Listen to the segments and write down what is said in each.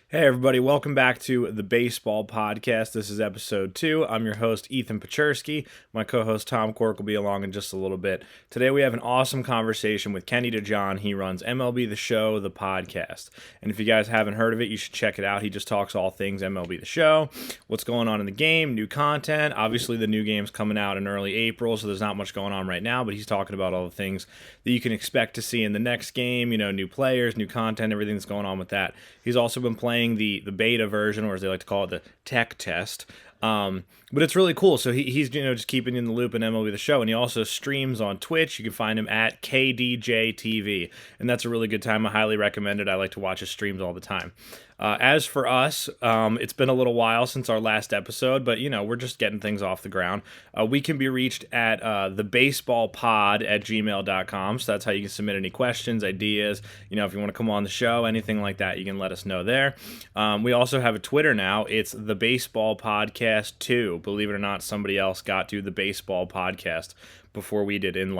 Hey, everybody, welcome back to the Baseball Podcast. This is episode 2. I'm your host, Ethan Pachersky. My co host, Tom Cork, will be along in just a little bit. Today, we have an awesome conversation with Kenny DeJohn. He runs MLB The Show, the podcast. And if you guys haven't heard of it, you should check it out. He just talks all things MLB The Show, what's going on in the game, new content. Obviously, the new game's coming out in early April, so there's not much going on right now, but he's talking about all the things that you can expect to see in the next game, new players, new content, everything that's going on with that. He's also been playing the beta version, or as they like to call it, the tech test. But it's really cool. So he's just keeping you in the loop in MLB The Show, and he also streams on Twitch. You can find him at KDJTV, and that's a really good time. I highly recommend it. I like to watch his streams all the time. As for us, it's been a little while since our last episode, but we're just getting things off the ground. We can be reached at thebaseballpod@gmail.com. So that's how you can submit any questions, ideas. If you want to come on the show, anything like that, you can let us know there. We also have a Twitter now. It's the Baseball Podcast 2. Believe it or not, somebody else got to the Baseball Podcast before we did in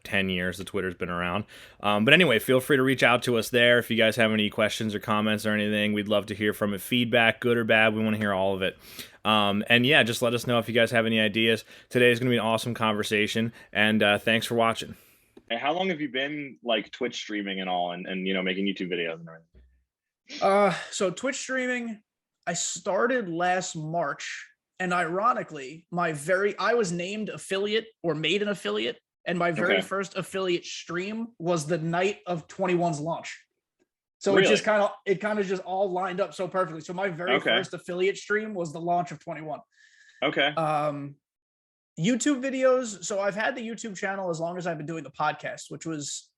10 years the Twitter's been around. But anyway, feel free to reach out to us there if you guys have any questions or comments or anything. We'd love to hear from it. Feedback, good or bad, we want to hear all of it. And yeah, just let us know if you guys have any ideas. Today is going to be an awesome conversation, and thanks for watching. Hey, how long have you been Twitch streaming and all, and making YouTube videos and everything? So Twitch streaming, I started last March. And ironically, I was named affiliate or made an affiliate, and my very first affiliate stream was the night of 21's launch. So really? it kind of just all lined up so perfectly. So my very first affiliate stream was the launch of 21. Okay. YouTube videos. So I've had the YouTube channel as long as I've been doing the podcast, which was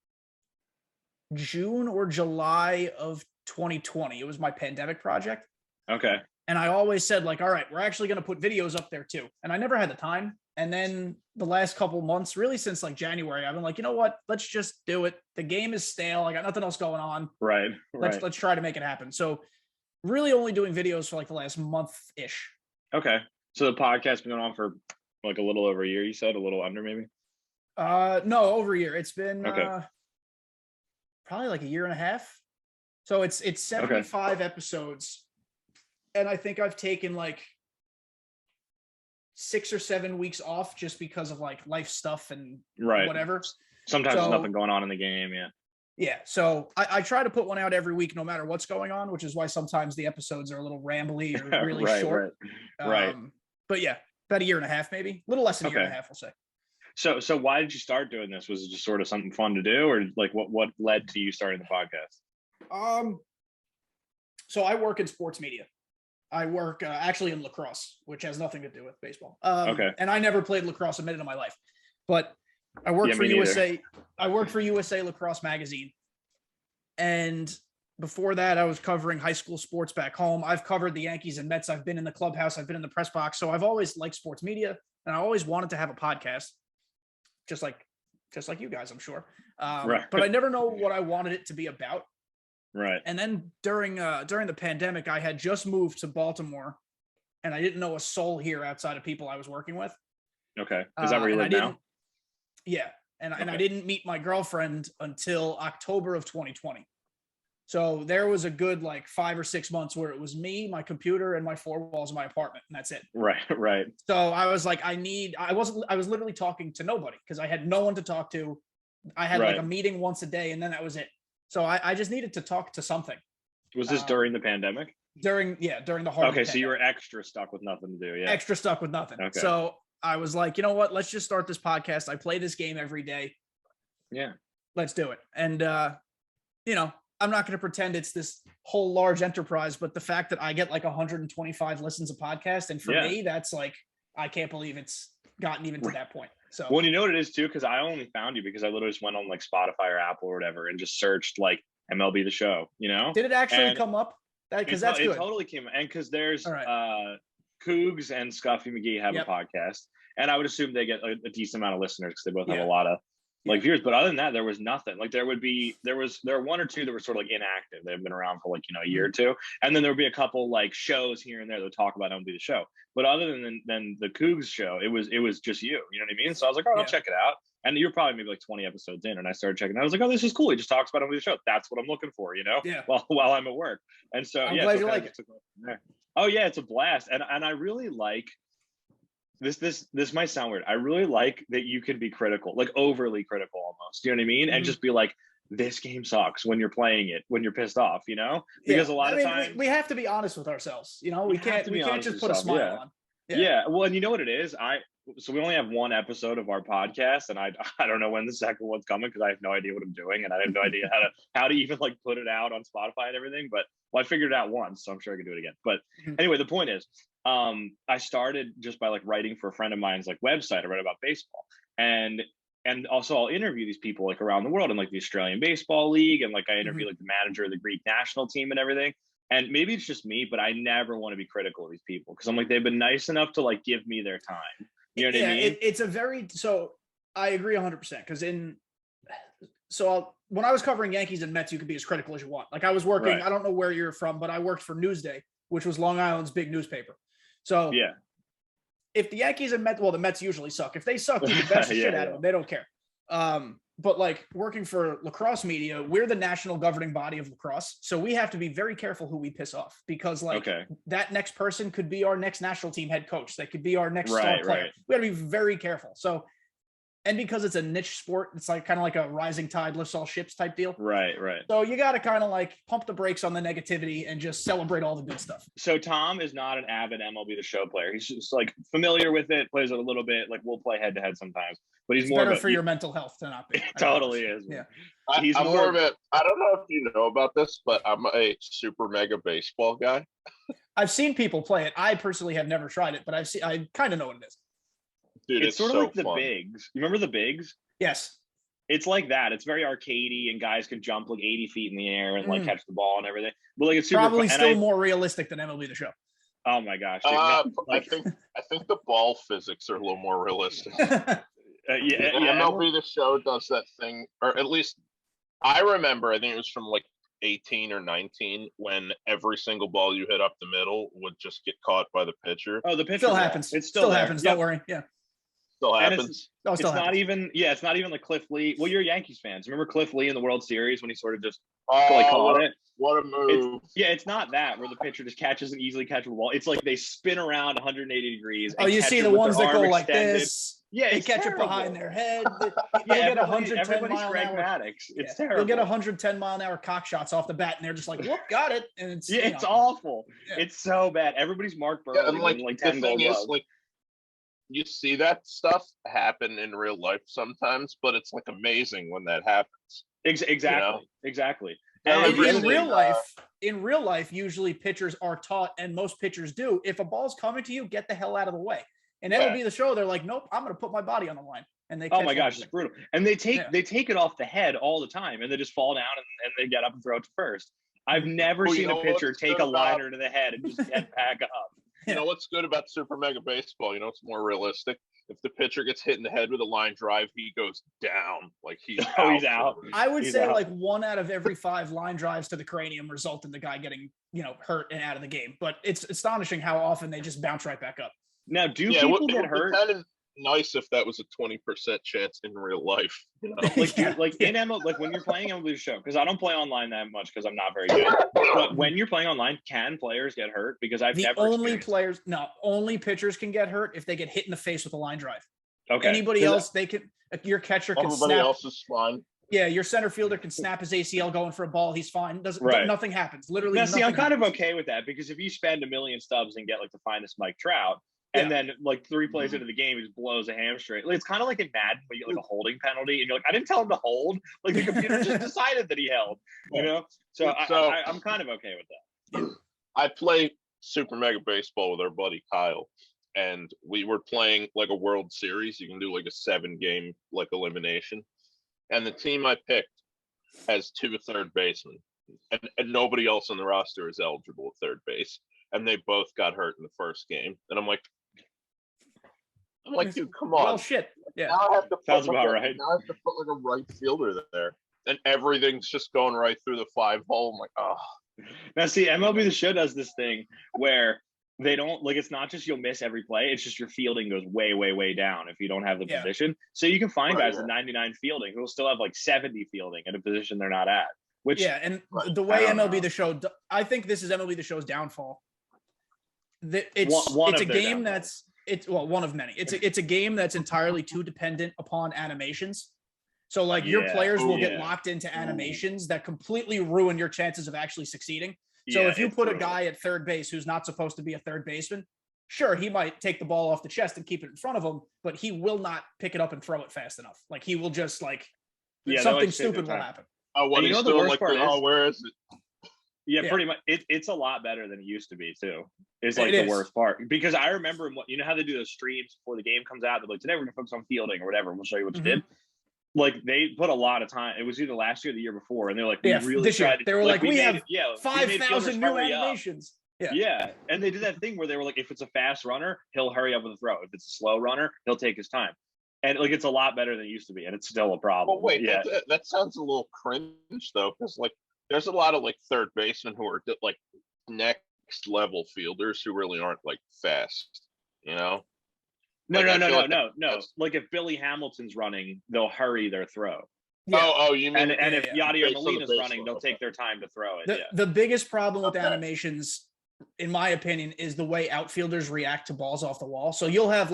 June or July of 2020. It was my pandemic project. Okay. And I always said, all right, we're actually going to put videos up there too. And I never had the time. And then the last couple months, really since January, I've been like, you know what? Let's just do it. The game is stale. I got nothing else going on. Right. Let's try to make it happen. So really only doing videos for the last month-ish. Okay. So the podcast's been going on for a little over a year, you said? A little under maybe? No, over a year. It's been probably a year and a half. So it's 75 episodes. And I think I've taken 6 or 7 weeks off just because of life stuff and whatever. Sometimes there's nothing going on in the game. Yeah. Yeah. So I try to put one out every week, no matter what's going on, which is why sometimes the episodes are a little rambly or really short. Right. But yeah, about a year and a half, maybe a little less than a year and a half, we'll say. So why did you start doing this? Was it just sort of something fun to do, or what led to you starting the podcast? So I work in sports media. I work actually in lacrosse, which has nothing to do with baseball. And I never played lacrosse a minute in my life, but I worked for USA. I worked for USA Lacrosse Magazine. And before that, I was covering high school sports back home. I've covered the Yankees and Mets. I've been in the clubhouse. I've been in the press box. So I've always liked sports media, and I always wanted to have a podcast, just like you guys, I'm sure. But I never know what I wanted it to be about. Right. And then during the pandemic, I had just moved to Baltimore, and I didn't know a soul here outside of people I was working with. Okay. Is that where you live now? Yeah. And I didn't meet my girlfriend until October of 2020. So there was a good 5 or 6 months where it was me, my computer, and my 4 walls of my apartment, and that's it. Right. So I was like, I was literally talking to nobody because I had no one to talk to. I had a meeting once a day, and then that was it. So I just needed to talk to something. Was this during the pandemic? During the heart. Okay, so you were extra stuck with nothing to do. Yeah. Extra stuck with nothing. Okay. So I was like, you know what? Let's just start this podcast. I play this game every day. Yeah. Let's do it. And I'm not going to pretend it's this whole large enterprise, but the fact that I get 125 listens a podcast, and for me, that's I can't believe it's gotten even to that point. So, well, you know what it is too, because I only found you because I literally just went on Spotify or Apple or whatever and just searched MLB The Show. Did it actually come up? Because that's good. It totally came, and because there's Cougs and Scuffy McGee have a podcast, and I would assume they get a decent amount of listeners because they both have a lot of viewers. But other than that, there was nothing. There are one or two that were sort of inactive. They've been around for a year or two, and then there would be a couple shows here and there that would talk about MLB The Show. But other than the Cougs show, it was just you. You know what I mean? So I was like, I'll check it out. And you're probably maybe like 20 episodes in, and I started checking. I was like, oh, this is cool. He just talks about MLB The Show. That's what I'm looking for, Yeah. While I'm at work. And so I'm glad you like it. Oh yeah, it's a blast. And I really like this might sound weird. I really like that you can be critical, like overly critical almost. You know what I mean? And just be like, this game sucks when you're playing it, when you're pissed off, Because a lot of times we have to be honest with ourselves. We can't just put a smile on. Yeah. Well, and you know what it is? So we only have one episode of our podcast, and I don't know when the second one's coming because I have no idea what I'm doing, and I have no idea how to even like put it out on Spotify and everything. But I figured it out once, so I'm sure I can do it again. But anyway, the point is, I started just by like writing for a friend of mine's like website. I write about baseball, and also I'll interview these people like around the world in like the Australian Baseball League, and like I interview like the manager of the Greek national team and everything. And maybe it's just me, but I never want to be critical of these people because I'm like, they've been nice enough to like give me their time. You know what I mean? It's so I agree 100% because when I was covering Yankees and Mets, you could be as critical as you want. Like I was working, I don't know where you're from, but I worked for Newsday, which was Long Island's big newspaper. So if the Yankees and Mets, well, the Mets usually suck. If they suck, you can bash the shit out of them. They don't care. But like working for lacrosse media, we're the national governing body of lacrosse. So we have to be very careful who we piss off because like that next person could be our next national team head coach. They could be our next star player. We got to be very careful. So, and because it's a niche sport, it's like kind of like a rising tide lifts all ships type deal. Right. So you got to kind of like pump the brakes on the negativity and just celebrate all the good stuff. So Tom is not an avid MLB The Show player. He's just like familiar with it, plays it a little bit. Like we'll play head to head sometimes, but he's more better for your mental health to not be. It totally is. Yeah. I'm more of it. I don't know if you know about this, but I'm a super mega baseball guy. I've seen people play it. I personally have never tried it, but I kind of know what it is. Dude, it's sort of like the bigs. You remember the bigs? Yes. It's like that. It's very arcadey, and guys can jump like 80 feet in the air and like catch the ball and everything. But like it's super probably still more realistic than MLB The Show. Oh my gosh! I think the ball physics are a little more realistic. MLB The Show does that thing, or at least I remember. I think it was from like 18 or 19 when every single ball you hit up the middle would just get caught by the pitcher. Oh, the pitcher still happens. It still happens. Don't worry. Yeah. Still happens. It's not even like Cliff Lee. Well, you're Yankees fans. Remember Cliff Lee in the World Series when he sort of just caught it? What a move. It's not that where the pitcher just catches an easily catchable ball. It's like they spin around 180 degrees. Oh, you see the ones that go like this. Yeah, they catch it behind their head. You'll get 110 mile an hour. It's terrible. You'll get 110 mile an hour cock shots off the bat, and they're just like, "Whoop, got it!" And it's awful. Yeah. It's so bad. Everybody's Mark Burley and like 10 gold gloves. Like, you see that stuff happen in real life sometimes, but it's like amazing when that happens. Exactly. And in real life, usually pitchers are taught, and most pitchers do. If a ball's coming to you, get the hell out of the way. And MLB The Show, they're like, nope, I'm going to put my body on the line. And they oh my gosh, it's brutal. And they take it off the head all the time, and they just fall down and they get up and throw it to first. I've never seen a pitcher take a liner to the head and just get back up. You know what's good about Super Mega Baseball? You know what's more realistic? If the pitcher gets hit in the head with a line drive, he goes down. Like he's out. I would say like 1 out of every 5 line drives to the cranium result in the guy getting, hurt and out of the game. But it's astonishing how often they just bounce right back up. Now, people get hurt? Kind of nice if that was a 20% chance in real life. Like in MLB, like when you're playing MLB The Show, because I don't play online that much because I'm not very good. But when you're playing online, can players get hurt? Because only pitchers can get hurt if they get hit in the face with a line drive. Okay. Anybody else, they can. Your catcher can. Everybody else is fine. Yeah, your center fielder can snap his ACL going for a ball. He's fine. Nothing happens. Literally. Now, see, I'm kind of okay with that because if you spend $1 million stubs and get like the finest Mike Trout. And then, like 3 plays into the game, he just blows a hamstring. Like, it's kind of like in Madden when you get like a holding penalty, and you're like, I didn't tell him to hold. Like the computer just decided that he held. So I'm kind of okay with that. I play Super Mega Baseball with our buddy Kyle, and we were playing like a World Series. You can do like a 7-game like elimination, and the team I picked has 2 third basemen, and nobody else on the roster is eligible at third base, and they both got hurt in the first game, and I'm like, dude, come on. Well, shit. Yeah. Now I have to sounds about right. Now I have to put like a right fielder there, and everything's just going right through the 5 hole. I'm like, oh. Now, see, MLB The Show does this thing where they don't like, it's not just you'll miss every play. It's just your fielding goes way, way, way down if you don't have the position. So you can find guys at 99 fielding who will still have like 70 fielding at a position they're not at. Which and the way MLB The Show, I think this is MLB The Show's downfall. It's a game that's one of many. It's a game that's entirely too dependent upon animations. So like your players will get locked into animations that completely ruin your chances of actually succeeding. So if you put a guy at third base who's not supposed to be a third baseman, sure, he might take the ball off the chest and keep it in front of him, but he will not pick it up and throw it fast enough. Like he will just something stupid will happen. Oh, what he's still like, where is it? Yeah, pretty much. It's a lot better than it used to be too. Is like the worst part, because I remember you know how they do those streams before the game comes out. They're like, today we're gonna focus on fielding or whatever. We'll show you what you did. Like they put a lot of time. It was either last year or the year before, and they're like, we really tried. They were like, we have 5,000 new animations. Yeah, and they did that thing where they were like, if it's a fast runner, he'll hurry up with the throw. If it's a slow runner, he'll take his time. And like it's a lot better than it used to be, and it's still a problem. Well, wait, that sounds a little cringe though, because like there's a lot of like third basemen who are like next level fielders who really aren't like fast, you know? No. Like if Billy Hamilton's running, they'll hurry their throw. Oh, you mean? And if Yadier Molina's running, they'll take their time to throw it. The biggest problem with animations, in my opinion, is the way outfielders react to balls off the wall. So you'll have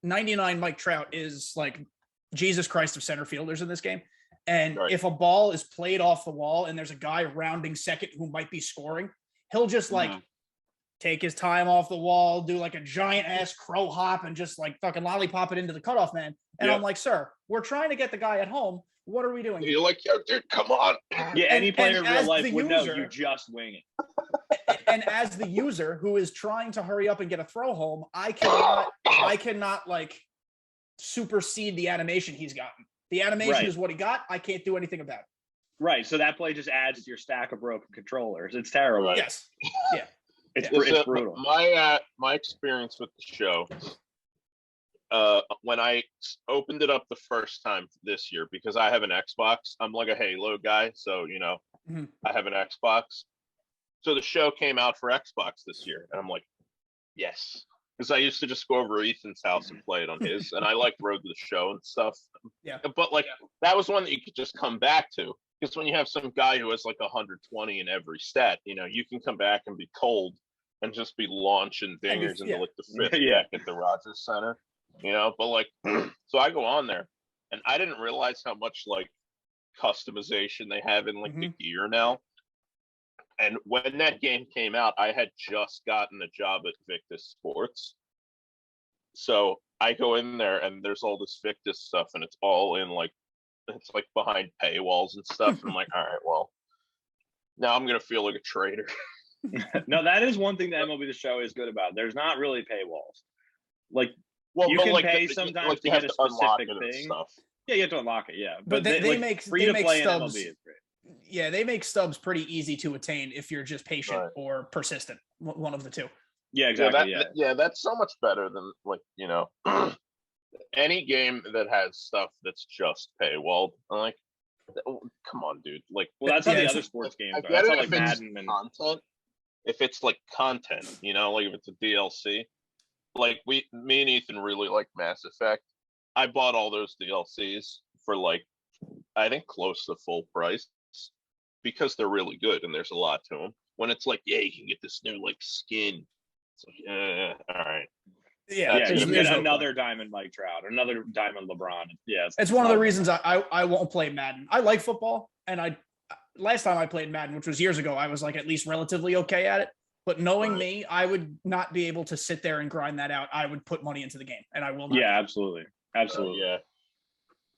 99 Mike Trout is like Jesus Christ of center fielders in this game. And if a ball is played off the wall and there's a guy rounding second who might be scoring, he'll just take his time off the wall, do like a giant ass crow hop and just like fucking lollipop it into the cutoff man. And I'm like, sir, we're trying to get the guy at home. What are we doing? You're like, yo, dude, come on. Yeah, any player in real life would know you just wing it. And as the user who is trying to hurry up and get a throw home, I cannot like supersede the animation he's gotten. The animation is what he got. I can't do anything about it. Right. So that play just adds to your stack of broken controllers. It's terrible. Yes. Yeah. It's brutal. My experience with the show, when I opened it up the first time this year, because I have an Xbox, I'm like a Halo guy, so you know, I have an Xbox. So the show came out for Xbox this year, and I'm like, yes, because I used to just go over to Ethan's house and play it on his, and I like Road to the Show and stuff. Yeah. But like that was one that you could just come back to, because when you have some guy who has like 120 in every stat, you know, you can come back and be cold and just be launching dingers into like the fifth deck at the Rogers Center, you know. But like, so I go on there, and I didn't realize how much like customization they have in like the gear now. And when that game came out, I had just gotten a job at Victus Sports. So I go in there and there's all this Victus stuff, and it's all in like, it's like behind paywalls and stuff. And I'm like, all right, well, now I'm going to feel like a traitor. No, that is one thing that MLB The Show is good about. There's not really paywalls. Like, you can pay sometimes to get a specific thing. Yeah, you have to unlock it, yeah. But they make free to play in MLB is great. Yeah, they make stubs pretty easy to attain if you're just patient or persistent. One of the two. Yeah, exactly. Yeah, that's so much better than like, you know, any game that has stuff that's just paywalled. I'm like, come on, dude. Like, well, that's how the other sports games are. That's how like Madden and content. If it's like content, you know, like if it's a DLC, like me and Ethan really like Mass Effect. I bought all those DLCs for like, I think close to full price, because they're really good and there's a lot to them. When it's like, yeah, you can get this new like skin. It's like, all right. Yeah, you get another Diamond Mike Trout, or another Diamond LeBron. Yeah, it's one of the reasons I won't play Madden. I like football, and last time I played Madden, which was years ago, I was like at least relatively okay at it. But knowing me, I would not be able to sit there and grind that out. I would put money into the game, and I will not. Yeah, absolutely.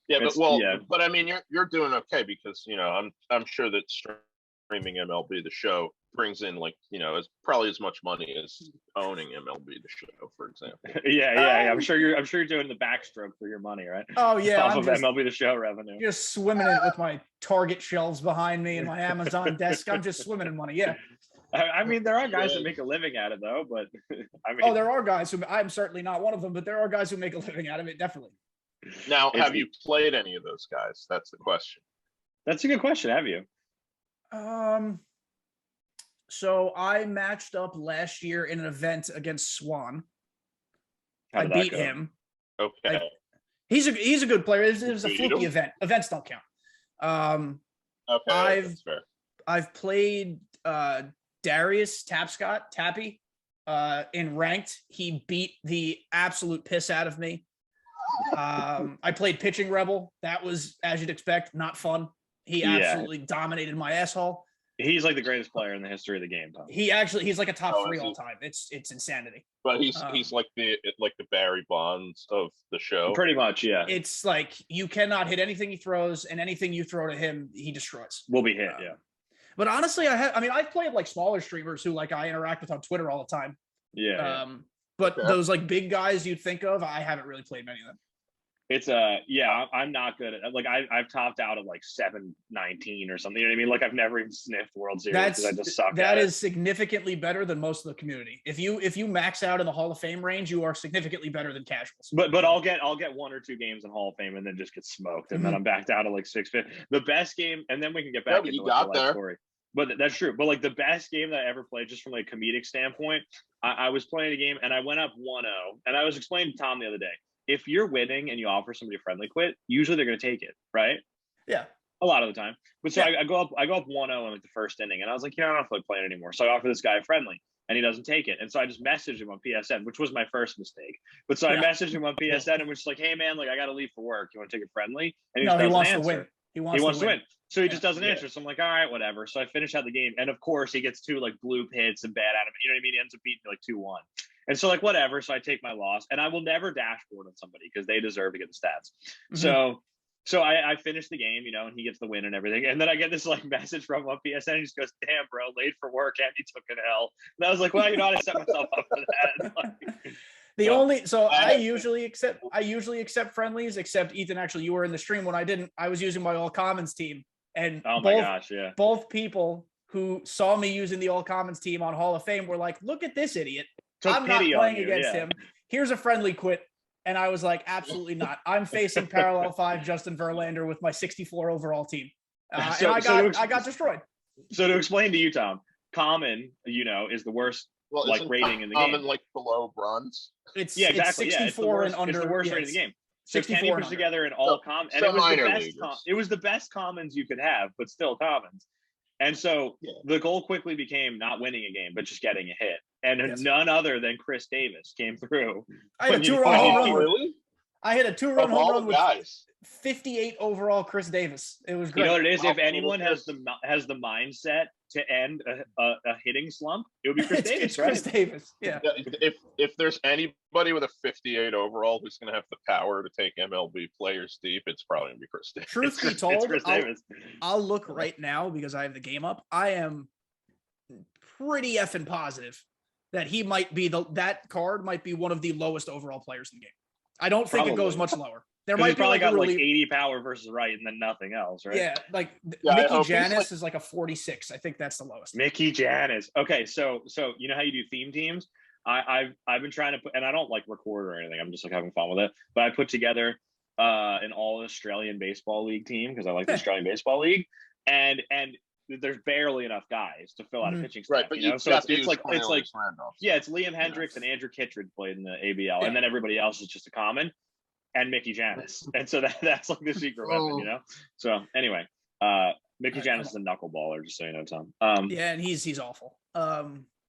Yeah, but I mean, you're doing okay, because you know I'm sure that streaming MLB The Show brings in like, you know, probably as much money as owning MLB The Show, for example. Yeah. I'm sure you're doing the backstroke for your money, right? Oh yeah, off of MLB The Show revenue. Just swimming in it with my Target shelves behind me and my Amazon desk. I'm just swimming in money. Yeah. I mean, there are guys that make a living at it, though. But I mean, there are guys who, I'm certainly not one of them, but there are guys who make a living out of it, definitely. Now, have you played any of those guys? That's the question. That's a good question. Have you? So I matched up last year in an event against Swan. I beat him. Okay. He's a good player. It was a fluky event. Events don't count. Okay. That's fair. I've played Darius Tappy in ranked. He beat the absolute piss out of me. I played pitching rebel. That was, as you'd expect, not fun. He absolutely dominated my asshole. He's like the greatest player in the history of the game, Tom. He's like a top 3 all time. It's insanity. But he's like the Barry Bonds of the show. Pretty much, yeah. It's like you cannot hit anything he throws, and anything you throw to him, he destroys. Will be hit, yeah. But honestly, I've played like smaller streamers who like I interact with on Twitter all the time. Yeah. But those like big guys you'd think of, I haven't really played many of them. It's I'm not good at, like, I've topped out at like 7-19 or something. You know what I mean? Like, I've never even sniffed World Series because I just suck. That is significantly better than most of the community. If you max out in the Hall of Fame range, you are significantly better than casuals. But I'll get 1 or 2 games in Hall of Fame and then just get smoked, and then I'm back down to like 650. The best game, and then we can get back into like the life story. But that's true. But like the best game that I ever played, just from like a comedic standpoint, I was playing a game and I went up 1-0, and I was explaining to Tom the other day. If you're winning and you offer somebody a friendly quit, usually they're going to take it, right? Yeah. A lot of the time. But so I go up 1-0 in like the first inning, and I was like, I don't feel like playing anymore. So I offer this guy a friendly, and he doesn't take it. And so I just messaged him on PSN, which was my first mistake. But so I messaged him on PSN and was just like, hey man, like I got to leave for work. You want to take a friendly? And he wants to win. He wants to win. So he just doesn't answer. So I'm like, all right, whatever. So I finish out the game. And of course he gets 2 like blue hits and bad out of it. You know what I mean? He ends up beating me like 2-1. And so like, whatever. So I take my loss, and I will never dashboard on somebody because they deserve to get the stats. So I finish the game, and he gets the win and everything. And then I get this like message from him on PSN. And he just goes, damn, bro, late for work and he took an L. And I was like, well, I set myself up for that. I usually accept friendlies, except Ethan, actually, you were in the stream when I didn't. I was using my all commons team. And both people who saw me using the all commons team on Hall of Fame were like, look at this idiot. I'm not playing against him. Here's a friendly quit. And I was like, absolutely not. I'm facing parallel 5 Justin Verlander with my 64 overall team. I got destroyed. So to explain to you, Tom, common, is the worst rating in the game. Common like below bronze. It's 64 and under. It's the worst rating in the game. So Kenny puts together an all common, and it was the best commons you could have, but still commons. And so the goal quickly became not winning a game, but just getting a hit. And none other than Chris Davis came through. I had a 2-run home run. Really? I had a 2-run home run with 58 overall Chris Davis. It was great. You know what it is? If anyone has the mindset to end a hitting slump, it would be Chris Davis, it's right? Chris Davis, yeah. If there's anybody with a 58 overall who's going to have the power to take MLB players deep, it's probably going to be Chris Davis. Truth be told, I'll look right now because I have the game up. I am pretty effing positive that he might be that card might be one of the lowest overall players in the game. I don't think it goes much lower. There might be probably got like 80 power versus right and then nothing else, right? Yeah, like Mickey Janis is like a 46. I think that's the lowest. Mickey Janis. Okay, so you know how you do theme teams? I've been trying to put, and I don't like record or anything. I'm just like having fun with it. But I put together an all Australian baseball league team because I like the Australian baseball league, and there's barely enough guys to fill out a pitching staff. Right, but so it's like it's Liam Hendricks and Andrew Kittredge played in the ABL, and then everybody else is just a common. And Mickey Janis, and so that's like the secret weapon, So anyway, Mickey Janis is a knuckleballer, just so you know, Tom. Yeah, and he's awful.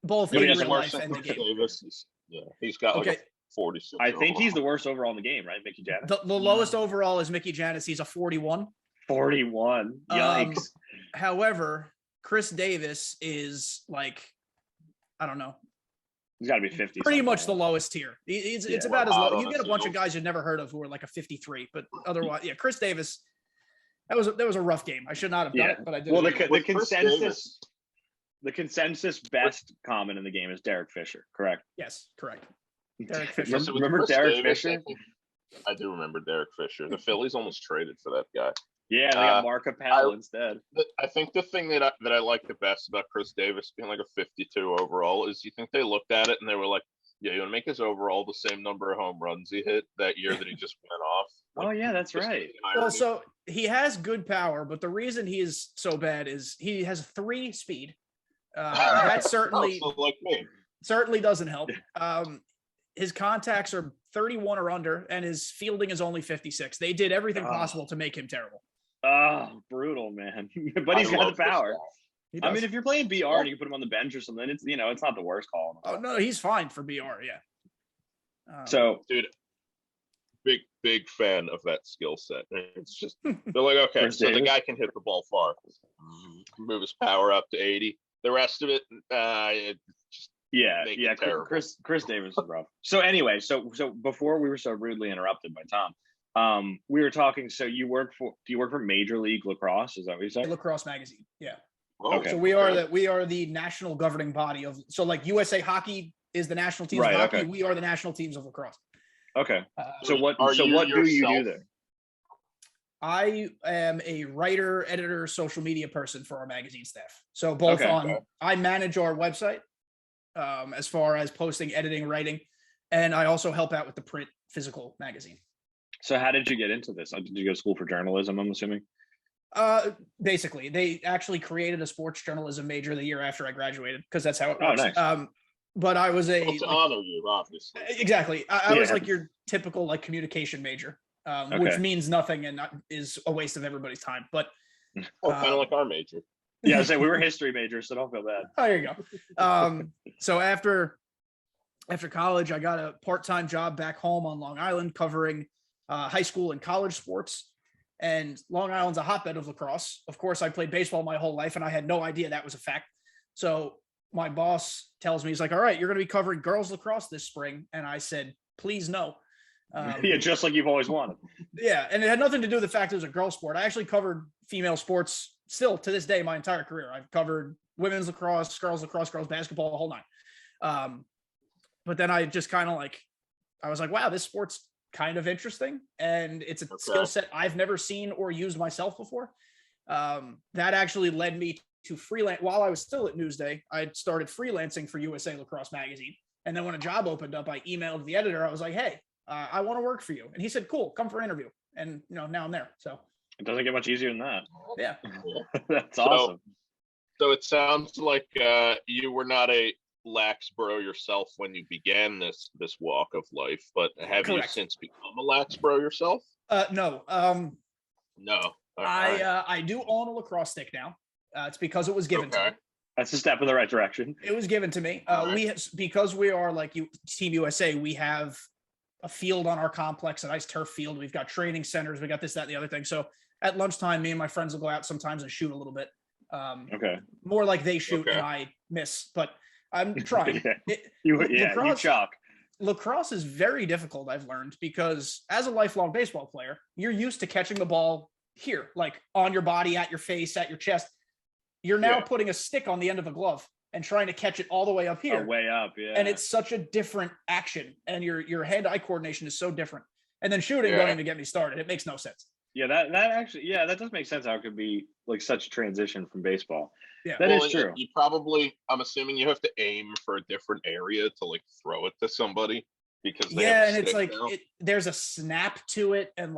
Both in real life and the game. He's got like a 46. I think he's the worst overall in the game, right, Mickey Janis? The lowest overall is Mickey Janis. He's a 41. 41. Yikes. However, Chris Davis is like, I don't know. He's got to be 50. Pretty much the lowest tier. It's about as low. You get a bunch of guys you've never heard of who are like a 53, but otherwise, Chris Davis. That was a rough game. I should not have done it, but I did. Well, the consensus best common in the game is Derek Fisher, correct? Yes, correct. Derek Fisher. Remember Derek Fisher? I do remember Derek Fisher. The Phillies almost traded for that guy. Yeah, they got Mark Capel instead. I think the thing that I like the best about Chris Davis being like a 52 overall is you think they looked at it and they were like, yeah, you want to make his overall the same number of home runs he hit that year that he just went off. Oh, yeah, that's right. Well, so he has good power, but the reason he is so bad is he has 3 speed, That certainly like me. certainly doesn't help. His contacts are 31 or under, and his fielding is only 56. They did everything possible to make him terrible. Oh, brutal, man. But he's got the power. I mean, if you're playing BR and you can put him on the bench or something, it's it's not the worst call. Oh no, he's fine for BR. Yeah. So, dude, big fan of that skill set. It's just they're like, okay, so the guy can hit the ball far, move his power up to 80. The rest of it, Chris Davis is rough. So anyway, so before we were so rudely interrupted by Tom, we were talking. So do you work for Major League Lacrosse? Is that what you said? Lacrosse magazine. Yeah. Okay. So we are the national governing body of. So like USA Hockey is the national teams of hockey. Okay. We are the national teams of lacrosse. Okay. So what do you do there? I am a writer, editor, social media person for our magazine staff. So both I manage our website as far as posting, editing, writing, and I also help out with the print physical magazine. So how did you get into this? Did you go to school for journalism, I'm assuming? Basically, they actually created a sports journalism major the year after I graduated because that's how it works. Nice. But I was to honor you, obviously. Exactly. I was like your typical communication major. Which means nothing and is a waste of everybody's time. But kind of like our major. Yeah, we were history majors, so don't feel bad. Oh, there you go. So after college, I got a part-time job back home on Long Island covering high school and college sports. And Long Island's a hotbed of lacrosse. Of course, I played baseball my whole life, and I had no idea that was a fact. So my boss tells me, he's like, all right, you're going to be covering girls lacrosse this spring. And I said, please no. Just like you've always wanted. Yeah, and it had nothing to do with the fact it was a girl sport. I actually covered female sports still to this day my entire career. I've covered women's lacrosse, girls basketball, the whole nine. But then I just kind of I was like, wow, this sport's kind of interesting, and it's a skill set I've never seen or used myself before. That actually led me to freelance. While I was still at Newsday, I started freelancing for USA Lacrosse magazine. And then when a job opened up, I emailed the editor. I was like, hey, I want to work for you. And he said, cool, come for an interview. And, now I'm there. So it doesn't get much easier than that. Yeah. That's awesome. So it sounds like you were not a lax bro yourself when you began this walk of life, but have you since become a lax bro yourself? No. No. I do own a lacrosse stick now. It's because it was given to me. That's a step in the right direction. It was given to me. Because we are Team USA, we have a field on our complex, a nice turf field. We've got training centers. We got this, that, and the other thing. So at lunchtime, me and my friends will go out sometimes and shoot a little bit. More like they shoot and I miss, but I'm trying. You chalk. Lacrosse is very difficult, I've learned, because as a lifelong baseball player, you're used to catching the ball here, on your body, at your face, at your chest. You're now putting a stick on the end of a glove and trying to catch it all the way up here. Way up, yeah. And it's such a different action, and your hand-eye coordination is so different. And then shooting, don't even get me started. It makes no sense. Yeah, that does make sense how it could be such a transition from baseball. Yeah, that is true. You probably, I'm assuming you have to aim for a different area to throw it to somebody because and it's there's a snap to it and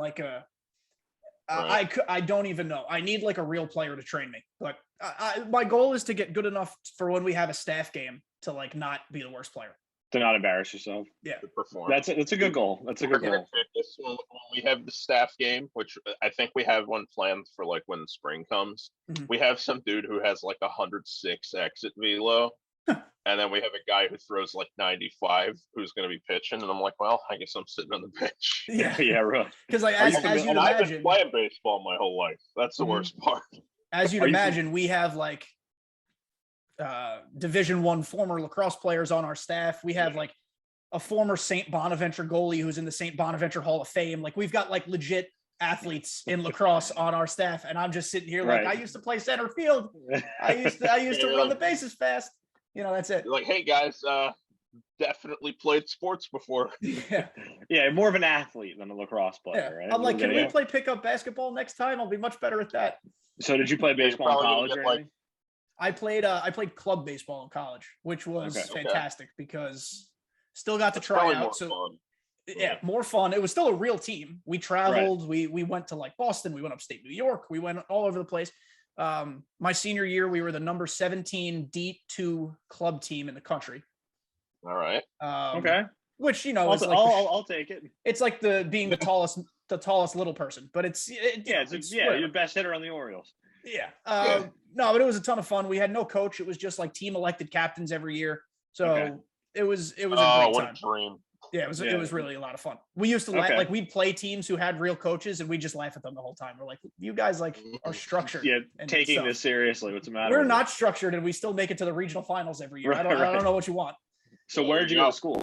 I don't even know. I need a real player to train me, but my goal is to get good enough for when we have a staff game to not be the worst player. To not embarrass yourself. Yeah. To perform. That's a good goal. That's a good goal. When we have the staff game, which I think we have one planned for when the spring comes, we have some dude who has 106 exit velo. And then we have a guy who throws 95 who's going to be pitching. And I'm like, well, I guess I'm sitting on the bench. Yeah, right. Because as you'd imagine, I've been playing baseball my whole life. That's the worst part. As you'd imagine, we have Division I former lacrosse players on our staff. We have a former St. Bonaventure goalie who's in the St. Bonaventure Hall of Fame. We've got legit athletes in lacrosse on our staff. And I'm just sitting here I used to play center field. I used to run the bases fast. That's it. You're hey guys, definitely played sports before. Yeah, more of an athlete than a lacrosse player, right? I'm can we play pickup basketball next time? I'll be much better at that. So did you play baseball in college or anything? I played club baseball in college, which was fantastic because still got to try out. More fun. It was still a real team. We traveled. We went to Boston. We went upstate New York. We went all over the place. My senior year, we were the number 17 D2 club team in the country. All right. Okay. Which, you know, I'll take it. It's like being the tallest little person, but it's you're the best hitter on the Orioles. Yeah. No, but it was a ton of fun. We had no coach. It was just like team elected captains every year. So it was a great time. What a dream. Yeah, it was really a lot of fun. We used to like we'd play teams who had real coaches and we just laugh at them the whole time. We're like, you guys like are structured. Yeah, taking this seriously. What's the matter? We're not structured and we still make it to the regional finals every year. I don't know what you want. So where did you go to school?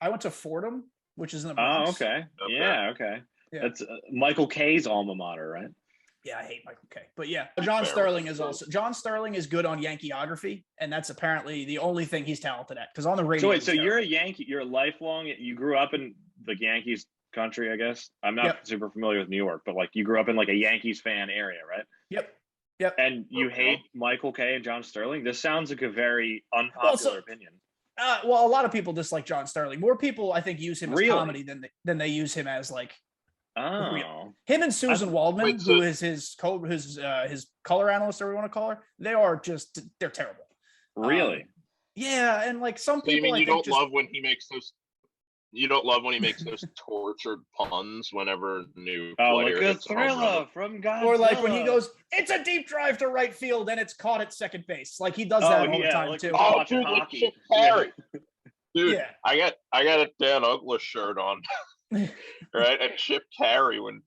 I went to Fordham, which is in the Bronx. Oh, okay. Yeah, okay. Yeah. That's Michael K's alma mater, right? Yeah, I hate Michael K. But yeah, John Sterling is good on Yankeeography, and that's apparently the only thing he's talented at. Because on the radio. So you're a Yankee. You're a lifelong. You grew up in the Yankees country, I guess. I'm not super familiar with New York, but like you grew up in like a Yankees fan area, right? Yep. And you hate Michael K and John Sterling. This sounds like a very unpopular opinion. Well, a lot of people dislike John Sterling. More people, I think, use him as comedy than they use him as like. Oh, him and Susan Waldman, who is his color analyst, or we want to call her, they're terrible. Really? Yeah, and like some people, you don't love when he makes those. You don't love when he makes those tortured puns whenever new player like a thriller from Godzilla. Or like when he goes, "It's a deep drive to right field and it's caught at second base." Like he does that all the time too. Oh, dude, like Chip Carey. Dude, I got a Dan Uggla shirt on. Right, and Chip Carey when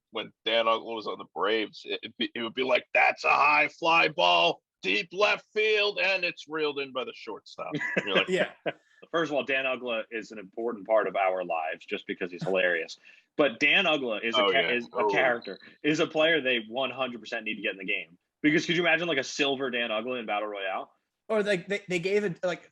Dan Uggla was on the Braves, it would be like, that's a high fly ball, deep left field, and it's reeled in by the shortstop. And you're like, yeah. First of all, Dan Uggla is an important part of our lives just because he's hilarious. But Dan Uggla is a character, is a player they 100% need to get in the game. Because could you imagine like a silver Dan Uggla in Battle Royale? Or like they gave it like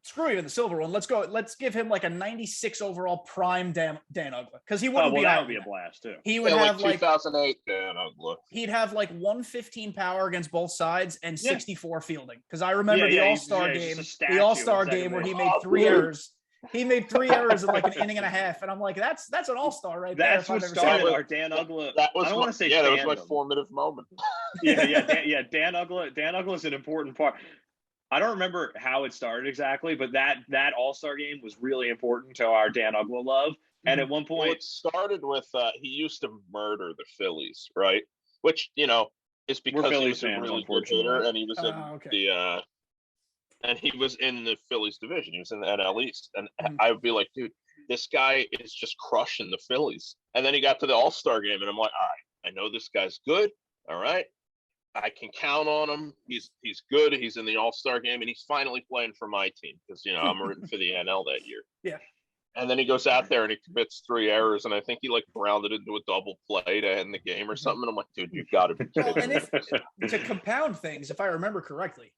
screw even the silver one. Let's give him like a 96 overall prime Dan Uggla because he wouldn't be. That would be a blast too. He would have like 2008 Dan Uggla. He'd have like 115 power against both sides and 64 fielding. Because I remember the All-Star game, where he made 3 errors. He made 3 errors in like an inning and a half, and I'm like, that's an all-star right there. That's what started our Dan Uggla. That was that was my formative moment. Dan Uggla is an important part. I don't remember how it started exactly, but that all-star game was really important to our Dan Uggla love. And at one point, it started with he used to murder the Phillies, right? Which is because he was a really good hitter, and he was in and he was in the Phillies division. He was in the NL East. And I would be like, dude, this guy is just crushing the Phillies. And then he got to the All-Star game, and I'm like, all right, I know this guy's good. All right. I can count on him. He's good. He's in the All-Star game, and he's finally playing for my team because, I'm rooting for the NL that year. Yeah. And then he goes out there, and he commits 3 errors, and I think he, grounded into a double play to end the game or something. And I'm like, dude, you've got to be kidding me. To compound things, if I remember correctly,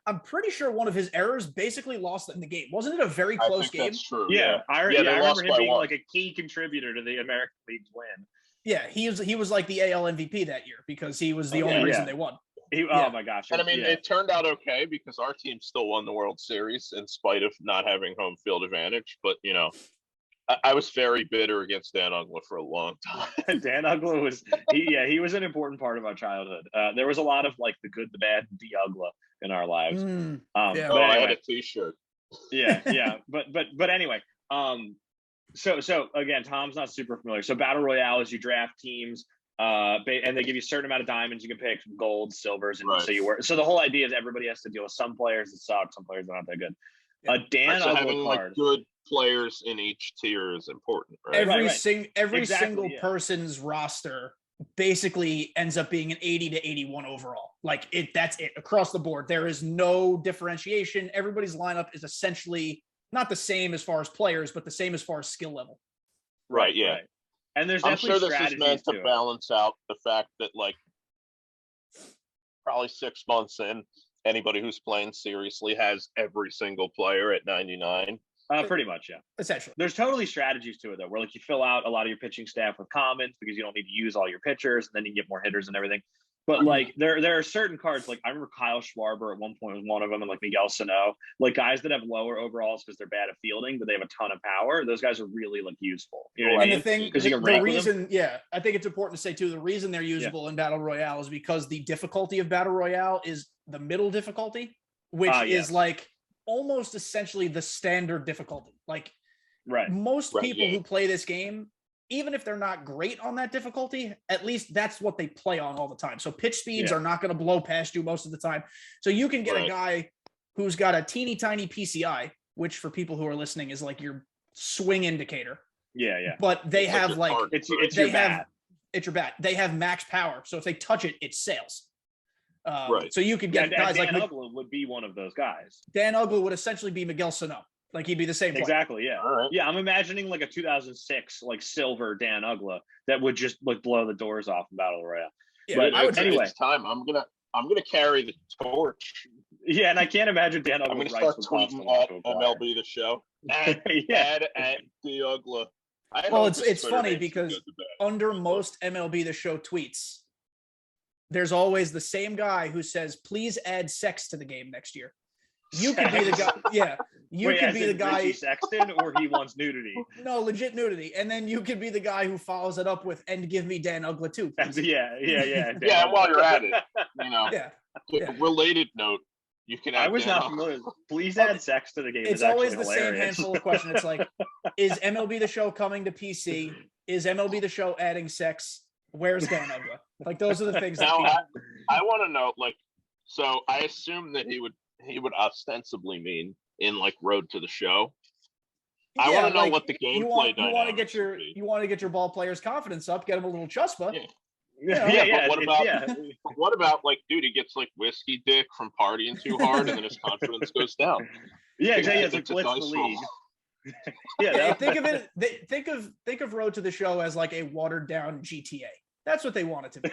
I'm pretty sure one of his errors basically lost them the game. Wasn't it a very close game? That's true. Yeah. I remember him being like a key contributor to the American League's win. Yeah, he was like the AL MVP that year because he was the only reason they won. Oh my gosh. And I mean, it turned out okay because our team still won the World Series in spite of not having home field advantage. But, I was very bitter against Dan Uggla for a long time. Dan Uggla was he was an important part of our childhood. There was a lot of like the good, the bad, the Uggla in our lives. Yeah. But anyway, I had a T-shirt. Yeah. But anyway, so again, Tom's not super familiar. So Battle Royale is you draft teams, and they give you a certain amount of diamonds. You can pick gold, silvers, and so the whole idea is everybody has to deal with some players that suck, some players that aren't that good. A Dan Uggla having card. Good players in each tier is important, right? Every single person's roster basically ends up being an 80 to 81 overall. That's it across the board. There is no differentiation. Everybody's lineup is essentially not the same as far as players, but the same as far as skill level. Right. Yeah. Right. And there's I'm sure this is meant to balance out the fact that probably 6 months in, anybody who's playing seriously has every single player at 99. Pretty much, yeah. Essentially. There's totally strategies to it, though, where you fill out a lot of your pitching staff with commons because you don't need to use all your pitchers, and then you can get more hitters and everything. But like there are certain cards, like I remember Kyle Schwarber at one point was one of them, and like Miguel Sano, like guys that have lower overalls because they're bad at fielding, but they have a ton of power. Those guys are really like useful. You know what I mean? And the thing, the reason, I think it's important to say too, the reason they're usable in Battle Royale is because the difficulty of Battle Royale is the middle difficulty, which is like almost essentially the standard difficulty. Like most people who play this game, even if they're not great on that difficulty, at least that's what they play on all the time. So pitch speeds are not going to blow past you most of the time. So you can get a guy who's got a teeny tiny PCI, which for people who are listening is like your swing indicator. Yeah, yeah. But they have like it's your bat. It's your bat. They have max power. So if they touch it, it sails. So you could get Dan guys like Uggla would be one of those guys. Dan Uggla would essentially be Miguel Sano. Like he'd be the same player. Exactly, yeah. Right. Yeah, I'm imagining like a 2006 like silver Dan Uggla that would just like blow the doors off in Battle Royale. Yeah, but anyway, it's time. I'm gonna carry the torch. Yeah, and I can't imagine Dan Uggla. I'm gonna start tweeting at MLB The Show. At the Uggla. Well, it's funny because under most MLB The Show tweets, there's always the same guy who says, "Please add sex to the game next year." You could be the guy. Yeah, you could be the guy. Richie Sexton, or he wants nudity. No, legit nudity, and then you could be the guy who follows it up with "and give me Dan Uggla too." Yeah. Yeah, while you're at it, related note, you can. I was not familiar. Please add sex to the game. It's always the same handful of questions. It's like, is MLB The Show coming to PC? Is MLB The Show adding sex? Where's Dan Uggla? Like those are the things. Now, I want to know, like, so I assume that he would ostensibly mean in like Road to the Show. I want to know what the gameplay you want to get your ball players' confidence up, get them a little chuspa. Yeah. What about like, dude, he gets like whiskey dick from partying too hard, and then his confidence goes down. Yeah, it's like blitz the league. Think of Road to the Show as like a watered down GTA. That's what they want it to be.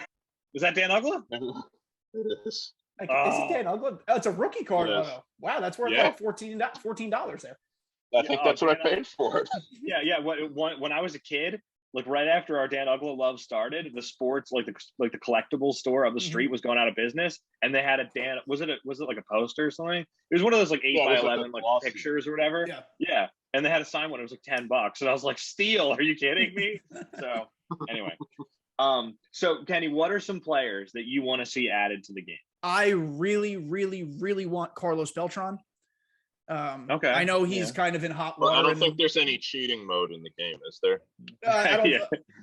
Is that Dan Uggla? It is. Like, is it Dan Uggla? Oh, it's a rookie card. Oh, wow, that's worth like $14 there. I think that's what I paid for it. Yeah. When I was a kid, like right after our Dan Uggla love started, the sports like the collectibles store up the street was going out of business, and they had a Dan. Was it like a poster or something? It was one of those like 8x11 like pictures or whatever. Yeah. And they had a sign one. It was like $10, and I was like, "Steal? Are you kidding me?" So anyway, so Kenny, what are some players that you want to see added to the game? I really, really, really want Carlos Beltran. Okay. I know he's kind of in hot water. I don't think there's any cheating mode in the game, is there?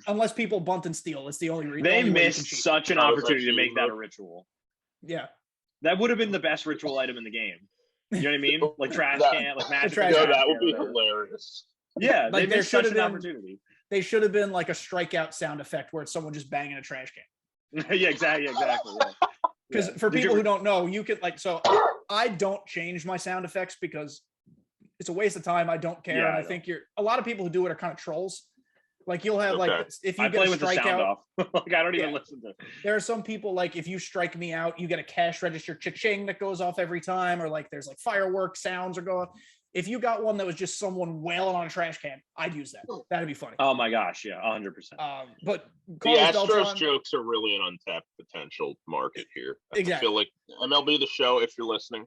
Unless people bunt and steal. It's the only reason. They missed such an opportunity to make that a ritual. Yeah. That would have been the best ritual item in the game. You know what I mean? Like trash can, like magic. That would be hilarious. Yeah, like they missed such an opportunity. They should have been like a strikeout sound effect where it's someone just banging a trash can. Yeah, exactly. Because for people who don't know, you could so I don't change my sound effects because it's a waste of time. I don't care. And I think a lot of people who do it are kind of trolls. Like you'll have like if you get a strikeout, like I don't even listen to it. There are some people like if you strike me out, you get a cash register cha-ching that goes off every time, or like there's like fireworks sounds are going. If you got one that was just someone wailing on a trash can, I'd use that. That'd be funny. Oh my gosh, yeah, 100%. But the Astros jokes are really an untapped potential market here. Exactly. I feel like MLB The Show, if you're listening,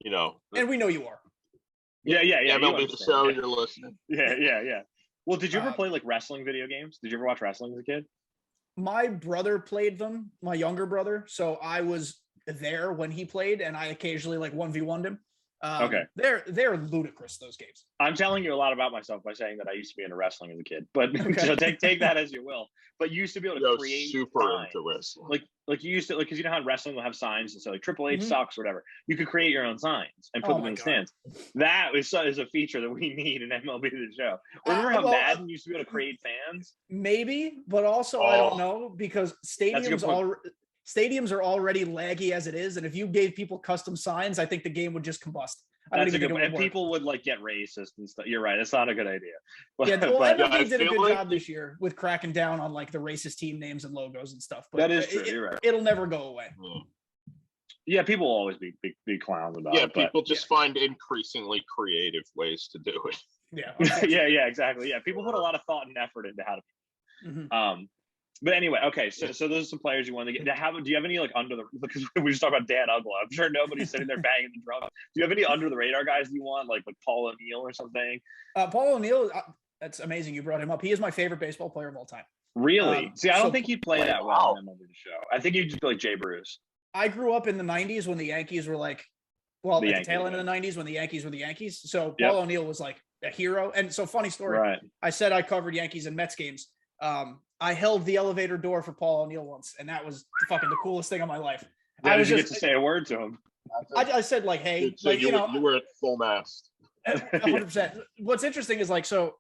and we know you are. Yeah. MLB The Show, you're listening. Yeah. Well, did you ever play like wrestling video games? Did you ever watch wrestling as a kid? My brother played them, my younger brother. So I was there when he played, and I occasionally like 1v1'd him. They're ludicrous, those games. I'm telling you a lot about myself by saying that I used to be into wrestling as a kid, but so take that as you will. But you used to be able to create super signs. Into wrestling. Like you used to, like, because you know how in wrestling will have signs and so like Triple H sucks or whatever. You could create your own signs and put them in the stands. That is a feature that we need in MLB The Show. Remember how Madden used to be able to create fans? Maybe, but also I don't know because stadiums are already laggy as it is, and if you gave people custom signs, I think the game would just combust. And people would like get racist and stuff. You're right; it's not a good idea. But, MLB did a good job this year with cracking down on like the racist team names and logos and stuff. But that is true. You're right. It'll never go away. Yeah, people will always be clowns about it. Yeah, people just find increasingly creative ways to do it. Yeah. yeah, exactly. Yeah, people put a lot of thought and effort into how to. But anyway, okay, so those are some players you want to get. Do you have any like under the, because we just talked about Dan Ugla. I'm sure nobody's sitting there banging the drum. Do you have any under the radar guys you want, like Paul O'Neill or something? Paul O'Neill, that's amazing you brought him up. He is my favorite baseball player of all time. Really? See, I don't think he'd play that well on MLB The Show. I think he'd just be like Jay Bruce. I grew up in the 90s when the Yankees were like, at the tail end of the 90s when the Yankees were the Yankees. So Paul O'Neill was like a hero. And so funny story. Right. I said I covered Yankees and Mets games. I held the elevator door for Paul O'Neill once, and that was fucking the coolest thing of my life. I was just to say a word to him. I said like, hey, so like, you were at full mast. 100%. What's interesting is like, so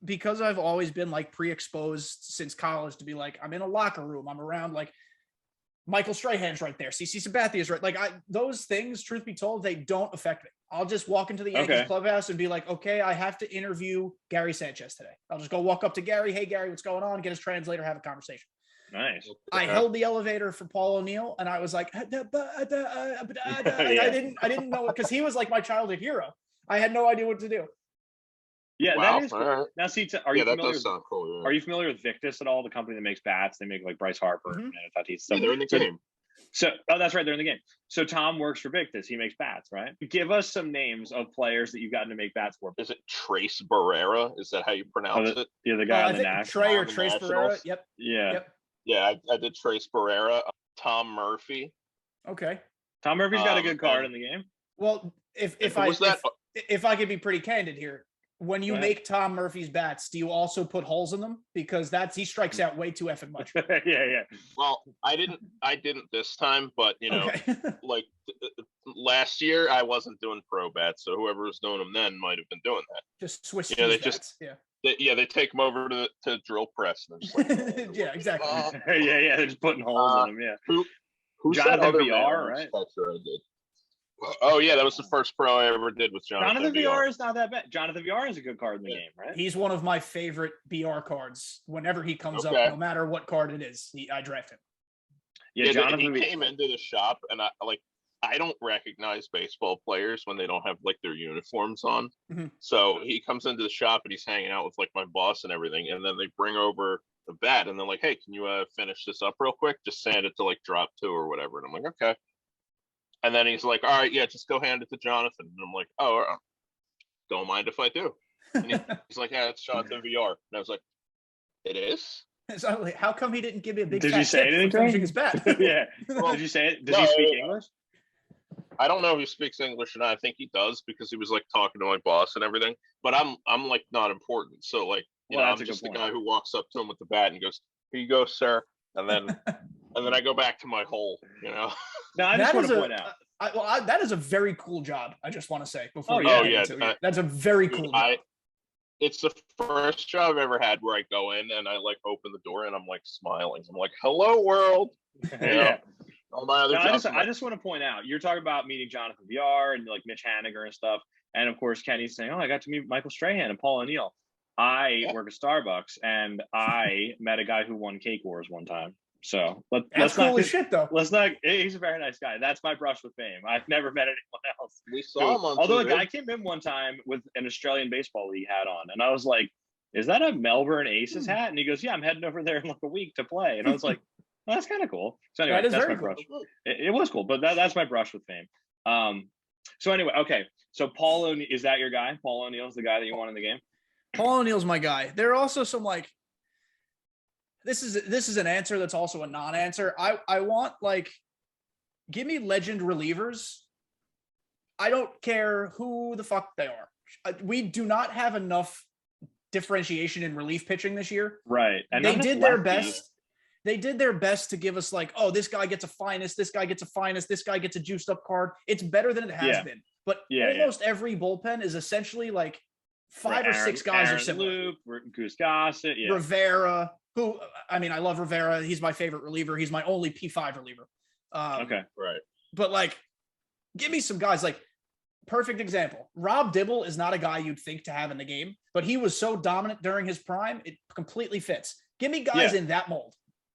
because I've always been like pre-exposed since college to be like, I'm in a locker room, I'm around like Michael Strahan's right there, CC Sabathia's right. Like those things, truth be told, they don't affect me. I'll just walk into the Yankees clubhouse and be like, okay, I have to interview Gary Sanchez today. I'll just go walk up to Gary. Hey, Gary, what's going on? Get his translator, have a conversation. Nice. I held the elevator for Paul O'Neill, and I was like, I didn't know it because he was like my childhood hero. I had no idea what to do. Yeah, wow, that is cool. Now, see, are you familiar? Does sound cool, yeah. Are you familiar with Victus at all? The company that makes bats. They make like Bryce Harper and Tatis. Yeah, they're in the game. So, that's right, they're in the game. So Tom works for Victus. He makes bats, right? Give us some names of players that you've gotten to make bats for. Is it Trace Barrera? Is that how you pronounce it? Yeah, the guy on the Nationals. Trey or Trace Barrera. Yep. Yeah. Yep. Yeah, I did Trace Barrera. Tom Murphy. Okay. Tom Murphy's got a good card in the game. Well, if I could be pretty candid here, when you make Tom Murphy's bats, do you also put holes in them? Because he strikes out way too effing much. Yeah. Well, I didn't this time, but like last year I wasn't doing pro bats, so whoever was doing them then might have been doing that. Just switch. They take them over to drill press. And just like, yeah, exactly. Yeah, they're just putting holes in them. Yeah. Who's Jonathan that other VR, right? I did. Oh yeah, that was the first pro I ever did with Jonathan VR. Is not that bad. Jonathan VR is a good card in the game, right? He's one of my favorite BR cards. Whenever he comes up, no matter what card it is, I draft him. Yeah, Jonathan he came into the shop, and I don't recognize baseball players when they don't have like their uniforms on. Mm-hmm. So he comes into the shop and he's hanging out with like my boss and everything, and then they bring over the bat, and they're like, "Hey, can you finish this up real quick? Just sand it to like drop 2 or whatever." And I'm like, "Okay." And then he's like, "All right, yeah, just go hand it to Jonathan." And I'm like, "Oh, don't mind if I do." And he's like, "Yeah, it's Jonathan VR." And I was like, "It is?" So like, how come he didn't give me a big? Did you say anything to him? His bat? Yeah. Well, did you say it? Does he speak English? I don't know if he speaks English or not. I think he does because he was like talking to my boss and everything. But I'm like not important. So like, I'm just the guy who walks up to him with the bat and goes, "Here you go, sir." And then I go back to my hole, No, I just want to point out. That is a very cool job. I just want to say before. That's a very cool job. It's the first job I've ever had where I go in and I like open the door and I'm like smiling. I'm like, "Hello, world." Yeah. All my other jobs. I just want to point out, you're talking about meeting Jonathan VR and like Mitch Haniger and stuff. And of course, Kenny's saying, "Oh, I got to meet Michael Strahan and Paul O'Neill." I work at Starbucks and I met a guy who won Cake Wars one time. So that's cool as shit, though. He's a very nice guy. That's my brush with fame. I've never met anyone else. We saw him on Although TV. A guy came in one time with an Australian baseball league hat on, and I was like, "Is that a Melbourne Aces hat?" And he goes, "Yeah, I'm heading over there in like a week to play." And I was like, "Well, that's kind of cool." So anyway, that's my brush. Cool. It was cool, but that's my brush with fame. So anyway, okay. So Paul O'Neill, is that your guy? Paul O'Neill's the guy that you want in the game? Paul O'Neill's my guy. There are also some like, this is an answer that's also a non-answer. I want like, give me legend relievers. I don't care who the fuck they are. We do not have enough differentiation in relief pitching this year. Right. And they did their best. They did their best to give us like, oh, this guy gets a finest, this guy gets a finest, this guy gets a juiced up card. It's better than it has been. But almost every bullpen is essentially like 5 or 6 guys are similar. Goose Gossett, Rivera, who, I mean, I love Rivera. He's my favorite reliever. He's my only P5 reliever. Okay, right. But like, give me some guys like, perfect example. Rob Dibble is not a guy you'd think to have in the game, but he was so dominant during his prime, it completely fits. Give me guys in that mold.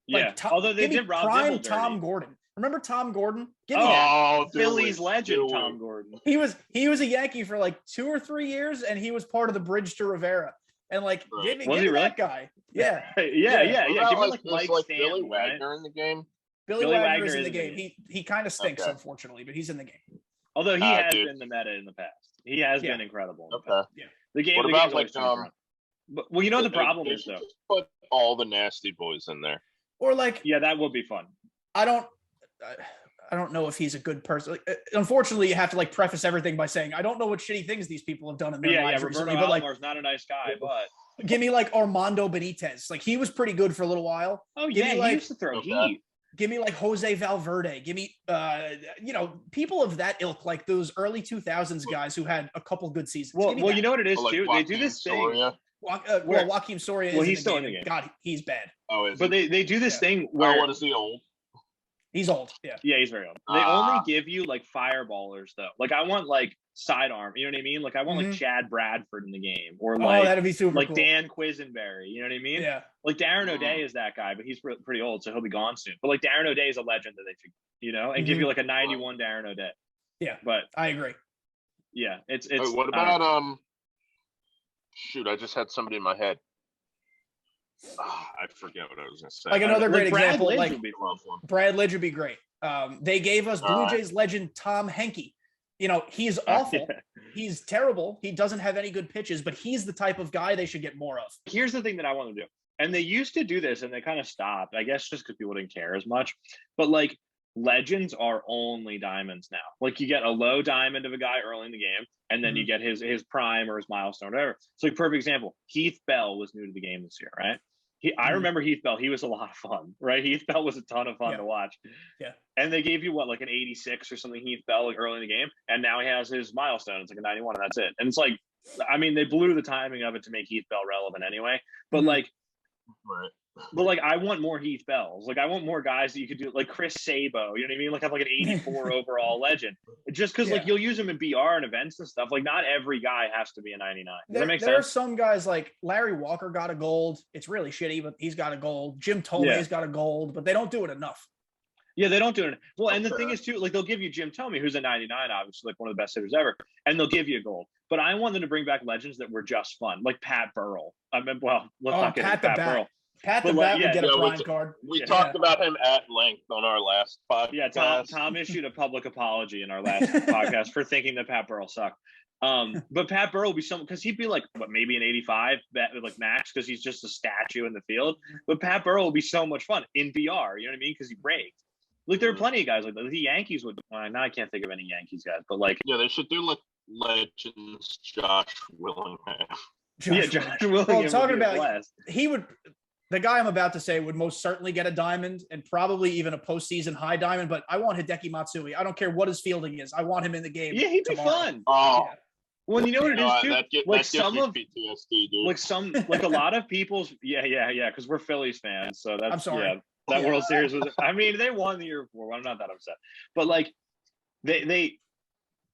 Like, although they did Rob prime Dibble Tom Gordon. Remember Tom Gordon? Give me that. Phillies legend Tom Gordon. He was a Yankee for like 2 or 3 years, and he was part of the bridge to Rivera. And like, give me really? that guy. Yeah. Yeah. Give me like Mike Billy Stanton, Wagner in the game. Billy Wagner is in the game. He kind of stinks, unfortunately, but he's in the game. Although he has been the meta in the past. He has been incredible. Okay. Yeah. The game. What about like But you know what the problem is though. Just put all the nasty boys in there. Or like, yeah, that would be fun. I don't know if he's a good person. Like, unfortunately, you have to like preface everything by saying I don't know what shitty things these people have done in their lives recently. But like, not a nice guy, but give me like Armando Benitez. Like he was pretty good for a little while. Oh yeah, he used to throw heat. Give me like Jose Valverde. Give me, people of that ilk, like those early 2000s guys who had a couple good seasons. Well, you know what it is too. They do this thing. Joaquin Soria. Well, he's still in the game. God, he's bad. Oh, but they do this thing where what is he old? He's old. Yeah. Yeah, he's very old. They only give you like fireballers though. Like I want like sidearm. You know what I mean? Like I want like Chad Bradford in the game, or like that'd be super like cool. Dan Quisenberry. You know what I mean? Yeah. Like Darren O'Day is that guy, but he's pretty old, so he'll be gone soon. But like Darren O'Day is a legend that they should, and give you like a 91 Darren O'Day. Yeah, but I agree. Yeah, it's. What about Shoot, I just had somebody in my head. I forget what I was going to say. Like another great example, Brad Lidge like would be Brad Lidge would be great. They gave us Blue Jays legend Tom Henke. He's awful. He's terrible. He doesn't have any good pitches, but he's the type of guy they should get more of. Here's the thing that I want to do. And they used to do this and they kind of stopped, I guess just because people didn't care as much. But like legends are only diamonds now. Like you get a low diamond of a guy early in the game, and then you get his prime or his milestone, whatever. So like perfect example, Heath Bell was new to the game this year, right? I remember Heath Bell. He was a lot of fun, right? Heath Bell was a ton of fun to watch. Yeah. And they gave you like an 86 or something Heath Bell like early in the game, and now he has his milestone. It's like a 91, and that's it. And it's like, I mean, they blew the timing of it to make Heath Bell relevant anyway. But like, I want more Heath Bells. Like I want more guys that you could do, like Chris Sabo. You know what I mean? Like have like an 84 overall legend. Just because like you'll use them in BR and events and stuff. Like not every guy has to be a 99. Does that make sense? There are some guys like Larry Walker got a gold. It's really shitty, but he's got a gold. Jim Tomei's got a gold, but they don't do it enough. Yeah, they don't do it. Well, and the thing is too, like they'll give you Jim Tomei, who's a 99, obviously like one of the best hitters ever, and they'll give you a gold. But I want them to bring back legends that were just fun, like Pat Burrell. I mean, well, let's not get into Pat Burrell. Pat the Bat would get a prime card. We talked about him at length on our last podcast. Yeah, Tom issued a public apology in our last podcast for thinking that Pat Burrell sucked. But Pat Burrell would be someone, because he'd be like maybe an 85 like max, because he's just a statue in the field. But Pat Burrell would be so much fun in VR. You know what I mean? Because he raked. Like there are plenty of guys like that. The Yankees would. Now I can't think of any Yankees guys, but like they should do like legends. Josh Willingham. Josh Willingham. Well, talking about he would. The guy I'm about to say would most certainly get a diamond and probably even a postseason high diamond, but I want Hideki Matsui. I don't care what his fielding is. I want him in the game. Yeah, he'd tomorrow. be fun. Oh. Yeah. Well, you know what it is too? That some of PTSD, dude. Like a lot of people's because we're Phillies fans. So that's I'm sorry. That World Series was, I mean, they won the year before. I'm not that upset. But like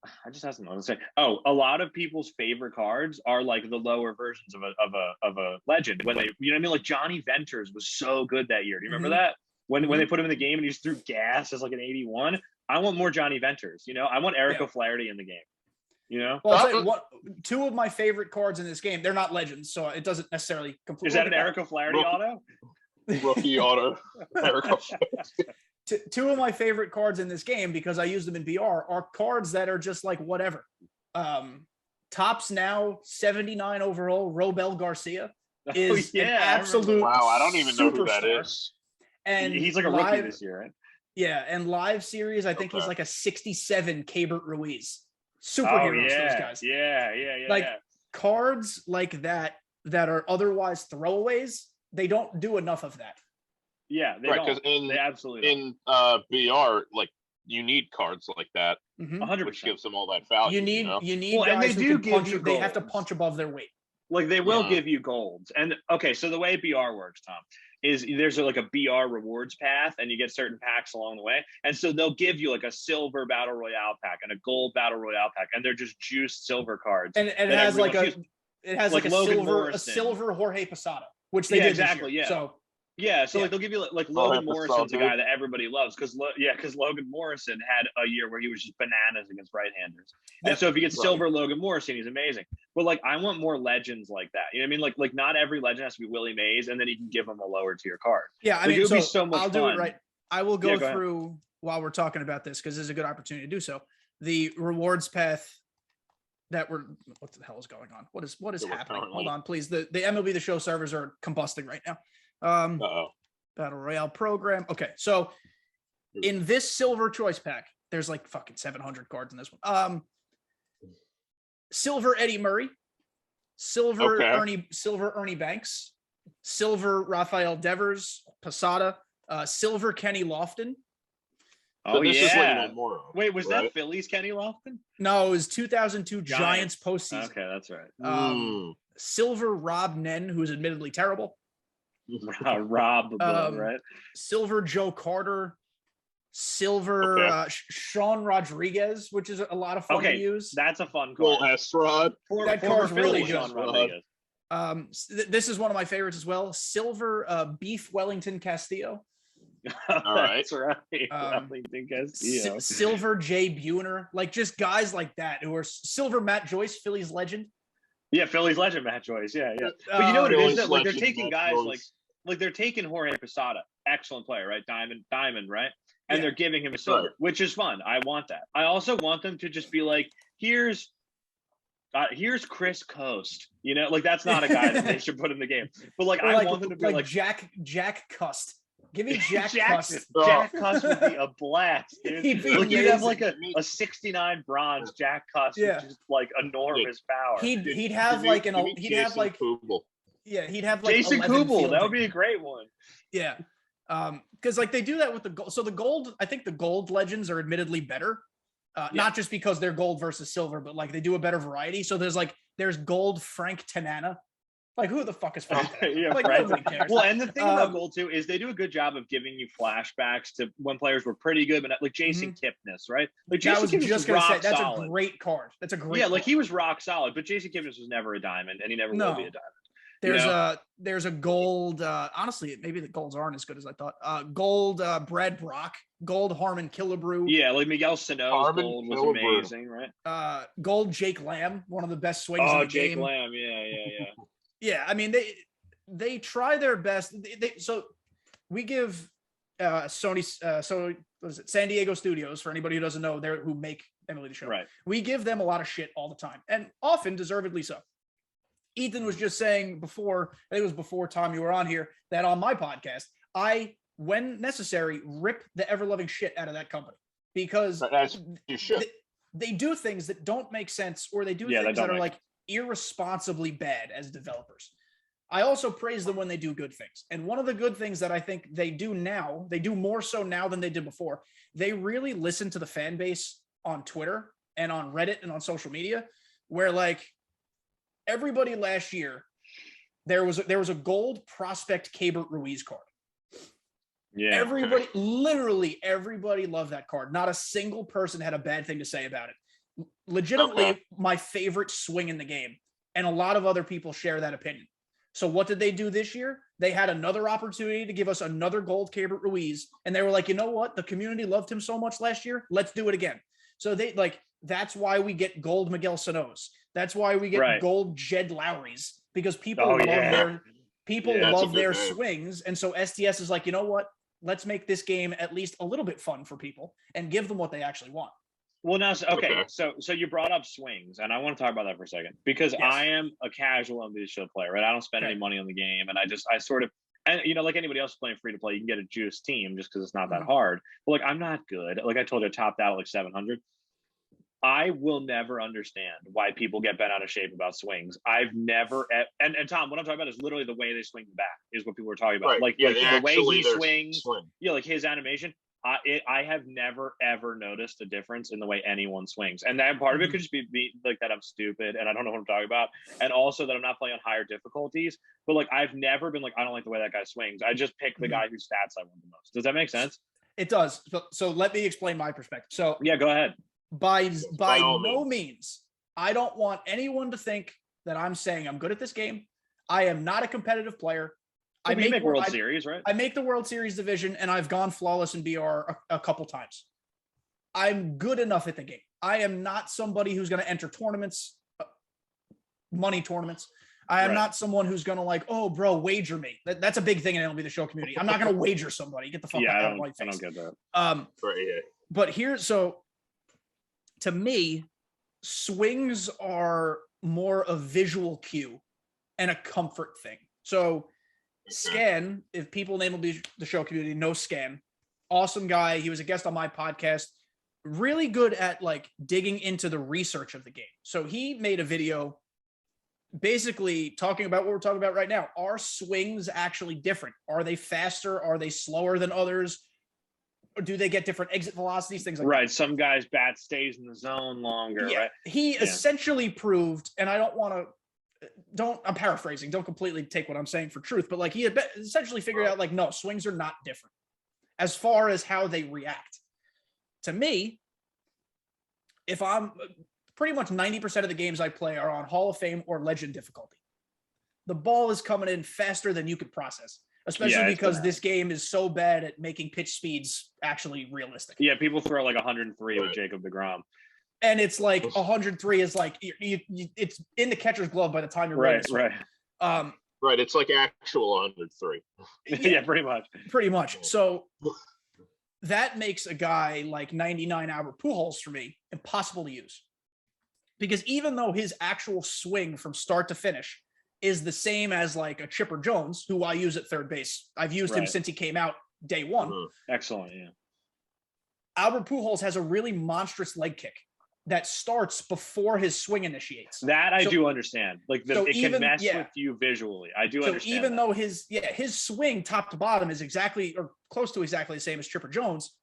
I just have something to say. Oh, a lot of people's favorite cards are like the lower versions of a legend. When they, you know what I mean? Like Johnny Venters was so good that year. Do you remember that? When they put him in the game and he just threw gas as like an 81. I want more Johnny Venters. I want Eric O'Flaherty in the game. Well, I'll tell you two of my favorite cards in this game, they're not legends, so it doesn't necessarily completely. Is that an Eric O'Flaherty auto? Rookie auto. Eric O'Flaherty. Two of my favorite cards in this game, because I use them in BR, are cards that are just like whatever. Tops now 79 overall. Robel Garcia is an absolute wow. I don't even know who that is. And he's like a rookie this year, right? Yeah, and live series, I think he's like a 67 Keibert Ruiz. Superheroes, those guys. Yeah. Like cards like that are otherwise throwaways. They don't do enough of that. Yeah, they don't. They absolutely in BR, like you need cards like that, 100%, which gives them all that value. You need guys who can punch. They have to punch above their weight. Like they will give you golds. And okay, so the way BR works, Tom, is there's like a BR rewards path, and you get certain packs along the way. And so they'll give you like a silver battle royale pack and a gold battle royale pack, and they're just juiced silver cards. And it has like a silver Jorge Posada, which they did this year. So like they'll give you like Logan Morrison's a guy that everybody loves because Logan Morrison had a year where he was just bananas against right-handers. And so if you get silver Logan Morrison, he's amazing. But like, I want more legends like that. You know what I mean? Like not every legend has to be Willie Mays, and then you can give them a lower tier card. Yeah, I mean, it would be so much I'll fun. do it right. I will go go through ahead. while we're talking about this because this is a good opportunity to do so. The rewards path that what the hell is going on? What is happening? Hold on, please. The MLB The Show servers are combusting right now. Battle Royale program. Okay, so in this silver choice pack, there's like fucking 700 cards in this one. Silver Eddie Murray, silver Ernie Banks, silver Rafael Devers, Posada, silver Kenny Lofton. Oh, this yeah. is what you want more of, Wait, was that Phillies Kenny Lofton? No, it was 2002 Giants postseason. Okay, that's right. Silver Rob Nen, who's admittedly terrible. Rob, right? Silver Joe Carter. Silver Sean Rodriguez, which is a lot of fun to use. That's a fun card. Well, Estrad. That card's really good. Sean Rodriguez. This is one of my favorites as well. Silver Beef Wellington Castillo. All right. That's right. Wellington Castillo. Silver Jay Buhner. Like just guys like that who are silver Matt Joyce, Phillies legend. Yeah, Phillies legend Matt Joyce. Yeah. But you know what it is? Like they're taking guys like they're taking Jorge Posada, excellent player, right? Diamond, right? And they're giving him a silver, which is fun. I want that. I also want them to just be like, here's Chris Coast. You know, like that's not a guy that they should put in the game. But like I want them to be like Jack Cust. Give me Jack Cust. Jack Cust would be a blast, dude. You'd have like a 69 bronze Jack Cust, which is like enormous power. He'd have like Jason Kubel. That would be a great one. Yeah. Because like they do that with the gold. So the gold, I think the gold legends are admittedly better. Not just because they're gold versus silver, but like they do a better variety. So there's gold Frank Tanana. Like who the fuck is Frank Tanana? Like nobody cares. Well, and the thing about gold too is they do a good job of giving you flashbacks to when players were pretty good, but like Jason Kipnis, right? Like Jason Kipnis was gonna say that's solid. A great card. That's a great card. Like he was rock solid, but Jason Kipnis was never a diamond, and he never will be a diamond. There's a gold. Honestly, maybe the golds aren't as good as I thought. Gold Brad Brock, gold Harmon Killebrew. Yeah, like Miguel Sano's gold was amazing, right? Gold Jake Lamb, one of the best swings in the Jake game. Lamb, yeah. Yeah, I mean they try their best. So we give San Diego Studios, for anybody who doesn't know, who make MLB The Show. Right. We give them a lot of shit all the time, and often deservedly so. Ethan was just saying before, I think it was before Tom, you were on here, that on my podcast, I, when necessary, rip the ever-loving shit out of that company because they do things that don't make sense, or they do things that are like irresponsibly bad as developers. I also praise them when they do good things. And one of the good things that I think they do now, they do more so now than they did before, they really listen to the fan base on Twitter and on Reddit and on social media, where like, everybody last year, there was a gold prospect Keibert Ruiz card. Yeah. Literally everybody loved that card. Not a single person had a bad thing to say about it. Legitimately my favorite swing in the game. And a lot of other people share that opinion. So what did they do this year? They had another opportunity to give us another gold Keibert Ruiz. And they were like, you know what? The community loved him so much last year. Let's do it again. So that's why we get gold Miguel Sano's. That's why we get gold Jed Lowry's, because people love their swings. And so STS is like, you know what? Let's make this game at least a little bit fun for people and give them what they actually want. Well, now, so you brought up swings, and I want to talk about that for a second, because I am a casual MLB The Show player, right? I don't spend any money on the game, and I sort of, and you know, like anybody else playing free to play, you can get a juice team just because it's not that hard. But like, I'm not good. Like I told you, I topped out at like 700. I will never understand why people get bent out of shape about swings. I've never, and Tom, what I'm talking about is literally the way they swing the bat is what people are talking about. Right. Like the way he swings, like his animation. I have never ever noticed a difference in the way anyone swings, and that part of it could just be like that I'm stupid and I don't know what I'm talking about, and also that I'm not playing on higher difficulties. But like I've never been like, I don't like the way that guy swings. I just pick the guy whose stats I want the most. Does that make sense? It does. So let me explain my perspective. So yeah, go ahead. By no means, I don't want anyone to think that I'm saying I'm good at this game. I am not a competitive player. I make World Series, right? I make the World Series division, and I've gone flawless in BR a couple times. I'm good enough at the game. I am not somebody who's going to enter tournaments. money tournaments. I am not someone who's going to like, oh, bro, wager me. That's a big thing in MLB The Show community. I'm not going to wager somebody. Get the fuck out of my face. I don't get that. But here, so to me, swings are more a visual cue and a comfort thing. So Scan, if people in MLB The Show community know Scan, awesome guy. He was a guest on my podcast. Really good at like digging into the research of the game. So he made a video basically talking about what we're talking about right now. Are swings actually different? Are they faster? Are they slower than others? Or do they get different exit velocities? Things like that. Right. Some guys' bat stays in the zone longer. Yeah. Right. He essentially proved, and I don't want to, I'm paraphrasing. Don't completely take what I'm saying for truth, but like he had essentially figured out like, no, swings are not different as far as how they react. To me, if I'm pretty much 90% of the games I play are on Hall of Fame or Legend difficulty. The ball is coming in faster than you could process, especially because this game is so bad at making pitch speeds actually realistic. Yeah, people throw like 103 with Jacob deGrom. And it's like 103 is like, it's in the catcher's glove by the time you're ready. Right. Right, it's like actual 103. Yeah, pretty much. Pretty much. So that makes a guy like 99 Albert Pujols for me impossible to use. Because even though his actual swing from start to finish is the same as like a Chipper Jones, who I use at third base. I've used him since he came out day one. Mm-hmm. Excellent, yeah. Albert Pujols has a really monstrous leg kick that starts before his swing initiates. That I do understand. Like it can mess with you visually. I do understand. So even though his swing top to bottom is exactly or close to exactly the same as Chipper Jones,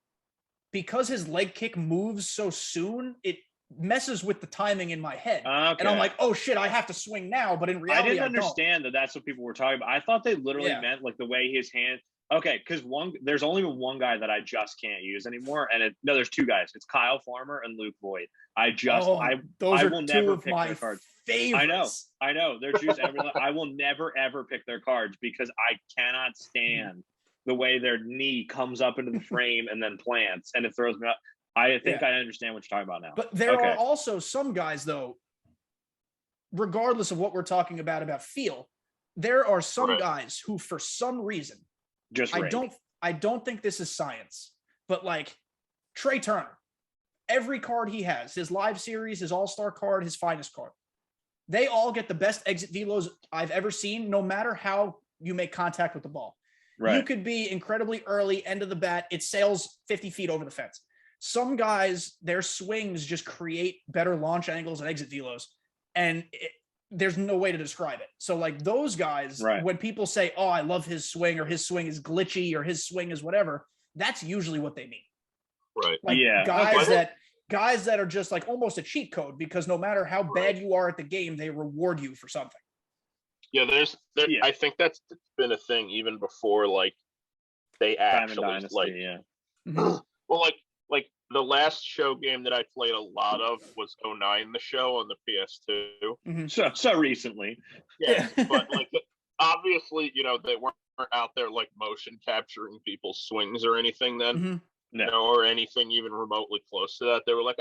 because his leg kick moves so soon, it messes with the timing in my head. Okay. And I'm like, oh shit, I have to swing now. But in reality, I didn't understand that that's what people were talking about. I thought they literally meant like the way his hand. Okay, because there's only one guy that I just can't use anymore, and there's two guys. It's Kyle Farmer and Luke Voigt. I will never pick their cards. Favorites. I know. They're just I will never ever pick their cards because I cannot stand the way their knee comes up into the frame and then plants and it throws me up. I think I understand what you're talking about now. But there are also some guys, though, regardless of what we're talking about feel, there are some guys who, for some reason, I don't think this is science, but like Trey Turner, every card he has, his live series, his all-star card, his finest card, they all get the best exit velos I've ever seen, no matter how you make contact with the ball. Right. You could be incredibly early, end of the bat, it sails 50 feet over the fence. Some guys, their swings just create better launch angles and exit velos, and there's no way to describe it. So like those guys, when people say, oh, I love his swing, or his swing is glitchy, or his swing is whatever, that's usually what they mean. Right. Like guys that are just like almost a cheat code, because no matter how bad you are at the game, they reward you for something. Yeah, I think that's been a thing even before like they actually Dynasty, like well, like the last show game that I played a lot of was 09 The Show on the PS2. Mm-hmm. So recently. Yeah, but like obviously, they weren't out there like motion capturing people's swings or anything then, or anything even remotely close to that. They were like,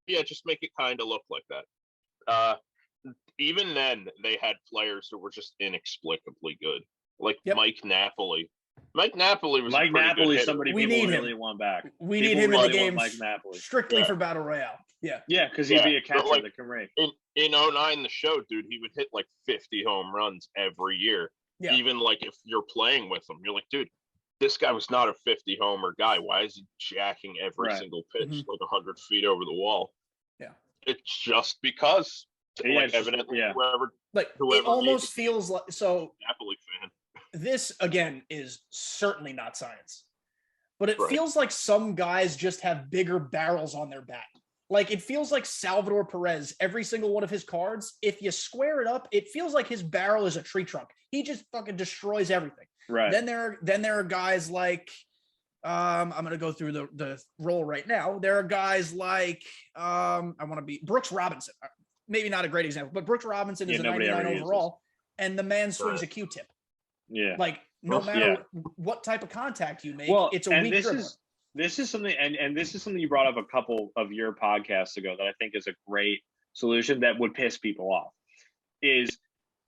just make it kind of look like that. Even then, they had players who were just inexplicably good, like Mike Napoli. Mike Napoli was somebody we people really want back. We need him in the game strictly for Battle Royale. Yeah, because he'd be a catcher that can rake. In 09 The Show, dude, he would hit like 50 home runs every year. Yeah. Even like if you're playing with him, you're like, dude, this guy was not a 50 homer guy. Why is he jacking every single pitch like 100 feet over the wall? Yeah, it's just because. Evidently, whoever it almost feels like Napoli fan. This again is certainly not science, but it feels like some guys just have bigger barrels on their bat. Like it feels like Salvador Perez, every single one of his cards, if you square it up, it feels like his barrel is a tree trunk. He just fucking destroys everything. Right. Then there are guys like I'm gonna go through the roll right now. There are guys like I want to be Brooks Robinson. Maybe not a great example, but Brooks Robinson is a 99 overall, and the man swings a Q-tip. Yeah. Like no matter what type of contact you make, it's a weak dribbler. This is something, and this is something you brought up a couple of your podcasts ago that I think is a great solution that would piss people off. is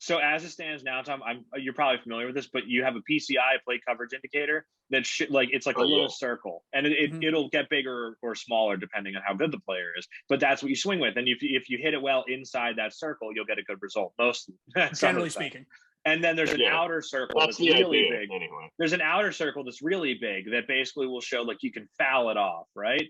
so as it stands now, Tom, you're probably familiar with this, but you have a PCI plate coverage indicator that it's like a little circle, and it'll get bigger or smaller depending on how good the player is. But that's what you swing with, and if you hit it well inside that circle, you'll get a good result. Most generally speaking. And then there's an outer circle that's really big. Anyway, there's an outer circle that's really big that basically will show like you can foul it off, right?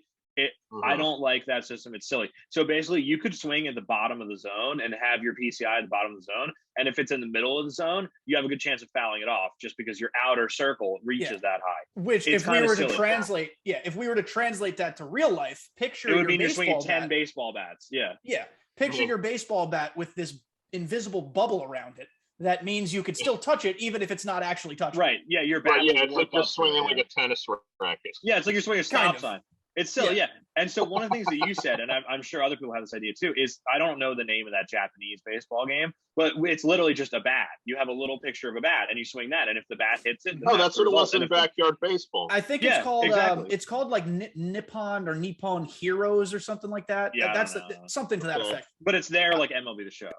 I don't like that system. It's silly. So basically, you could swing at the bottom of the zone and have your PCI at the bottom of the zone. And if it's in the middle of the zone, you have a good chance of fouling it off just because your outer circle reaches that high. Which, if we were to translate that to real life, picture it would mean you're swinging 10 baseball bats. Yeah. Yeah. Picture your baseball bat with this invisible bubble around it. That means you could still touch it even if it's not actually touching. Right. Yeah. Your bat. Yeah. It's like you're swinging like a tennis racket. Yeah. It's like you're swinging a stop sign. It's still, And so one of the things that you said, and I'm sure other people have this idea too, is I don't know the name of that Japanese baseball game, but it's literally just a bat. You have a little picture of a bat and you swing that. And if the bat hits it, that's what it was in backyard baseball. I think it's called, it's called like Nippon Heroes or something like that. Yeah. That's something to that effect. But it's there like MLB The Show.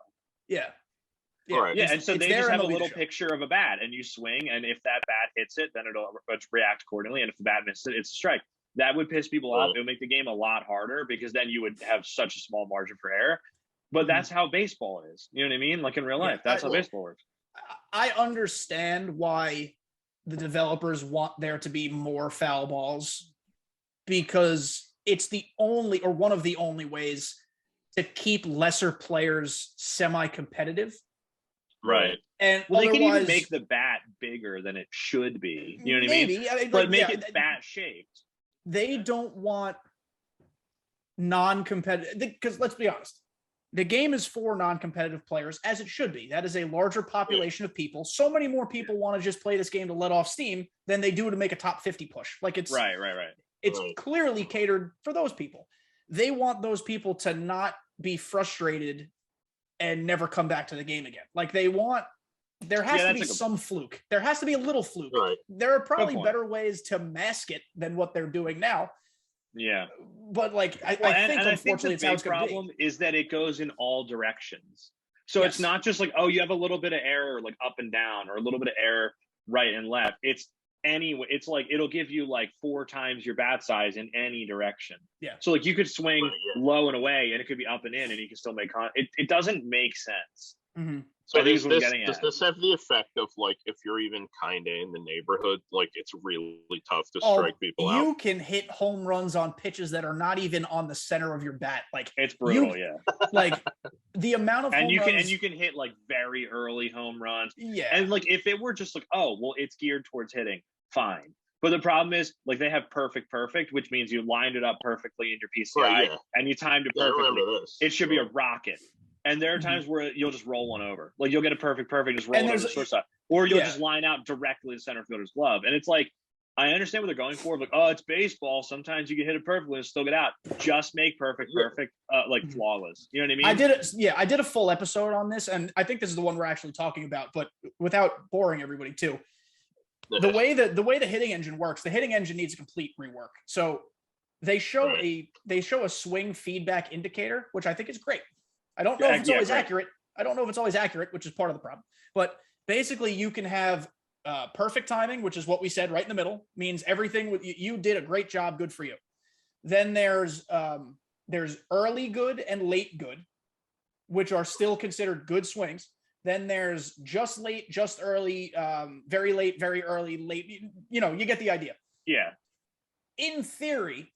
Yeah. Right. Yeah, and so they just have a little picture of a bat and you swing. And if that bat hits it, then it'll react accordingly. And if the bat misses it, it's a strike. That would piss people off. It would make the game a lot harder because then you would have such a small margin for error. But that's how baseball is. You know what I mean? Like in real life, that's how baseball works. I understand why the developers want there to be more foul balls because it's the only or one of the only ways to keep lesser players semi-competitive. Right. And they can even make the bat bigger than it should be. You know what I mean? But make it bat shaped. They don't want non-competitive because let's be honest, the game is for non-competitive players as it should be. That is a larger population of people. So many more people want to just play this game to let off steam than they do to make a top 50 push. Like it's right. It's clearly catered for those people. They want those people to not be frustrated and never come back to the game again. Like there has to be some fluke. There has to be a little fluke. Right. There are probably better ways to mask it than what they're doing now. Yeah. But like, I think unfortunately it's how it's going to be. The problem is that it goes in all directions. So it's not just like, oh, you have a little bit of error like up and down or a little bit of error right and left. It's anyway. It's like, it'll give you like 4 times your bat size in any direction. Yeah. So like you could swing low and away and it could be up and in and you can still make it doesn't make sense. Mm-hmm. So does this have the effect of like if you're even kind of in the neighborhood, like it's really tough to strike people out? You can hit home runs on pitches that are not even on the center of your bat. Like it's brutal, Like the amount of and you can hit like very early home runs. Yeah. And like if it were just like, oh well, it's geared towards hitting, fine. But the problem is, like, they have perfect, which means you lined it up perfectly in your PCI and you timed it perfectly. It should be a rocket. And there are times where you'll just roll one over. Like, you'll get a perfect, just roll it over the shortstop. Or you'll just line out directly to center fielder's glove. And it's like, I understand what they're going for. Like, oh, it's baseball. Sometimes you can hit it perfectly and still get out. Just make perfect, like, flawless. You know what I mean? I did a full episode on this, and I think this is the one we're actually talking about, but without boring everybody, too. The way the hitting engine works, the hitting engine needs a complete rework. So they show a swing feedback indicator, which I think is great. I don't know if it's always accurate. I don't know if it's always accurate, which is part of the problem. But basically, you can have perfect timing, which is what we said right in the middle, means everything you did a great job, good for you. Then there's early good and late good, which are still considered good swings. Then there's just late, just early, very late, very early, late. You know, you get the idea. Yeah. In theory,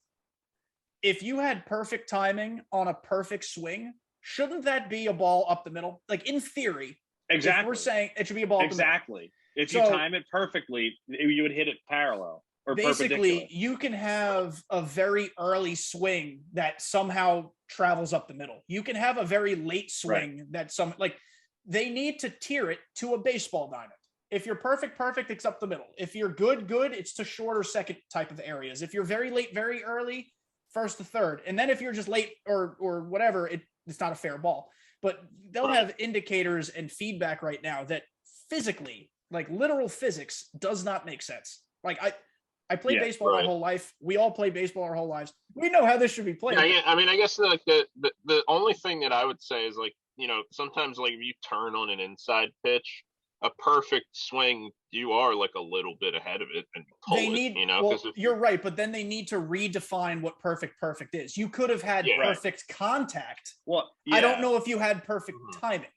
if you had perfect timing on a perfect swing, shouldn't that be a ball up the middle? Like in theory, exactly. We're saying it should be a ball up the middle. Exactly. If you time it perfectly, you would hit it parallel or basically, you can have a very early swing that somehow travels up the middle. You can have a very late swing that they need to tier it to a baseball diamond. If you're perfect, it's up the middle. If you're good, it's to shorter second type of areas. If you're very late, very early, first to third. And then if you're just late or whatever, it's not a fair ball. But they'll have indicators and feedback right now that physically, like literal physics, does not make sense. Like I played baseball my whole life. We all play baseball our whole lives. We know how this should be played. Yeah, I mean, I guess like the only thing that I would say is like sometimes like if you turn on an inside pitch, a perfect swing, you are like a little bit ahead of it and pull you're right, but then they need to redefine what perfect is. You could have had perfect contact. Well, yeah. I don't know if you had perfect timing.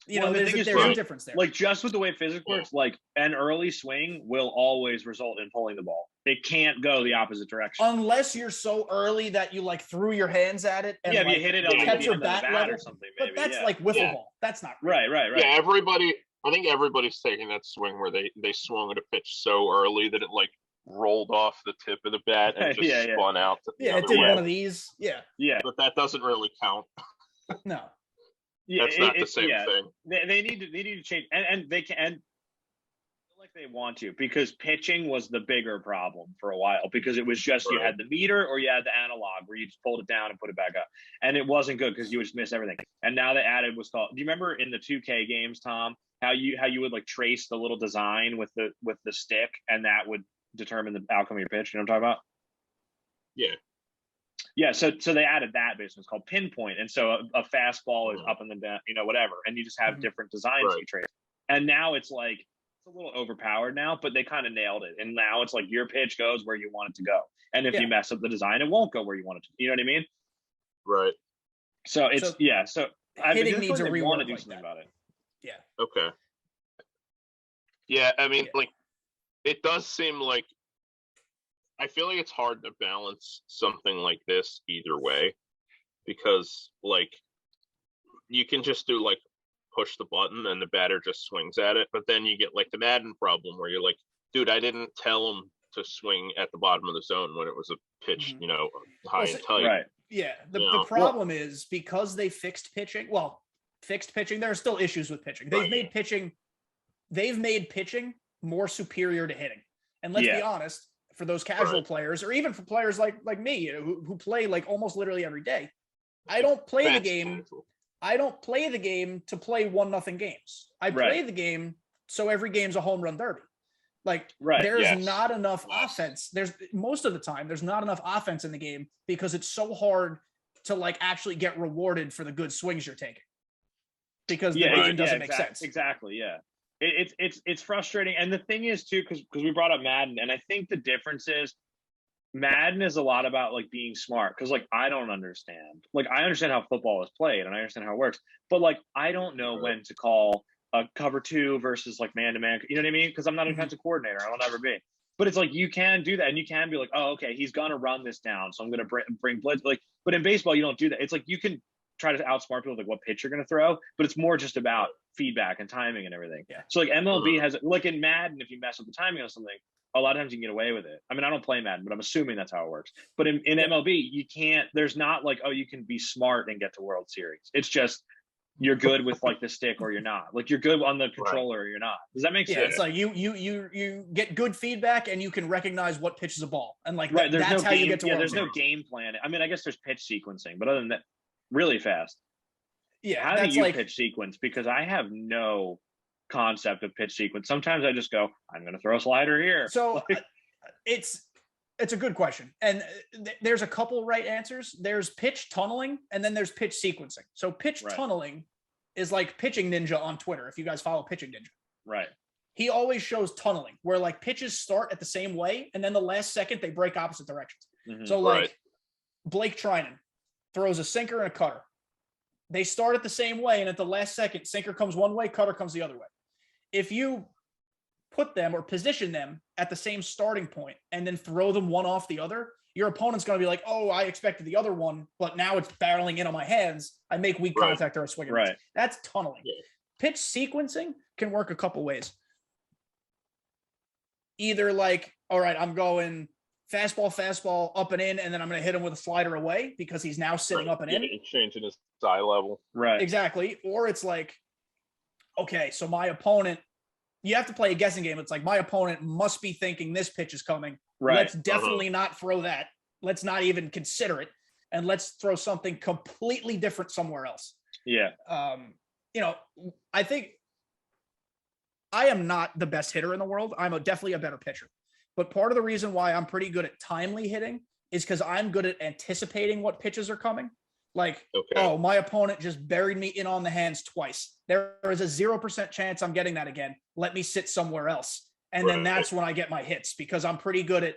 There's a difference there. Like, just with the way physics works, like an early swing will always result in pulling the ball. It can't go the opposite direction unless you're so early that you like threw your hands at it and you hit it on kept your bat level or something. Maybe. But that's like wiffle ball. That's not right. Yeah, I think everybody's taking that swing where they swung at a pitch so early that it like rolled off the tip of the bat and just spun out. It did one of these. Yeah. But that doesn't really count. No. That's not the same thing. They need to change, and they can. Like they want to, because pitching was the bigger problem for a while, because it was just you had the meter or you had the analog where you just pulled it down and put it back up, and it wasn't good because you would just miss everything. And now they added what's called. Do you remember in the 2K games, Tom, how you would like trace the little design with the stick, and that would determine the outcome of your pitch? You know what I'm talking about? Yeah. Yeah, so they added that basically. It's called pinpoint, and so a fastball is up and then down, whatever, and you just have different designs you trace. And now it's like it's a little overpowered now, but they kind of nailed it. And now it's like your pitch goes where you want it to go, and if you mess up the design, it won't go where you want it to. You know what I mean? Right. So it's So hitting needs a rework. Want to do something about it. Yeah. Okay. Yeah, I mean, like, it does seem like. I feel like it's hard to balance something like this either way, because like you can just do like push the button and the batter just swings at it, but then you get like the Madden problem where you're like, dude, I didn't tell him to swing at the bottom of the zone when it was a pitch, high and tight. Right. Yeah. The problem is because they fixed pitching. Well, there are still issues with pitching. They've made pitching more superior to hitting. And let's be honest, for those casual players, or even for players like me, who play like almost literally every day, I don't play the game. I don't play the game to play 1-0 games. I play the game so every game's a home run derby. Like there's not enough offense. Most of the time there's not enough offense in the game because it's so hard to like actually get rewarded for the good swings you're taking. Because the game doesn't make sense. Exactly. Yeah. It's frustrating. And the thing is too, because we brought up Madden, and I think the difference is Madden is a lot about like being smart, because like I don't understand. Like I understand how football is played and I understand how it works, but like I don't know when to call a cover 2 versus like man-to-man. You know what I mean? Because I'm not a defensive coordinator. I will never be. But it's like you can do that, and you can be like, oh, okay, he's gonna run this down, so I'm gonna bring blitz. Like, but in baseball you don't do that. It's like you can try to outsmart people with like what pitch you're going to throw, but it's more just about feedback and timing and everything. Yeah. So like MLB has, like in Madden, if you mess with the timing on something, a lot of times you can get away with it. I mean, I don't play Madden, but I'm assuming that's how it works. But in MLB, you can't, there's not like, oh, you can be smart and get to World Series. It's just, you're good with like the stick or you're not. Like you're good on the controller or you're not. Does that make sense? Yeah, it's like you get good feedback and you can recognize what pitch is a ball. And like that's how you get to World there's Series. No game plan. I mean, I guess there's pitch sequencing, but other than that, really fast. Yeah. How do you pitch sequence? Because I have no concept of pitch sequence. Sometimes I just go, I'm going to throw a slider here. So it's a good question. And there's a couple right answers. There's pitch tunneling and then there's pitch sequencing. So pitch tunneling is like Pitching Ninja on Twitter. If you guys follow Pitching Ninja. Right. He always shows tunneling where like pitches start at the same way. And then the last second they break opposite directions. Mm-hmm. So like Blake Trinan throws a sinker and a cutter. They start at the same way, and at the last second, sinker comes one way, cutter comes the other way. If you put them or position them at the same starting point and then throw them one off the other, your opponent's going to be like, oh, I expected the other one, but now it's barreling in on my hands. I make weak contact or a swing. Right. That's tunneling. Yeah. Pitch sequencing can work a couple ways. Either like, all right, I'm going fastball, up and in, and then I'm going to hit him with a slider away because he's now sitting up and in. Changing his eye level. Right. Exactly. Or it's like, okay, so my opponent, you have to play a guessing game. It's like my opponent must be thinking this pitch is coming. Right. Let's definitely not throw that. Let's not even consider it. And let's throw something completely different somewhere else. Yeah. I think I am not the best hitter in the world. I'm definitely a better pitcher. But part of the reason why I'm pretty good at timely hitting is because I'm good at anticipating what pitches are coming. Like, oh, my opponent just buried me in on the hands twice. There is a 0% chance I'm getting that again. Let me sit somewhere else. And then that's when I get my hits, because I'm pretty good at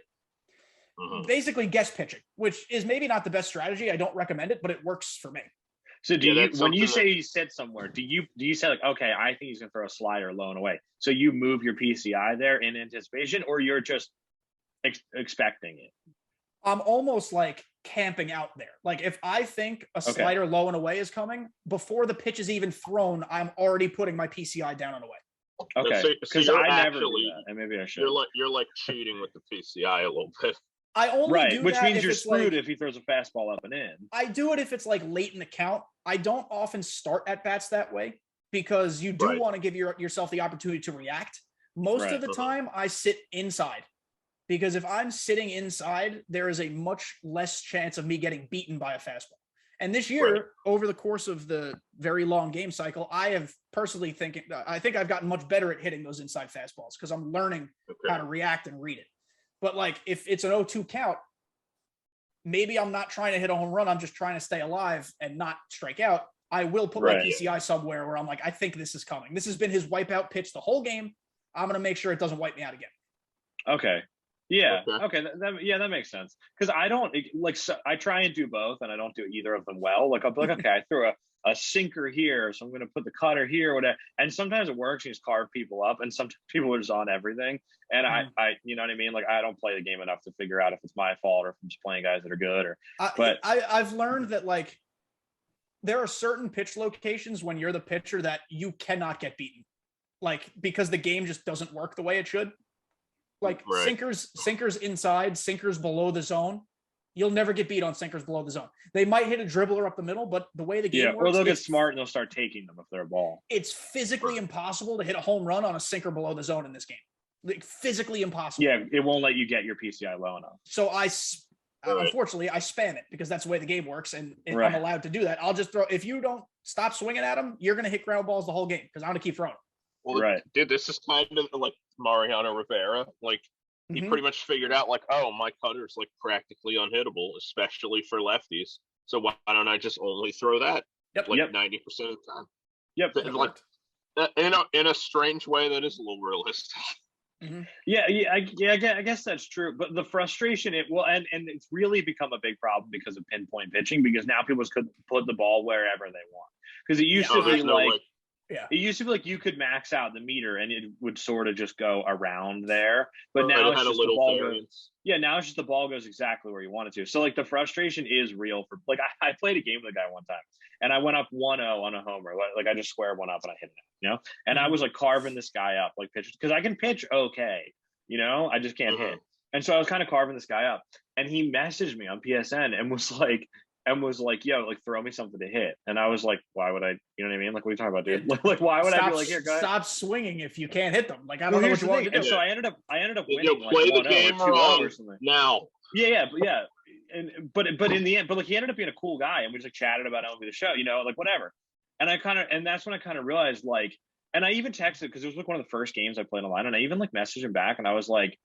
basically guess pitching, which is maybe not the best strategy. I don't recommend it, but it works for me. So when you say you sit somewhere, do you say like, okay, I think he's gonna throw a slider low and away, so you move your PCI there in anticipation, or you're just expecting it? I'm almost like camping out there. Like if I think a slider low and away is coming, before the pitch is even thrown, I'm already putting my PCI down and away. Okay, because I never do that, and maybe I should. You're like cheating with the PCI a little bit. I only do which that means if you're it's screwed like, if he throws a fastball up and in. I do it if it's like late in the count. I don't often start at bats that way, because you do want to give yourself the opportunity to react. Most of the time, I sit inside, because if I'm sitting inside, there is a much less chance of me getting beaten by a fastball. And this year, over the course of the very long game cycle, I have personally I think I've gotten much better at hitting those inside fastballs, because I'm learning how to react and read it. But like if it's an 0-2 count, maybe I'm not trying to hit a home run. I'm just trying to stay alive and not strike out. I will put my PCI somewhere where I'm like, I think this is coming. This has been his wipeout pitch the whole game. I'm going to make sure it doesn't wipe me out again. Okay. Yeah. Okay. That makes sense. Because I don't like, so I try and do both, and I don't do either of them well. Like I'll be like, okay, I threw a sinker here, so I'm going to put the cutter here, whatever. And sometimes it works. You just carve people up, and sometimes people are just on everything. And I, you know what I mean? Like I don't play the game enough to figure out if it's my fault or if I'm just playing guys that are good. Or, but I've learned that like there are certain pitch locations when you're the pitcher that you cannot get beaten, like because the game just doesn't work the way it should. Like sinkers inside, sinkers below the zone. You'll never get beat on sinkers below the zone. They might hit a dribbler up the middle, but the way the game works, or they'll get smart and they'll start taking them if they're a ball. It's physically impossible to hit a home run on a sinker below the zone in this game. Like physically impossible. Yeah, it won't let you get your PCI low enough. So unfortunately, I spam it because that's the way the game works, and if I'm allowed to do that, I'll just throw. If you don't stop swinging at them, you're going to hit ground balls the whole game because I'm going to keep throwing. Well, dude, this is kind of like Mariano Rivera. Like he pretty much figured out, like, oh, my cutter's like practically unhittable, especially for lefties. So why don't I just only throw that? 90% of the time. Like in a strange way, that is a little realistic. I guess that's true. But the frustration, and it's really become a big problem because of pinpoint pitching, because now people could put the ball wherever they want. Because it used to be it used to be like you could max out the meter and it would sort of just go around there. But now it's just the ball goes. Yeah, now it's just the ball goes exactly where you want it to. So like the frustration is real. For like I played a game with a guy one time and I went up 1-0 on a homer. Like I just squared one up and I hit it, And I was like carving this guy up, like pitch, because I can pitch okay, I just can't hit. And so I was kind of carving this guy up, and he messaged me on PSN and was like, yo, like throw me something to hit. And I was like, why would I, you know what I mean? Like, what are you talking about, dude? Like, why would I be like, here, go ahead. Stop swinging if you can't hit them. Like, I don't know what you want to do. And so I ended up winning play the game wrong now. Yeah. But in the end, like he ended up being a cool guy, and we just like chatted about MLB The Show, like whatever. And that's when I kind of realized, like, and I even texted, because it was like one of the first games I played online, and I even like messaged him back, and I was like,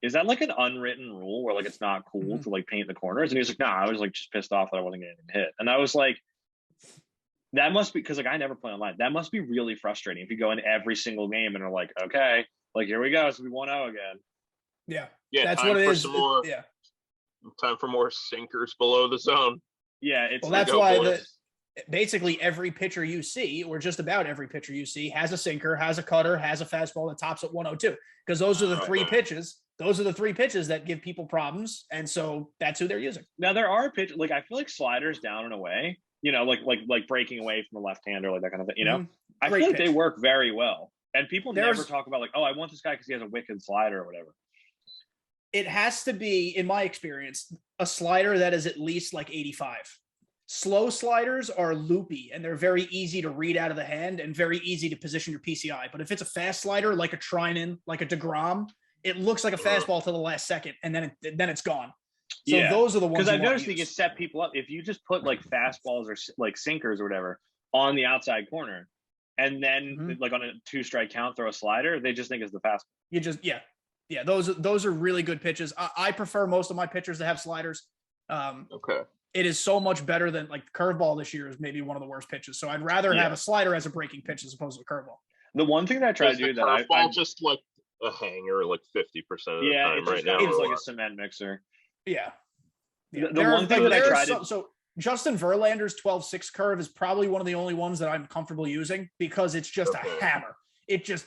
is that like an unwritten rule where like it's not cool to like paint the corners? And he was like, nah, I was like just pissed off that I wasn't getting hit. And I was like, that must be, because like I never play online. That must be really frustrating if you go in every single game and are like, okay, like here we go, so we 1-0 again. Yeah, that's what it is. Time for more sinkers below the zone. Yeah, it's that's why basically every pitcher you see, or just about every pitcher you see, has a sinker, has a cutter, has a fastball that tops at 102, because those are the three pitches. Those are the three pitches that give people problems, and so that's who they're using. Now there are pitches, like I feel like sliders down and away, like breaking away from a left-hander, like that kind of thing. I feel like they work very well, and people never talk about like, oh, I want this guy because he has a wicked slider or whatever. It has to be, in my experience, a slider that is at least like 85. Slow sliders are loopy, and they're very easy to read out of the hand and very easy to position your PCI. But if it's a fast slider, like a Trinan, like a DeGrom, it looks like a fastball to the last second, and then it's gone. So those are the ones. Because I've noticed you can set people up. If you just put like fastballs or like sinkers or whatever on the outside corner, and then like on a 2-strike count throw a slider, they just think it's the fastball. You just those are really good pitches. I prefer most of my pitchers to have sliders. it is so much better than like curveball this year is maybe one of the worst pitches. So I'd rather have a slider as a breaking pitch as opposed to a curveball. The one thing that I try to do that curveball just like a hanger like 50% of the time right now. It's like a cement mixer. Yeah. The one thing that I tried to... So Justin Verlander's 12-6 curve is probably one of the only ones that I'm comfortable using because it's just a hammer. It just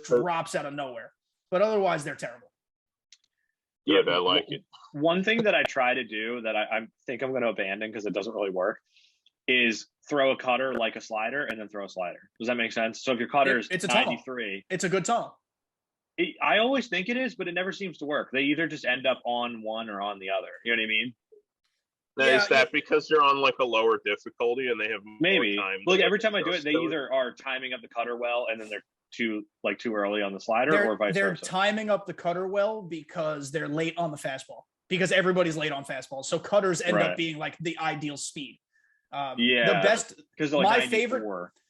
drops out of nowhere. But otherwise, they're terrible. Yeah, I like it. One thing that I try to do that I think I'm going to abandon because it doesn't really work is throw a cutter like a slider and then throw a slider. Does that make sense? So if your cutter is 93, it's a good tunnel. I always think it is, but it never seems to work. They either just end up on one or on the other. You know what I mean? Is that because they're on like a lower difficulty and they have more time? Look, every time I do it, they either are timing up the cutter well and then they're too early on the slider, or vice versa. They're timing up the cutter well because they're late on the fastball. Because everybody's late on fastballs, so cutters end up being like the ideal speed. The best, because like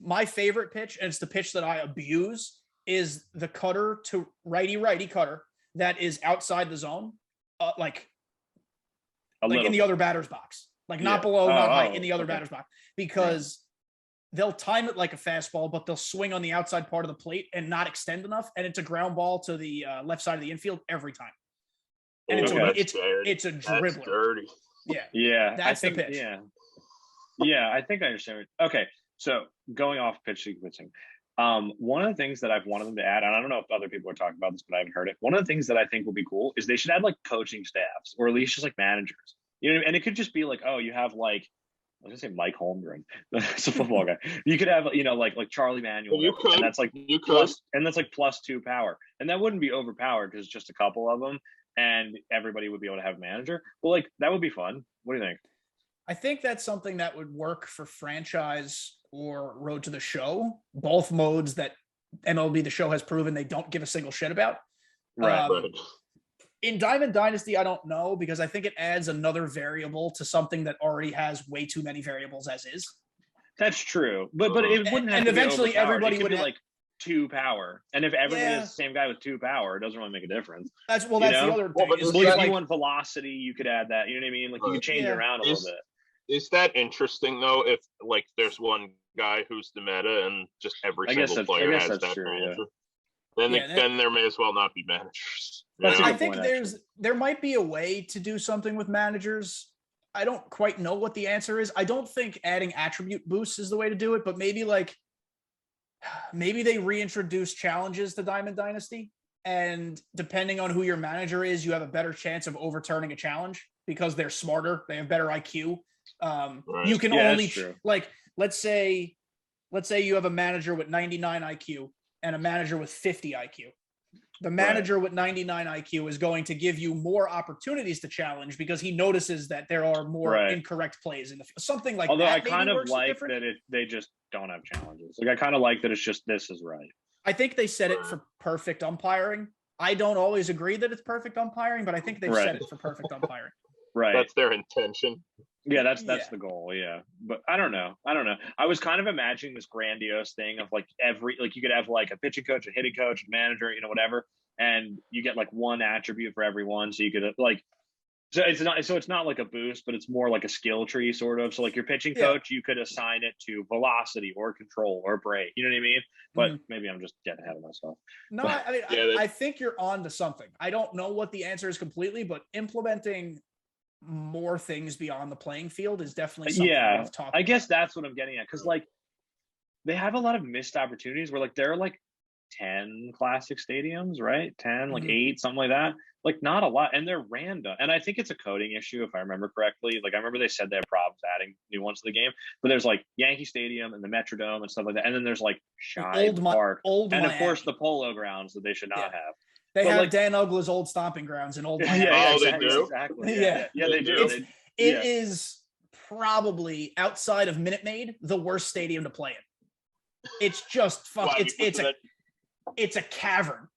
my favorite pitch, and it's the pitch that I abuse, is the cutter to righty cutter that is outside the zone, like in the other batter's box, like not below, not high, in the other batter's box, because they'll time it like a fastball, but they'll swing on the outside part of the plate and not extend enough, and it's a ground ball to the left side of the infield every time. And it's a dribbler. That's dirty. Yeah. That's the pitch. Yeah, I think I understand. Okay, so going off pitch sequencing, one of the things that I've wanted them to add, and I don't know if other people are talking about this, but I haven't heard it. One of the things that I think will be cool is they should add like coaching staffs, or at least just like managers. You know, and it could just be like, oh, you have like, I was gonna say Mike Holmgren, it's a football guy. You could have, you know, like Charlie Manuel, and that's like +2 power, and that wouldn't be overpowered because it's just a couple of them. And everybody would be able to have a manager. Well, like that would be fun. What do you think? I think that's something that would work for franchise or Road to the Show, both modes that MLB The Show has proven they don't give a single shit about. Right. In Diamond Dynasty, I don't know, because I think it adds another variable to something that already has way too many variables as is. That's true, but it wouldn't have. And to eventually, everybody would be like 2 power, and if everybody is the same guy with 2 power, it doesn't really make a difference. That's the other thing. If you want velocity, you could add that. You know what I mean? Like you could change it around a little bit. Is that interesting though? If like there's one guy who's the meta, and just every single player has that manager, then there may as well not be managers. I think there might be a way to do something with managers. I don't quite know what the answer is. I don't think adding attribute boosts is the way to do it, but maybe they reintroduce challenges to Diamond Dynasty, and depending on who your manager is, you have a better chance of overturning a challenge because they're smarter. They have better IQ. You can only let's say you have a manager with 99 IQ and a manager with 50 IQ. The manager with 99 IQ is going to give you more opportunities to challenge because he notices that there are more incorrect plays in the field. Something like Although that. I kind of like that they just don't have challenges. Like I kind of like that it's just this is right. I think they said it for perfect umpiring. I don't always agree that it's perfect umpiring, but I think they've said it for perfect umpiring. Right. That's their intention. Yeah, that's the goal. Yeah, but I don't know. I was kind of imagining this grandiose thing of like you could have like a pitching coach, a hitting coach, a manager, you know, whatever, and you get like one attribute for everyone. So you could like, so it's not like a boost, but it's more like a skill tree sort of. So like your pitching coach, you could assign it to velocity or control or break. You know what I mean? But maybe I'm just getting ahead of myself. No, I mean, I think you're on to something. I don't know what the answer is completely, but implementing more things beyond the playing field is definitely something worth talking I guess that's what I'm getting at, because like they have a lot of missed opportunities where like there are like 10 classic stadiums, right? 10, like 8, something like that. Like not a lot, and they're random. And I think it's a coding issue if I remember correctly. Like I remember they said they have problems adding new ones to the game, but there's like Yankee Stadium and the Metrodome and stuff like that, and then there's like Shibe Park, and Miami. Of course the Polo Grounds that they should not have. They have like, Dan Uggla's old stomping grounds in Old Miami. They do? Exactly. Yeah, they do. It is probably outside of Minute Maid the worst stadium to play in. It's just it's a cavern.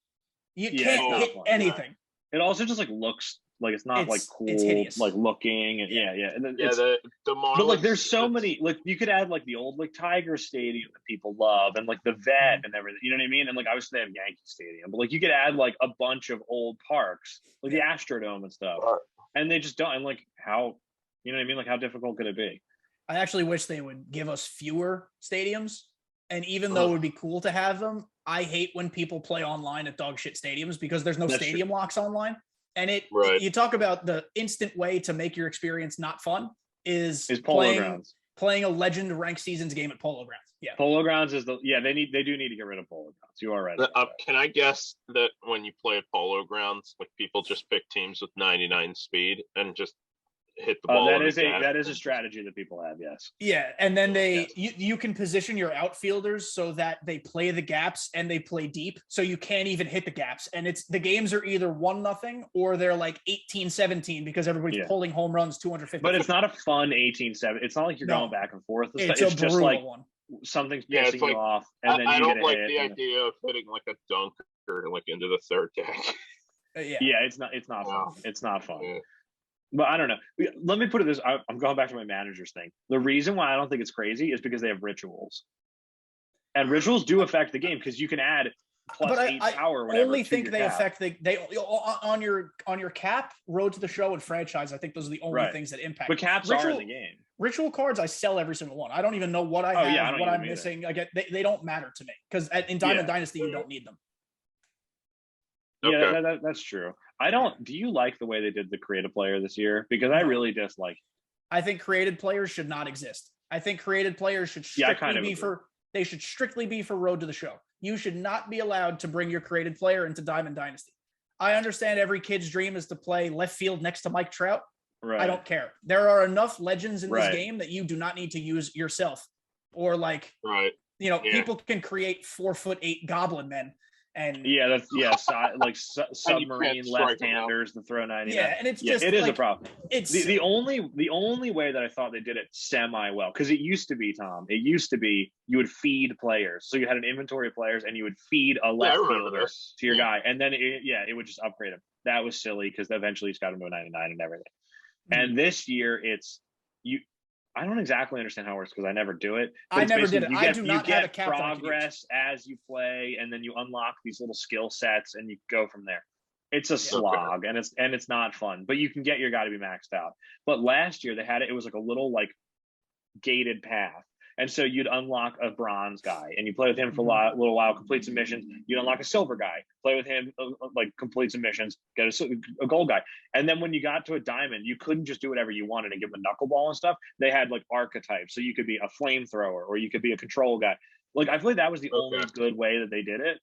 You can't hit anything. It also just like looks like it's not like cool. It's hideous. Like looking and And then the but like there's so many, like you could add like the old like Tiger Stadium that people love, and like the Vet and everything. You know what I mean? And like obviously they have Yankee Stadium, but like you could add like a bunch of old parks, like the Astrodome and stuff. And they just don't. And like how You know what I mean? Like, how difficult could it be? I actually wish they would give us fewer stadiums. And even though it would be cool to have them, I hate when people play online at dog shit stadiums because there's no stadium locks online. And you talk about the instant way to make your experience not fun is playing a legend ranked seasons game at Polo Grounds. Yeah. Polo Grounds is they do need to get rid of Polo Grounds. You are right. Can I guess that when you play at Polo Grounds, like people just pick teams with 99 speed and just hit the ball? That is a strategy that people have. Yes. Yeah, and then you can position your outfielders so that they play the gaps and they play deep, so you can't even hit the gaps. And the games are either 1-0 or they're like 18-17 because everybody's pulling home runs 250. But it's not a fun 18-7. It's not like you're going back and forth. It's just like something's pissing you off, and then you don't like hit the idea of hitting like a dunker like into the third deck. It's not fun. It's not fun. Yeah. But I don't know. Let me put it this. I'm going back to my manager's thing. The reason why I don't think it's crazy is because they have rituals. And rituals do affect the game because you can add +8 power. I only think they affect on your cap, road to the show, and franchise. I think those are the only things that impact. But caps are in the game. Ritual cards, I sell every single one. I don't even know what I have, what I'm missing. I get they don't matter to me because in Diamond Dynasty you don't need them. Yeah, that's true. Do you like the way they did the creative player this year? Because I really dislike. I think created players should not exist. I think created players should strictly be for road to the show. You should not be allowed to bring your created player into Diamond Dynasty. I understand every kid's dream is to play left field next to Mike Trout. Right. I don't care. There are enough legends in this game that you do not need to use yourself. Or people can create 4'8" goblin men. And submarine left-handers to throw 99. Yeah, and it's just it is a problem. It's the only way that I thought they did it semi well, because it used to be, Tom. It used to be you would feed players, so you had an inventory of players, and you would feed a left fielder to your guy, and then it would just upgrade him. That was silly because eventually he's got him to a 99 and everything. Mm-hmm. And this year it's you. I don't exactly understand how it works because I never do it. I never did it. I do not have a cap. Progress as you play, and then you unlock these little skill sets, and you go from there. It's a slog, and it's not fun. But you can get your guy to be maxed out. But last year they had it. It was like a little gated path, and so you'd unlock a bronze guy, and you play with him for a little while, complete some missions. You unlock a silver guy, play with him, complete some missions, get a gold guy. And then when you got to a diamond, you couldn't just do whatever you wanted and give him a knuckleball and stuff. They had archetypes, so you could be a flamethrower or you could be a control guy. I feel like that was the only good way that they did it,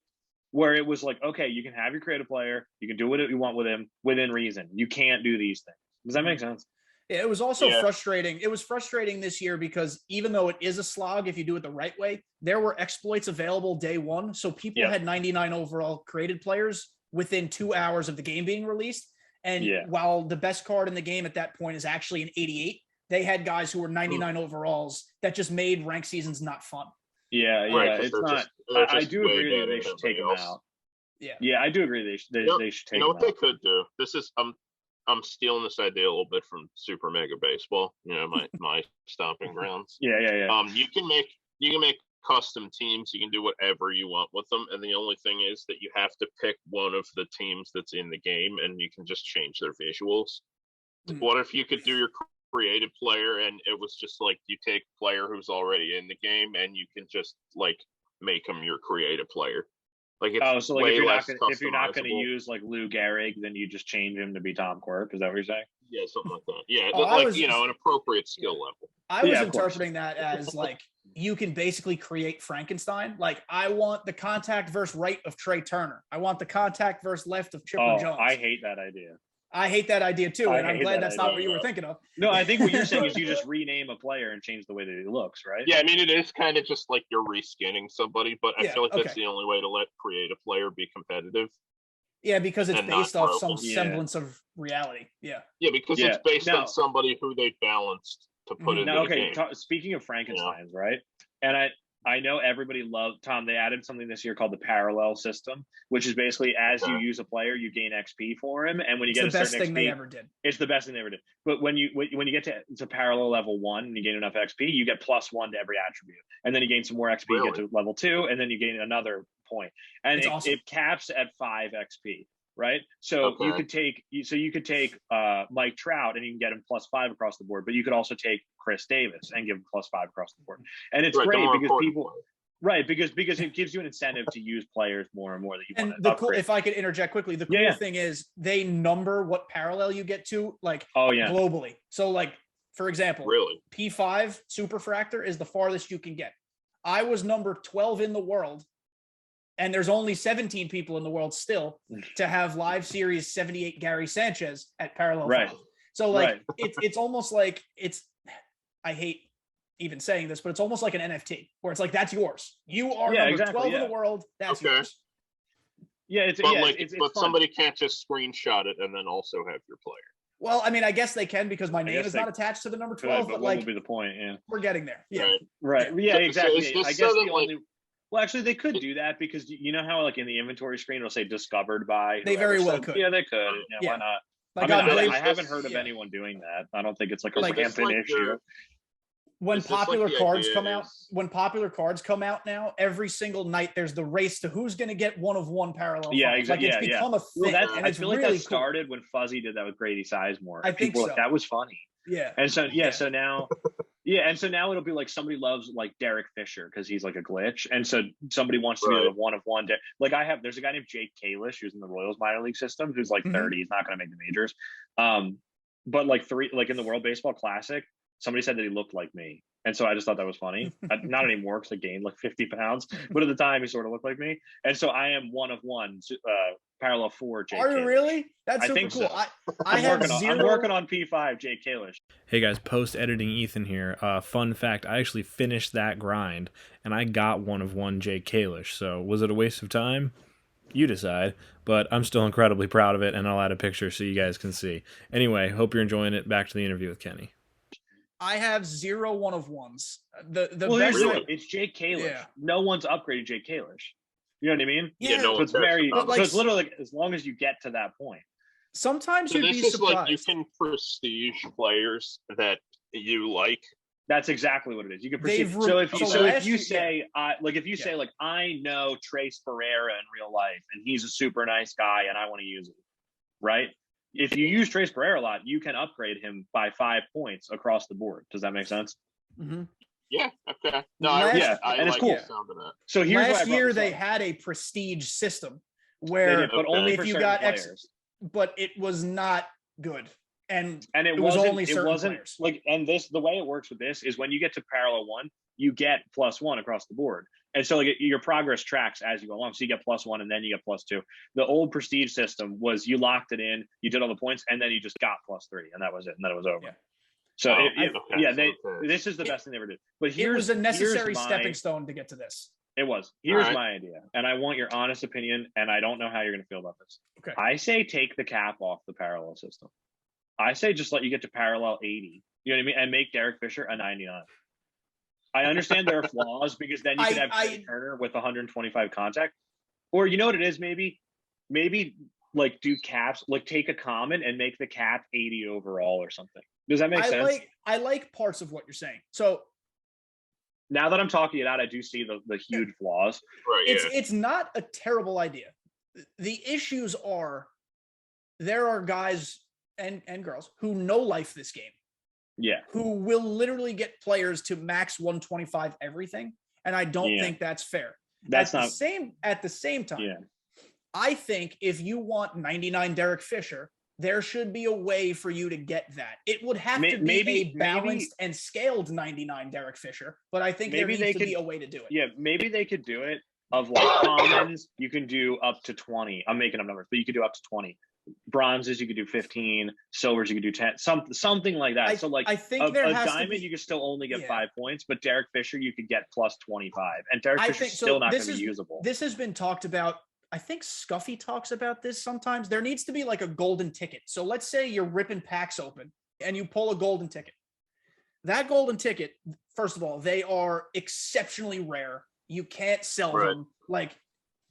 where it was okay, you can have your creative player, you can do what you want with him within reason. You can't do these things. Does that make sense? It was also frustrating. It was frustrating this year because even though it is a slog, if you do it the right way, there were exploits available day one. So people had 99 overall created players within 2 hours of the game being released. And while the best card in the game at that point is actually an 88, they had guys who were 99 overalls that just made ranked seasons not fun. Yeah. It's not. I do agree that they should take them out. Yeah, I do agree they should take them out. You know what they could do? This is I'm stealing this idea a little bit from Super Mega Baseball, my stomping grounds. Yeah. You can make custom teams. You can do whatever you want with them, and the only thing is that you have to pick one of the teams that's in the game, and you can just change their visuals. What if you could do your creative player, and it was just you take a player who's already in the game, and you can just make him your creative player. If you're not going to use Lou Gehrig, then you just change him to be Tom Quirk. Is that what you're saying? Yeah, something like that. Yeah, an appropriate skill level. I was interpreting that as you can basically create Frankenstein. I want the contact versus right of Trey Turner. I want the contact versus left of Chipper Jones. I hate that idea. I hate that idea too, and I'm glad that's not what you were thinking of. No, I think what you're saying is you just rename a player and change the way that he looks, right? Yeah, I mean, it is kind of just you're reskinning somebody, but I feel that's the only way to let create a player be competitive. Yeah, because it's based off some semblance of reality. Yeah. Yeah, because it's based on somebody who they balanced to put in the game. Speaking of Frankensteins, right? And I know everybody loved, Tom, they added something this year called the parallel system, which is basically as you use a player, you gain XP for him. And when you get a certain XP, it's the best thing they ever did. It's the best thing they ever did. But when you get to parallel level 1 and you gain enough XP, you get +1 to every attribute. And then you gain some more XP, you get to level 2, and then you gain another point. And it caps at 5 XP, right? So you could take Mike Trout and you can get him +5 across the board, but you could also take Chris Davis and give him +5 across the board. And it's great because people because it gives you an incentive to use players more and more that you want to upgrade. If I could interject quickly, the cool thing is they number what parallel you get to globally. So like, for example, P5 superfractor is the farthest you can get. I was number 12 in the world, and there's only 17 people in the world still to have live series 78 Gary Sanchez at parallel 5. So like it's almost like I hate even saying this, but it's almost like an NFT where it's like, that's yours. You are number 12 in the world. That's yours. Yeah. But somebody can't just screenshot it and then also have your player. Well, I mean, I guess they can because my name is not attached to the number 12, but like, what would be the point? Yeah. We're getting there. Yeah. Right. Yeah, exactly. So I guess well, actually, they could do that because you know how like in the inventory screen it'll say discovered by. They very well could. Yeah, they could. Yeah, why not? Like, I haven't heard of anyone doing that. I don't think it's like a rampant issue. When popular cards come out now, every single night there's the race to who's going to get one of one parallel. Yeah, exactly. Like it's become a thing. Well, I feel like that started when Fuzzy did that with Grady Sizemore. I think so. That was funny. Yeah. And so so now, and so now it'll be like somebody loves like Derek Fisher because he's like a glitch, and so somebody wants to be the one of one. Like there's a guy named Jake Kalish who's in the Royals minor league system who's like 30. He's not going to make the majors. But like in the World Baseball Classic, somebody said that he looked like me. And so I just thought that was funny. Not anymore because I gained like 50 pounds. But at the time, he sort of looked like me. And so I am one of one, parallel 4, Jake Are you really? That's super cool. So. I'm working on P5, Jake Kalish. Hey guys, post-editing Ethan here. Fun fact, I actually finished that grind, and I got one of one Jake Kalish. So was it a waste of time? You decide. But I'm still incredibly proud of it, and I'll add a picture so you guys can see. Anyway, hope you're enjoying it. Back to the interview with Kenny. I have 0 1-of-1s. It's Jake Kalish. Yeah. No one's upgraded Jake Kalish. You know what I mean? Yeah. So it's it's literally like, as long as you get to that point. Sometimes you'd be surprised. Like you can prestige players that you like. That's exactly what it is. You can prestige. If you say I know Trace Pereira in real life and he's a super nice guy and I want to use him, right? If you use Trace Pereira a lot, you can upgrade him by 5 points across the board. Does that make sense? Mm-hmm. Yeah. Okay. No, and it's cool. So last year they had a prestige system where only if you got but it was not good, and it was wasn't, only certain players. Like, and the way it works with this is when you get to parallel 1, you get +1 across the board. And so like your progress tracks as you go along. So you get +1 and then you get +2. The old prestige system was you locked it in, you did all the points, and then you just got +3, and that was it. And then it was over. Yeah. So this is the best thing they ever did. But it was a necessary stepping stone to get to this. It was. Here's my idea, and I want your honest opinion, and I don't know how you're going to feel about this. Okay. I say take the cap off the parallel system. I say just let you get to parallel 80. You know what I mean? And make Derek Fisher a 99. I understand there are flaws because then you could have Trey Turner with 125 contact. Or you know what it is, maybe like do caps, like take a common and make the cap 80 overall or something. Does that make sense? I like parts of what you're saying. So now that I'm talking it out, I do see the huge flaws. Right. It's not a terrible idea. The issues are there are guys and girls who know life this game. Yeah. Who will literally get players to max 125 everything. And I don't think that's fair. At the same time, I think if you want 99 Derek Fisher, there should be a way for you to get that. It would have to be a balanced and scaled 99 Derek Fisher, but I think there needs to be a way to do it. Yeah, maybe they could do it of like commons, you can do up to 20. I'm making up numbers, but you could do up to 20. Bronzes, you could do 15. Silvers, you could do 10. Something like that. So like I think a diamond, you could still only get 5 points, but Derek Fisher, you could get plus 25. And Derek Fisher's still not going to be usable. This has been talked about. I think Scuffy talks about this sometimes. There needs to be like a golden ticket. So let's say you're ripping packs open and you pull a golden ticket. That golden ticket, first of all, they are exceptionally rare. You can't sell them. Like,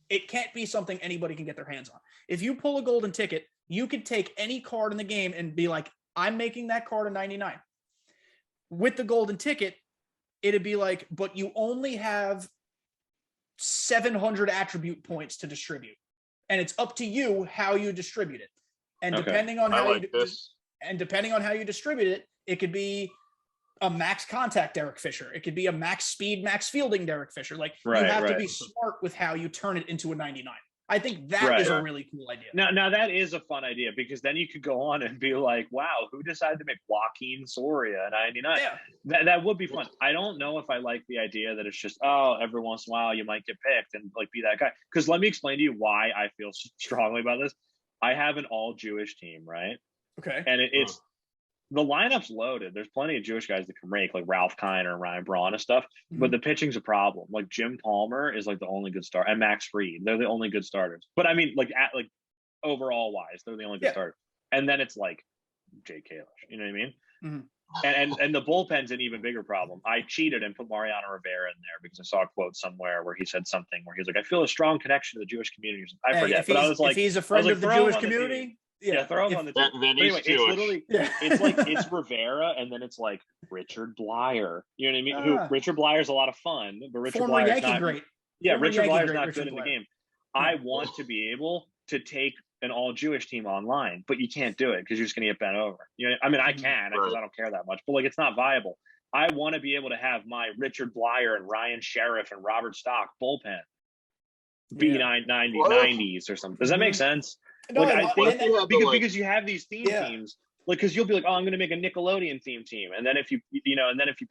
it can't be something anybody can get their hands on. If you pull a golden ticket, you could take any card in the game and be like, I'm making that card a 99. With the golden ticket, it'd be like, but you only have 700 attribute points to distribute. and it's up to you how you distribute it. And depending on how you distribute it, it could be a max contact Derek Fisher. It could be a max speed, max fielding Derek Fisher. Like you have to be smart with how you turn it into a 99. I think that is a really cool idea. Now that is a fun idea, because then you could go on and be like, wow, who decided to make Joaquin Soria a 99? Yeah. That would be fun. I don't know if I like the idea that it's just, every once in a while you might get picked and like be that guy. Because let me explain to you why I feel strongly about this. I have an all Jewish team, right? Okay. And it's the lineup's loaded. There's plenty of Jewish guys that can rake, like Ralph Kiner and Ryan Braun and stuff. Mm-hmm. But the pitching's a problem. Like Jim Palmer is like the only good starter, and Max Fried. They're the only good starters. But I mean, like overall wise, they're the only good starters. And then it's like Jay Kalish. You know what I mean? Mm-hmm. And the bullpen's an even bigger problem. I cheated and put Mariano Rivera in there because I saw a quote somewhere where he said something where he was like, "I feel a strong connection to the Jewish community." I forget, but I was like, if he's a friend of the Jewish community. Yeah, throw him on the team. Anyway, it's literally it's like it's Rivera, and then it's like Richard Blyer. You know what I mean? Who Richard Blyer's a lot of fun, but Richard Blyer's not great. Yeah, Richard Blyer's not good in the game. I want to be able to take an all Jewish team online, but you can't do it because you're just gonna get bent over. You know, I mean, I can because I don't care that much, but like it's not viable. I want to be able to have my Richard Blyer and Ryan Sheriff and Robert Stock bullpen be 90s or something. Does that make sense? No, like, I think because you have these theme teams, like, because you'll be like, oh, I'm going to make a Nickelodeon theme team, and then if you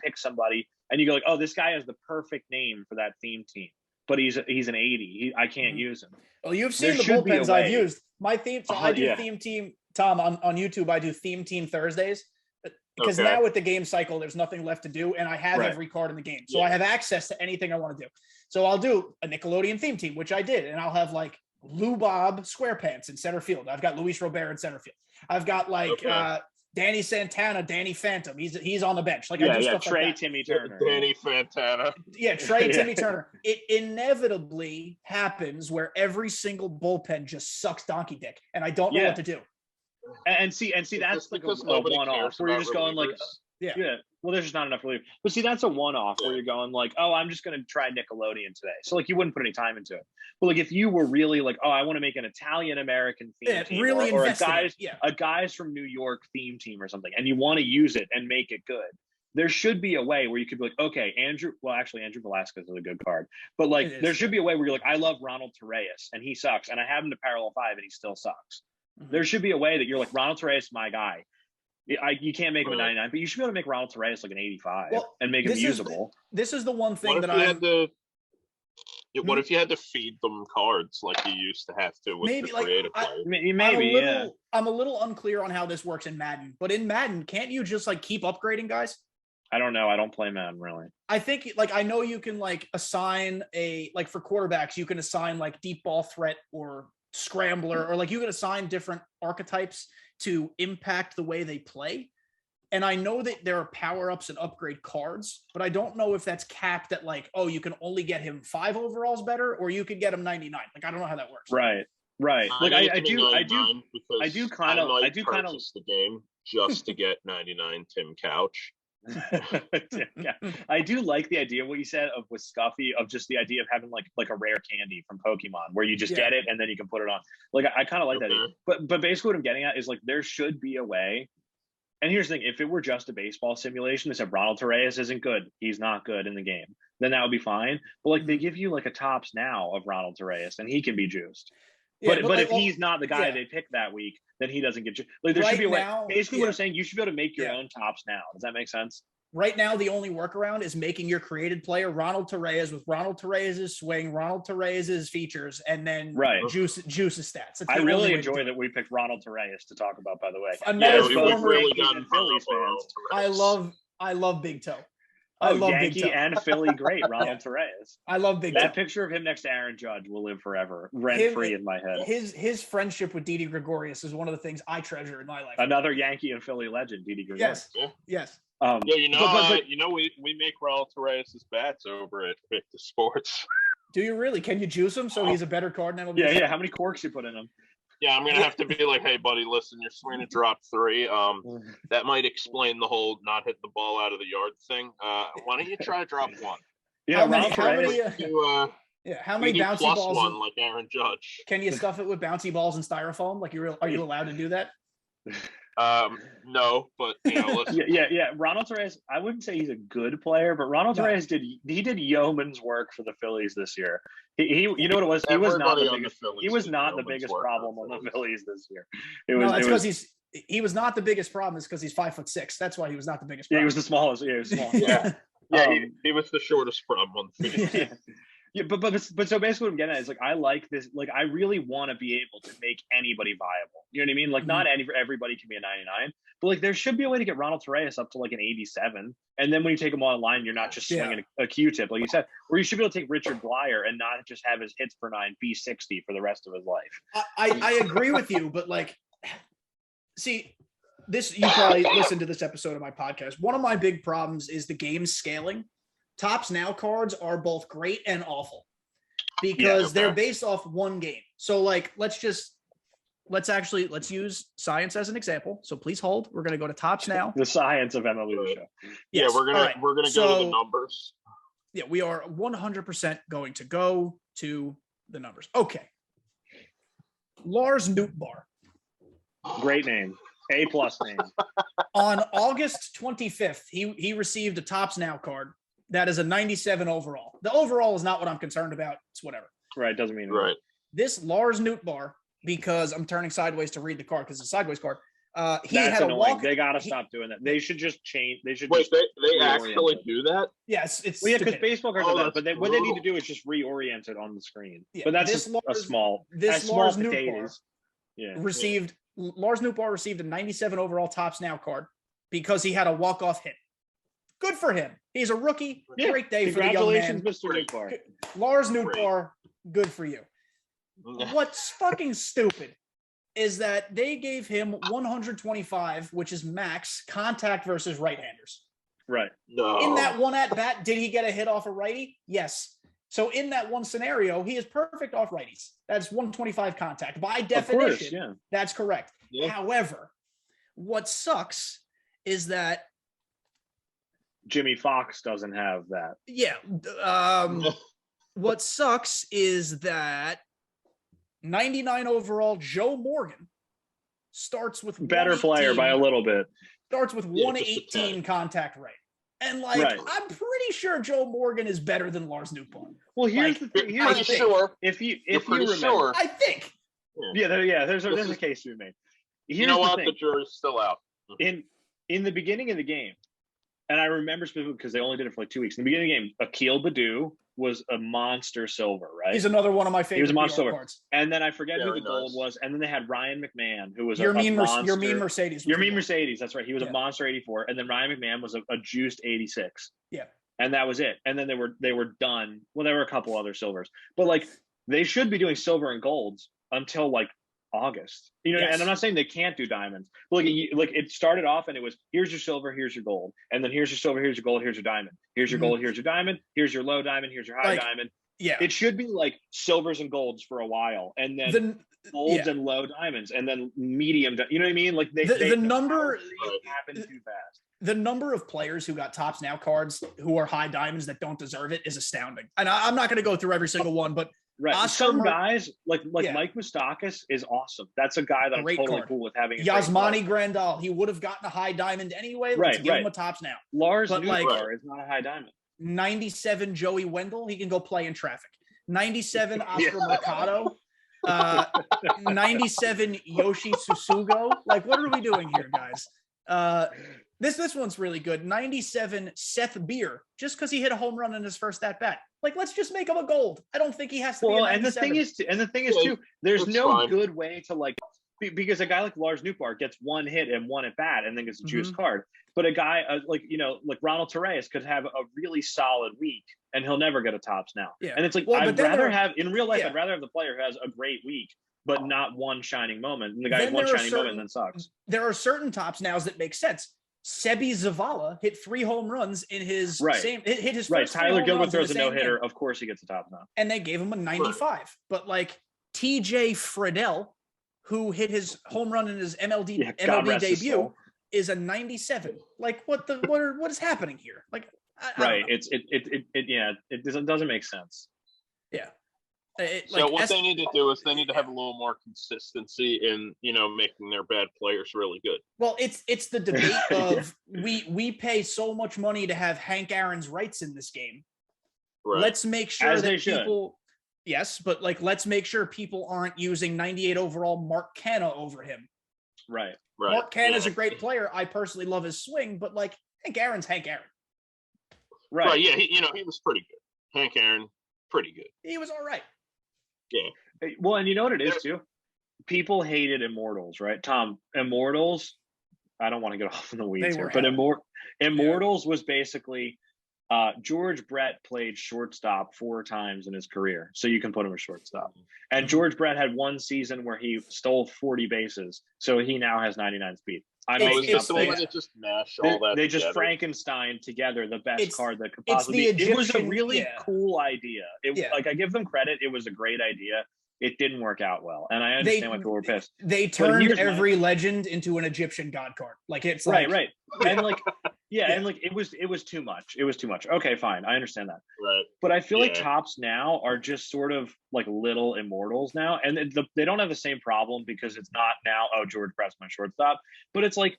pick somebody and you go like, oh, this guy has the perfect name for that theme team, but he's an 80, I can't use him. Well, you've seen the bullpens I've used. My theme, so I do theme team. Tom, on YouTube, I do theme team Thursdays because now with the game cycle, there's nothing left to do, and I have every card in the game, so I have access to anything I want to do. So I'll do a Nickelodeon theme team, which I did, and I'll have like Lou Bob SquarePants in center field. I've got Luis Robert in center field. I've got like Danny Santana, Danny Phantom. He's on the bench. Like I do stuff Trey like that. Timmy Turner. Danny Santana. Yeah, Trey Timmy Turner. It inevitably happens where every single bullpen just sucks donkey dick, and I don't know what to do. And see, that's like a one-off where you're just going like, well, there's just not enough relief. But see, that's a one-off where you're going like, oh, I'm just going to try Nickelodeon today. So like you wouldn't put any time into it. But like if you were really like, oh, I want to make an Italian-American theme team really or a guys from New York theme team or something, and you want to use it and make it good, there should be a way where you could be like, okay, Andrew Velasquez is a good card. But like there should be a way where you're like, I love Ronald Torreyes and he sucks. And I have him to parallel 5 and he still sucks. Mm-hmm. There should be a way that you're like, Ronald Torreyes, my guy. You can't make him a 99, but you should be able to make Ronald Torreyes like an 85 and make him usable. This is the one thing that what if you had to feed them cards like you used to have to with the creative players? I'm a little unclear on how this works in Madden, but in Madden, can't you just like keep upgrading guys? I don't know. I don't play Madden really. I think like I know you can like assign for quarterbacks, you can assign like deep ball threat or scrambler, or like you can assign different archetypes to impact the way they play. And I know that there are power-ups and upgrade cards, but I don't know if that's capped at like, oh, you can only get him 5 overalls better, or you could get him 99. Like, I don't know how that works. Right. Like I do kind of the game just to get 99 Tim Couch. I do like the idea what you said of with Scuffy, of just the idea of having like a rare candy from Pokemon where you just get it and then you can put it on. Like I kind of like that idea. But basically what I'm getting at is like there should be a way. And here's the thing, if it were just a baseball simulation that said Ronald Torreyes isn't good, he's not good in the game, then that would be fine. But like they give you like a tops now of Ronald Torreyes and he can be juiced. But if he's not the guy they pick that week, then he doesn't get you. Like there should be a way. Basically, what I'm saying, you should be able to make your own tops now. Does that make sense? Right now, the only workaround is making your created player Ronald Torreyes with Ronald Torreyes' swing, Ronald Torreyes' features, and then Juice's stats. I really enjoy that we picked Ronald Torreyes to talk about. By the way, I love Big Toe. I love Yankee Big Toe. And Philly great Ronald Torreyes. I love Big Toe. That picture of him next to Aaron Judge will live forever, rent free in my head. His friendship with Didi Gregorius is one of the things I treasure in my life. Another Yankee and Philly legend, Didi Gregorius. Yes. We make Ronald Torreyes' bats over at Victor Sports. Do you really? Can you juice him so he's a better card than MLB? Yeah. How many corks you put in him? Yeah, I'm gonna have to be like, hey, buddy, listen, you're swinging a drop 3. That might explain the whole not hit the ball out of the yard thing. Why don't you try drop 1? Yeah, Yeah, how many Maybe bouncy plus balls? one, like Aaron Judge. Can you stuff it with bouncy balls and styrofoam? Like are you allowed to do that? No, but listen. yeah. Ronald Torreyes, I wouldn't say he's a good player, but Ronald Torreyes did yeoman's work for the Phillies this year. He you know what it was? He was not the biggest problem on the Phillies this year. That's because he was not the biggest problem. It's because he's 5'6". That's why he was not the biggest problem. Yeah, he was the smallest. Yeah, he was small. He was the shortest problem on the Phillies. Yeah, but so basically what I'm getting at is like I like this, like I really want to be able to make anybody viable. You know what I mean? Like not everybody can be a 99, but like there should be a way to get Ronald Torreyes up to like an 87, and then when you take him online, you're not just swinging a Q-tip like you said, or you should be able to take Richard Blyer and not just have his hits per nine be 60 for the rest of his life. I agree with you, but like, see, this you probably listened to this episode of my podcast. One of my big problems is the game scaling. Tops Now cards are both great and awful because they're based off one game. So like, let's use science as an example. So please hold. We're going to go to Tops Now. The science of MLB The Show. Yes. Yeah, we're gonna go to the numbers. Yeah, we are 100% going to go to the numbers. Okay. Lars Nootbaar. Great name. A+ name. On August 25th, he received a Tops Now card. That is a 97 overall. The overall is not what I'm concerned about. It's whatever. Right. Doesn't mean right. This Lars Nootbaar, because I'm turning sideways to read the card because it's a sideways card. He That's had annoying. a walk. They got to stop doing that. They should just change. They should. Wait, they actually do that? Yes, it's well, yeah, because baseball cards are that. But what they need to do is just reorient it on the screen. Yeah, but that's a small. This Lars Nootbaar received. Lars Nootbaar received a 97 overall Tops Now card because he had a walk-off hit. Good for him. He's a rookie. Yeah. Great day for the young man. Congratulations, Mr. Nootbaar. Lars Nootbaar, good for you. What's fucking stupid is that they gave him 125, which is max, contact versus right-handers. Right. No. In that one at-bat, did he get a hit off a righty? Yes. So in that one scenario, he is perfect off righties. That's 125 contact. By definition, that's correct. Yeah. However, what sucks is that Jimmy Fox doesn't have that. Yeah. What sucks is that 99 overall Joe Morgan starts with better player by a little bit. Starts with 118 contact rate. And like, I'm pretty sure Joe Morgan is better than Lars Nootbaar. Well, here's the thing. If you remember, I think. There's a case to be made. You know what? The jury's still out. In the beginning of the game, and I remember specifically because they only did it for like 2 weeks. In the beginning of the game, Akil Baddoo was a monster silver, right? He's another one of my favorite. He was a monster silver. Cards. And then I forget who the gold was. And then they had Ryan McMahon, who was a monster. Your mean Mercedes. Your mean Mercedes. That's right. He was a monster 84. And then Ryan McMahon was a juiced 86. Yeah. And that was it. And then they were done. Well, there were a couple other silvers, but like they should be doing silver and golds until like August, and I'm not saying they can't do diamonds. Like it started off and it was here's your silver, here's your gold, and then here's your silver, here's your gold, here's your diamond, here's your gold, here's your diamond, here's your low diamond, here's your high diamond. Yeah, it should be like silvers and golds for a while, and then golds and low diamonds, and then medium. You know what I mean? Like the number happened too fast. The number of players who got Tops Now cards who are high diamonds that don't deserve it is astounding. And I'm not going to go through every single one, but right. Some guys like Mike Moustakas is awesome. That's a guy that I'm totally cool with having. Yasmani Grandal, he would have gotten a high diamond anyway. Let's give him a Tops Now. Lars Nootbaar is not a high diamond. 97 Joey Wendell, he can go play in traffic. 97 Oscar Mercado. 97 Yoshi Susugo. Like, what are we doing here, guys? This one's really good. 97 Seth Beer, just because he hit a home run in his first at bat. Like, let's just make him a gold. I don't think he has to be a 97. And the thing is too, there's no good way to like because a guy like Lars Nootbaar gets one hit and one at bat and then gets a juice card. But a guy like Ronald Torreyes could have a really solid week and he'll never get a Tops Now. Yeah. And it's like I'd rather have the player who has a great week but not one shining moment. And the guy has one shining moment and then sucks. There are certain Tops Nows that make sense. Sebi Zavala hit 3 home runs in his hit his first Tyler Gilbert throws a no-hitter. Of course he gets a Tops Now. And they gave him a 95. Right. But like TJ Friedel, who hit his home run in his MLB debut, is a 97. Like what is happening here? Like it doesn't make sense. Yeah. So what they need to do is they need to have a little more consistency in, making their bad players really good. Well, it's the debate of we pay so much money to have Hank Aaron's rights in this game. Right. Let's make sure that people, yes, but let's make sure people aren't using 98 overall Mark Canha over him. Right. Mark Canha is a great player. I personally love his swing, but Hank Aaron's Hank Aaron. Right. Yeah. He was pretty good. Hank Aaron, pretty good. He was all right. Yeah. Well, and you know what it is too? People hated Immortals, right? Tom, Immortals, I don't want to get off in the weeds here, but Immortals was basically George Brett played shortstop 4 times in his career. So you can put him at shortstop. And George Brett had one season where he stole 40 bases. So he now has 99 speed. They just Frankenstein together the best card that could possibly be. It was a really cool idea. I give them credit. It was a great idea. It didn't work out well, and I understand why people were pissed. They turned every legend into an Egyptian god card. It's right, and and it was too much. It was too much. Okay, fine, I understand that. Right, but I feel like tops now are just sort of like little Immortals now, and they don't have the same problem because it's not now. Oh, George Brett's my shortstop, but it's like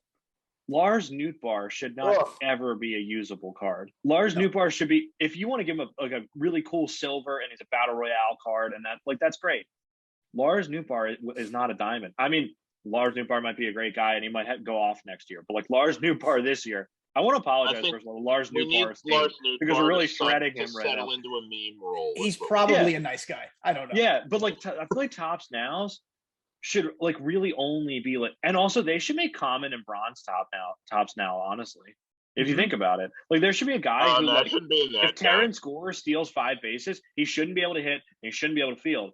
Lars Nootbaar should not ever be a usable card. Lars Nootbaar should be, if you want to give him a really cool silver and he's a battle royale card and that's great. Lars Nootbaar is not a diamond. I mean, Lars Nootbaar might be a great guy and he might go off next year, but Lars Nootbaar this year, I want to apologize first of all. Lars Nootbaar because we're really shredding him right now. Into a meme role. He's probably a nice guy. I don't know. Yeah, but I feel like Topps Nows should really only be and also they should make common and bronze tops now, honestly. If you think about it, there should be a guy who if Terrence Gore steals 5 bases, he shouldn't be able to hit, and he shouldn't be able to field.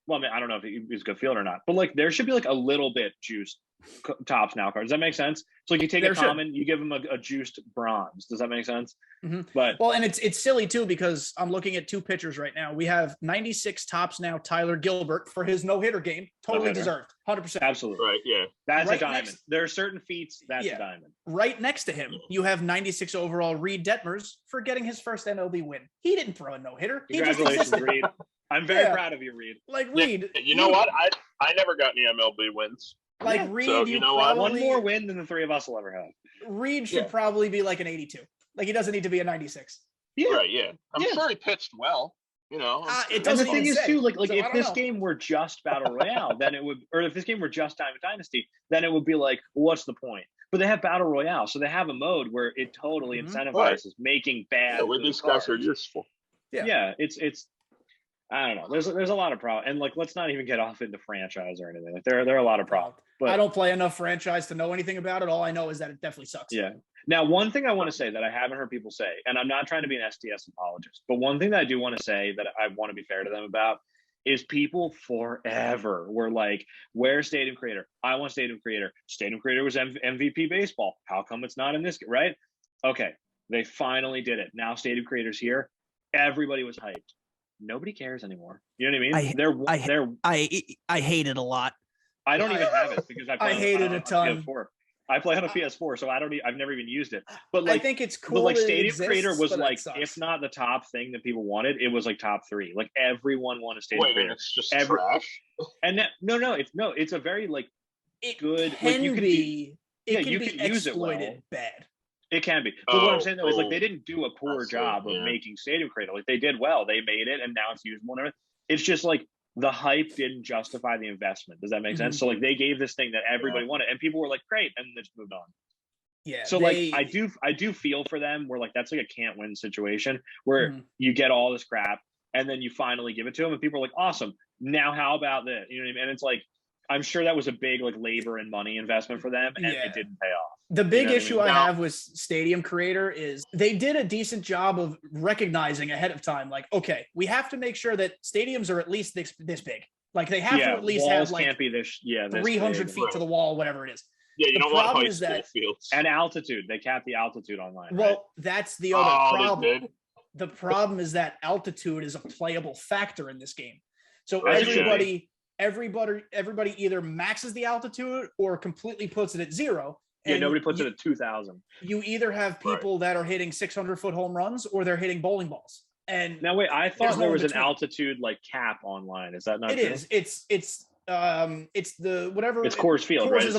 Well, I mean, I don't know if he's a good fielder or not, but there should be a little bit juiced Topps Now cards. Does that make sense? So you take a common, you give him a juiced bronze. Does that make sense? Mm-hmm. But and it's silly too because I'm looking at 2 pitchers right now. We have 96 Topps Now Tyler Gilbert for his no-hitter game. Totally deserved. 100%. Absolutely. Right, yeah. That's a diamond. There are certain feats that's a diamond. Right next to him, you have 96 overall Reed Detmers for getting his first MLB win. He didn't throw a no-hitter. Congratulations, Reed. I'm very proud of you, Reed. Reed. You know what? I never got any MLB wins. Reed, so, you know what? One more win than the 3 of us will ever have. Reed should probably be an 82. He doesn't need to be a 96. Yeah. Right, yeah. I'm sure he pitched well. It doesn't. And the thing is too, if this game were just Battle Royale, then it would, or if this game were just Diamond Dynasty, then it would be what's the point? But they have Battle Royale, so they have a mode where it totally incentivizes making bad. Yeah, these guys are useful. Yeah, it's. I don't know. There's a lot of problems, and let's not even get off into franchise or anything. There are a lot of problems. But I don't play enough franchise to know anything about it. All I know is that it definitely sucks. Yeah. Now, one thing I want to say that I haven't heard people say, and I'm not trying to be an SDS apologist, but one thing that I do want to say that I want to be fair to them about is people forever were where's Stadium Creator? I want Stadium Creator. Stadium Creator was MVP baseball. How come it's not in this? Right? Okay. They finally did it. Now Stadium Creator's here. Everybody was hyped. Nobody cares anymore. You know what I mean? I hate it a lot. I don't even have it because I hate it a ton. PS4. I play on a PS4, so I've never even used it. But I think it's cool. But Stadium Creator was if not the top thing that people wanted, it was top 3. Everyone wanted Stadium Creator. It's just trash. And it's a very it good. Can you be. It can you be can use it well. Bad. It can be. But what I'm saying though is they didn't do a poor job of making Stadium Creator. They did well. They made it, and now it's usable and everything. It's just the hype didn't justify the investment. Does that make sense? So they gave this thing that everybody wanted, and people were great, and they just moved on. Yeah. So I do feel for them where that's a can't win situation where you get all this crap and then you finally give it to them, and people are awesome. Now how about this? You know what I mean? And it's I'm sure that was a big labor and money investment for them, and it didn't pay off. The big issue I have with Stadium Creator is they did a decent job of recognizing ahead of time, okay, we have to make sure that stadiums are at least this big. They have to at least have can't be this 300 feet to the wall, whatever it is. Yeah, you don't want high school fields. And altitude. They cap the altitude online. Well, that's the other problem. The problem is that altitude is a playable factor in this game. So everybody either maxes the altitude or completely puts it at 0. Yeah, nobody puts it at 2,000. You either have people that are hitting 600-foot home runs or they're hitting bowling balls. And now wait, I thought there was an altitude like cap online. Is that not true? It is. It's the whatever. It's Coors Field, Coors right? is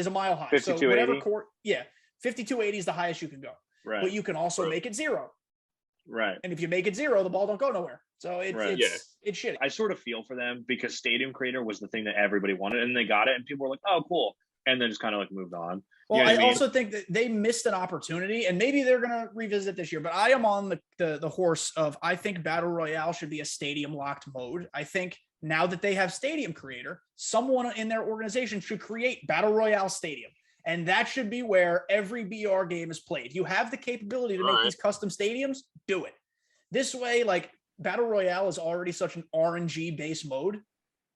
a mile high. So whatever 5280 is the highest you can go. Right. But you can also make it 0. Right. And if you make it 0, the ball don't go nowhere. So it's shitty. I sort of feel for them because Stadium Creator was the thing that everybody wanted, and they got it, and people were like, "Oh, cool," and then just kind of like moved on. Well, I also think that they missed an opportunity, and maybe they're going to revisit this year. But I am on the horse of I think Battle Royale should be a stadium locked mode. I think now that they have Stadium Creator, someone in their organization should create Battle Royale Stadium. And that should be where every BR game is played. You have the capability to make these custom stadiums, do it. This way, like Battle Royale is already such an RNG based mode.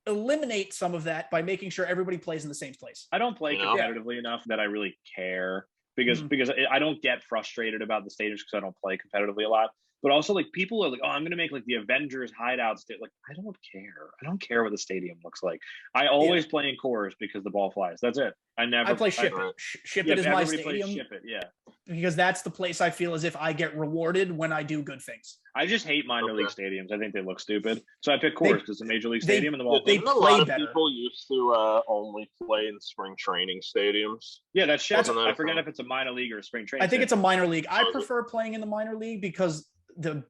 Eliminate some of that by making sure everybody plays in the same place. I don't play competitively enough that I really care because I don't get frustrated about the stadiums because I don't play competitively a lot. But also, like, people are like, "Oh, I'm going to make like the Avengers hideout state." Like, I don't care. I don't care what the stadium looks like. I always play in Coors because the ball flies. That's it. I play Ship It. Ship It is my stadium. Ship It, yeah. Because that's the place I feel as if I get rewarded when I do good things. I just hate minor league stadiums. I think they look stupid. So I pick Coors because it's a major league stadium and the ball. They play a lot of people used to only play in spring training stadiums. Yeah, that's shit. I forget if it's a minor league or a spring training. I think it's a minor league. I prefer playing in the minor league because the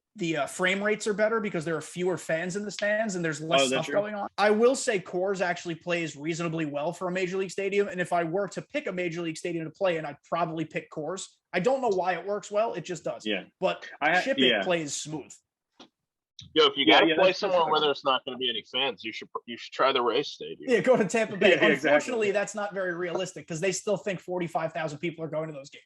frame rates are better because there are fewer fans in the stands and there's less stuff going on. I will say Coors actually plays reasonably well for a major league stadium. And if I were to pick a major league stadium to play in, I'd probably pick Coors. I don't know why it works well. It just does. Yeah. But Ship It plays smooth. Yo, if you got to play somewhere where there's not going to be any fans, you should try the Rays Stadium. Yeah, go to Tampa Bay. Unfortunately, that's not very realistic because they still think 45,000 people are going to those games.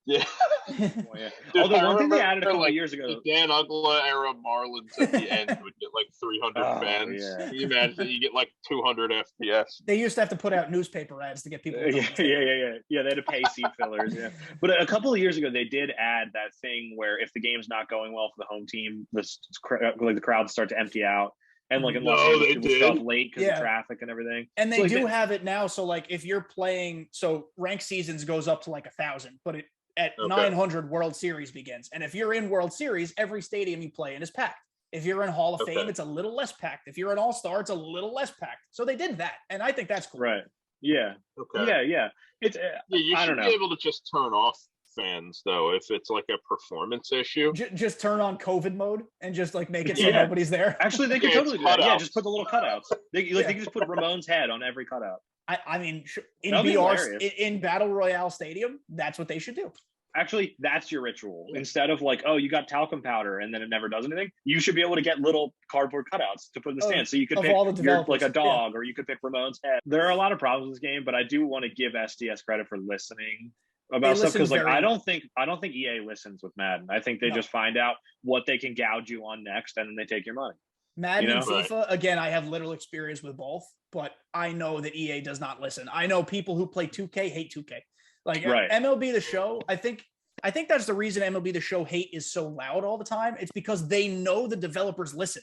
Yeah. Dude, although one thing they added a couple of years ago, the Dan Ugla era Marlins at the end would get like 300 fans. Yeah. Can you imagine that you get like 200 FPS? They used to have to put out newspaper ads to get people. Yeah. They had to pay seat fillers. Yeah, but a couple of years ago they did add that thing where if the game's not going well for the home team, the crowds start to empty out. And like in Los Angeles, people stuff late because of traffic and everything. And they do have it now. So like if you're playing, so ranked seasons goes up to like 1,000, but at 900 World Series begins. And if you're in World Series, every stadium you play in is packed. If you're in Hall of Fame, it's a little less packed. If you're an All-Star, it's a little less packed. So they did that. And I think that's cool. Right. Yeah. Okay. Yeah. It's, you I don't should know. be able to just turn off fans though if it's like a performance issue. Just turn on COVID mode and just like make it so nobody's there. Actually, they could totally do that. Yeah, just put the little cutouts. They can just put Ramon's head on every cutout. I mean, in Battle Royale Stadium, that's what they should do. Actually, that's your ritual. Instead of like, oh, you got talcum powder and then it never does anything, you should be able to get little cardboard cutouts to put in the stand. So you could pick like a dog or you could pick Ramon's head. There are a lot of problems with this game, but I do want to give SDS credit for listening about stuff because like I don't think EA listens with Madden. I think they just find out what they can gouge you on next and then they take your money. Madden and FIFA, again, I have little experience with both, but I know that EA does not listen. I know people who play 2K hate 2K. Like MLB The Show, I think that's the reason MLB The Show hate is so loud all the time. It's because they know the developers listen,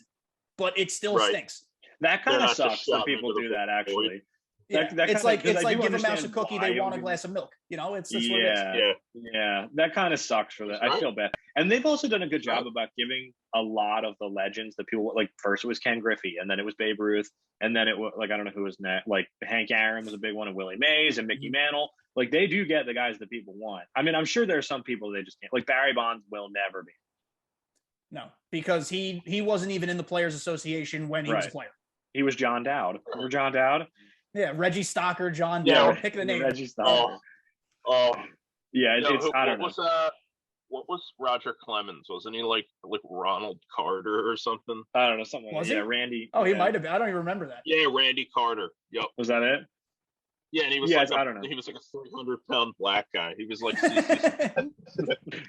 but it still stinks. That kind of sucks when people do that, actually. Yeah. It's like give a mouse a cookie, they want a glass of milk. You know, it's what it is. Yeah. That kind of sucks for that. I feel bad. And they've also done a good job about giving a lot of the legends that people like. First it was Ken Griffey, and then it was Babe Ruth, and then it was like I don't know who was next. Like Hank Aaron was a big one, and Willie Mays and Mickey Mantle. Like they do get the guys that people want. I mean, I'm sure there are some people they just can't. Like Barry Bonds will never be. No, because he wasn't even in the Players Association when he was a player. He was John Dowd. Remember John Dowd? Yeah, Reggie Stocker, John Dowd. Pick the name. Reggie Stocker. Yeah, I don't know. What was Roger Clemens? Wasn't he like Ronald Carter or something? I don't know, something like that. Randy. Oh, he might have been. I don't even remember that. Yeah, Randy Carter. Yep. Was that it? Yeah, and he was I don't know. He was like a 300-pound black guy. He was like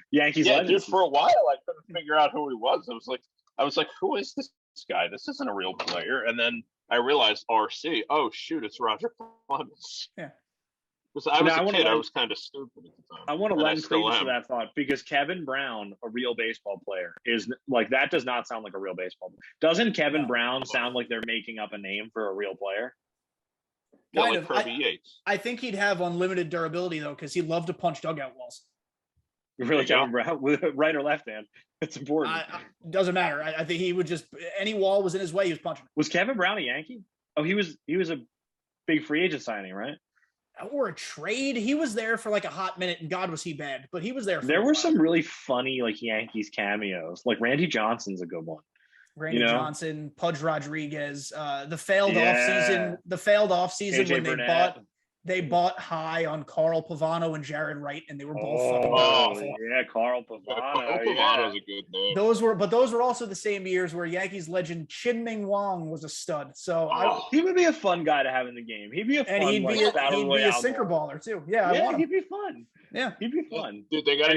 Yankees. Yeah, dude, for a while I couldn't figure out who he was. I was like, who is this guy? This isn't a real player. And then I realized RC. Oh shoot, it's Roger Clemens. Yeah. Because I was a kid, I was kind of stupid at the time. I want to lend credence to that thought because Kevin Brown, a real baseball player, is like that does not sound like a real baseball player. Doesn't Kevin Brown sound like they're making up a name for a real player? Yeah, like Kirby Yates. I think he'd have unlimited durability though, because he loved to punch dugout walls. Really, Kevin Brown with right or left hand. It's important. Doesn't matter. I think he would just any wall was in his way, he was punching. Was Kevin Brown a Yankee? Oh, he was a big free agent signing, right? Or a trade. He was there for like a hot minute, and God was he bad, but he was there. There were some really funny like Yankees cameos. Like Randy Johnson's a good one. Randy Johnson, Pudge Rodriguez, the failed offseason when they bought high on Carl Pavano and Jared Wright, and they were both fucking awful. Yeah, Carl Pavano. Pavano's a good name. Those were also the same years where Yankees legend Chin-Ming Wong was a stud. So he would be a fun guy to have in the game. He'd be a fun, and he'd be a sinker baller too. Yeah, he'd be fun. Yeah, he'd be fun. Dude, they gotta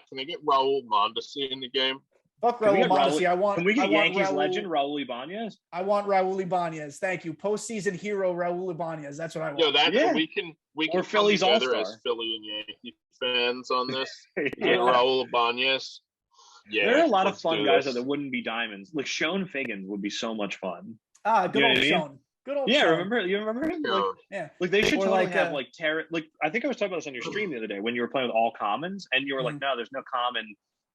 can they get Raul Mondesi in the game? Fuck Raul Mondesi. Can we get Yankees legend Raul Ibanez? I want Raul Ibanez. Thank you. Postseason hero Raul Ibanez. That's what I want. We can or Philly's come together All-Star as Philly and Yankee fans on this. Raul Ibanez. Yeah, there are a lot of fun guys that wouldn't be diamonds. Like Sean Figgins would be so much fun. Good old Sean. Good old Sean. You remember him? Yeah. Like they should totally have like Terry. Like I think I was talking about this on your stream the other day when you were playing with all commons, and you were like, no, there's no common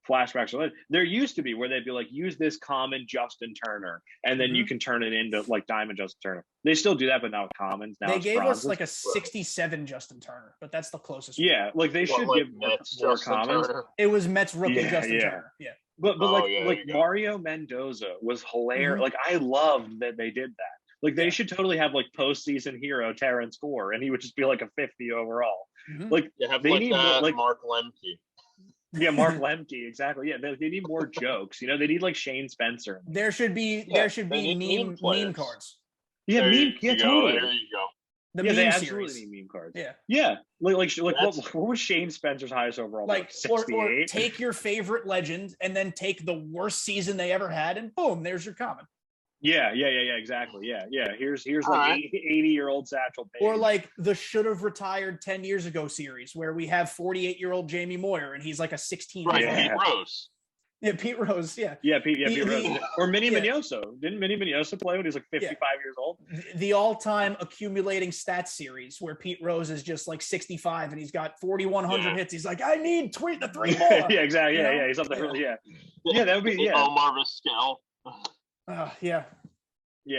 flashbacks. There used to be where they'd be like, use this common Justin Turner, and then you can turn it into like diamond Justin Turner. They still do that, but now with commons. Now they gave us like a 67 Justin Turner, but that's the closest. Yeah, like they should give more commons. Turner? It was Mets rookie Justin Turner. Yeah. But Mario Mendoza was hilarious. Like I loved that they did that. Like they should totally have like postseason hero Terrence Gore, and he would just be like a 50 overall. Like they need more, Mark Lemke. Yeah, Mark Lemke, exactly. Yeah, they need more jokes. They need like Shane Spencer. There should be meme cards. Yeah, totally. There you go. The meme they series. absolutely need meme cards. Yeah. Like what was Shane Spencer's highest overall? Like 68? Or take your favorite legend and then take the worst season they ever had, and boom, there's your common. Yeah, exactly. Yeah. Here's like 80-year-old Satchel Paige. Or like the should have retired 10 years ago series where we have 48-year-old Jamie Moyer and he's like a 16. Right, Pete Rose. Yeah, Pete Rose. Yeah. Pete Rose. Or Minnie Minoso. Didn't Minnie Minoso play when he was like 55 years old? The all-time accumulating stats series where Pete Rose is just like 65 and he's got 4,100 hits. He's like, I need the 3 more. Yeah, exactly. Yeah, he's up there. Yeah, that would be Omar Vizquel. Yeah,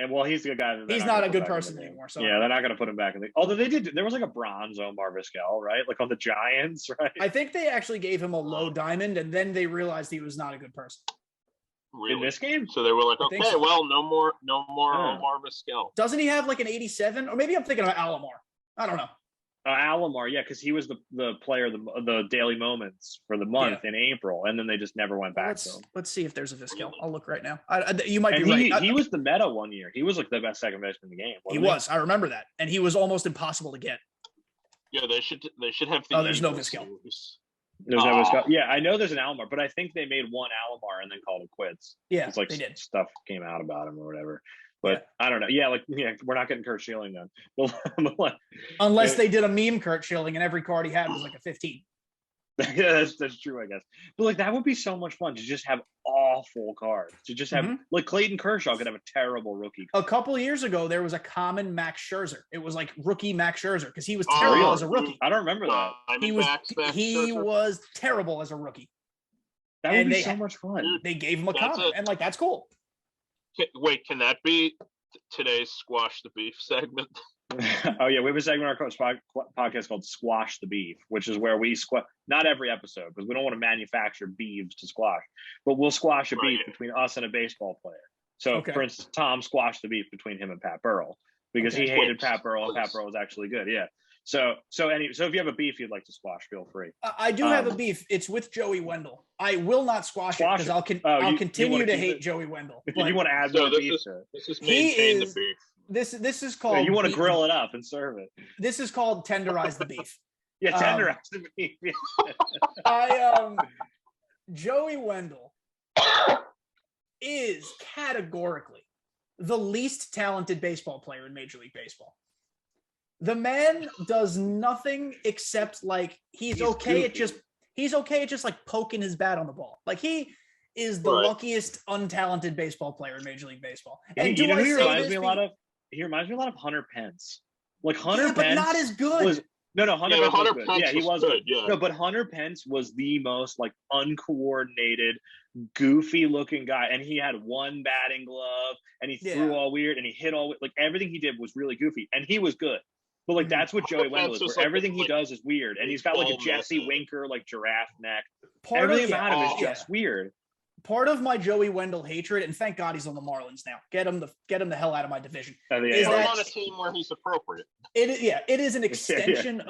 well, he's the guy. He's not a good person anymore. So they're not going to put him back in the. Although they did, there was like a bronze Omar Vizquel, right? Like on the Giants, right? I think they actually gave him a low diamond, and then they realized he was not a good person. Really? In this game, so they were like, okay, well, no more Omar Vizquel. Doesn't he have like an 87? Or maybe I'm thinking of Alomar. I don't know. Alomar, because he was the player of the Daily Moments for the month in April, and then they just never went back. Let's see if there's a Vizquel. I'll look right now. You might be right. He was the meta one year. He was like the best second baseman in the game. He was. I remember that, and he was almost impossible to get. Yeah, they should have. There's no Vizquel. There's no Vizquel. Yeah, I know there's an Alomar, but I think they made one Alomar and then called it quits. Yeah, it's like they did. Stuff came out about him or whatever. But I don't know. Yeah, we're not getting Kurt Schilling then. Unless they did a meme Kurt Schilling and every card he had was like a 15. Yeah, that's true, I guess. But like that would be so much fun to just have awful cards. To just have like Clayton Kershaw could have a terrible rookie card. A couple of years ago, there was a common Max Scherzer. It was like rookie Max Scherzer because he was terrible as a rookie. I don't remember that. He was terrible as a rookie. That would be so much fun. They gave him a common, and like that's cool. Wait, can that be today's Squash the Beef segment? Oh yeah, we have a segment on our podcast called Squash the Beef, which is where we not every episode because we don't want to manufacture beefs to squash, but we'll squash a beef between us and a baseball player. So for instance, Tom squashed the beef between him and Pat Burrell because he hated Pat Burrell and Pat Burrell was actually good. Yeah. So if you have a beef you'd like to squash, feel free. I do have a beef. It's with Joey Wendell. I will not squash it because I'll continue to hate Joey Wendell. You want to add more beef to it. This is maintain the beef. This is called. You want to grill it up and serve it. This is called tenderize the beef. Yeah, tenderize the beef. Joey Wendell is categorically the least talented baseball player in Major League Baseball. The man does nothing except like he's okay at just like poking his bat on the ball. Like he is the luckiest untalented baseball player in Major League Baseball. And he reminds me a lot of Hunter Pence. Like Hunter Pence, but not as good. No, Hunter Pence was good. Pence he was good. good. Yeah. No, but Hunter Pence was the most like uncoordinated, goofy looking guy, and he had one batting glove, and he threw all weird, and he hit all like everything he did was really goofy, and he was good. But like that's what Joey Wendell is. Where like, everything he does is weird, and he's got like a Jesse Winker like giraffe neck. Everything about him is just weird. Part of my Joey Wendell hatred, and thank God he's on the Marlins now. Get him the hell out of my division. He's on a team where he's appropriate. It is an extension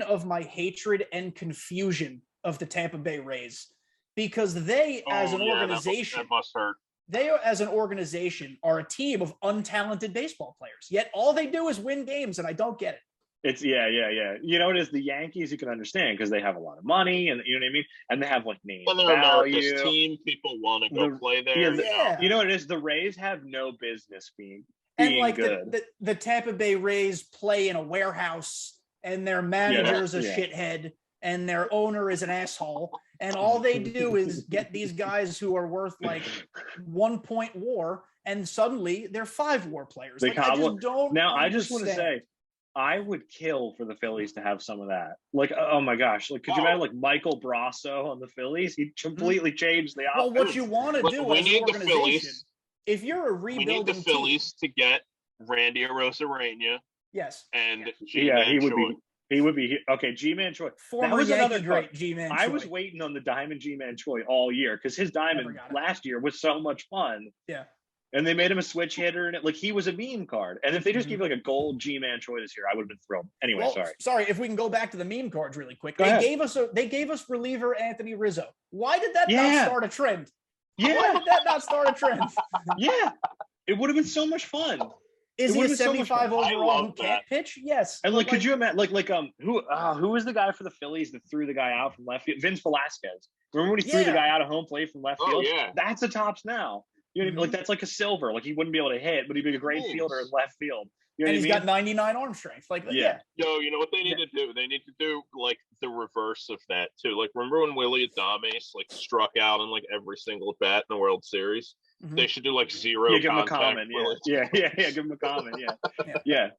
of my hatred and confusion of the Tampa Bay Rays, because they as an organization that must hurt. They as an organization are a team of untalented baseball players. Yet all they do is win games, and I don't get it. It's yeah. You know, it is the Yankees. You can understand because they have a lot of money, and you know what I mean. And they have like name value. They're America's team. People want to go play there. You know what it is. The Rays have no business being like good. The Tampa Bay Rays play in a warehouse, and their manager's a shithead, and their owner is an asshole, and all they do is get these guys who are worth like 1 point WAR, and suddenly they're 5 WAR players. I just want to say, I would kill for the Phillies to have some of that. Like, oh my gosh, like could you imagine like Michael Brasso on the Phillies? He completely changed the offense. Well, what you want to do as an organization, if you're a rebuilding we need the Phillies to get Randy Arozarena. Yes. And he would be okay. G-Man Choi, former Yankee great G-Man Choi. I was waiting on the Diamond G-Man Choi all year because his diamond last year was so much fun. Yeah. And they made him a switch hitter, and like he was a meme card. And if they just gave like a gold G-Man Choi this year, I would have been thrilled. Anyway, sorry. If we can go back to the meme cards really quick, they gave us reliever Anthony Rizzo. Why did that not start a trend? Yeah, why did that not start a trend? Yeah, it would have been so much fun. Is he a 75 overall who can't pitch? Yes. And like, could you imagine who was the guy for the Phillies that threw the guy out from left field? Vince Velasquez. Remember when he threw the guy out of home plate from left field? Yeah. That's a tops now. You know what I mean? Like that's like a silver. Like he wouldn't be able to hit, but he'd be a great fielder in left field. You know and he's got 99 arm strength. Like yeah. Yo, you know what they need to do? They need to do like the reverse of that too. Like remember when Willie Adames like struck out in like every single bat in the World Series? Mm-hmm. They should do like zero. Yeah, give him a comment. Yeah. Give him a comment. Yeah.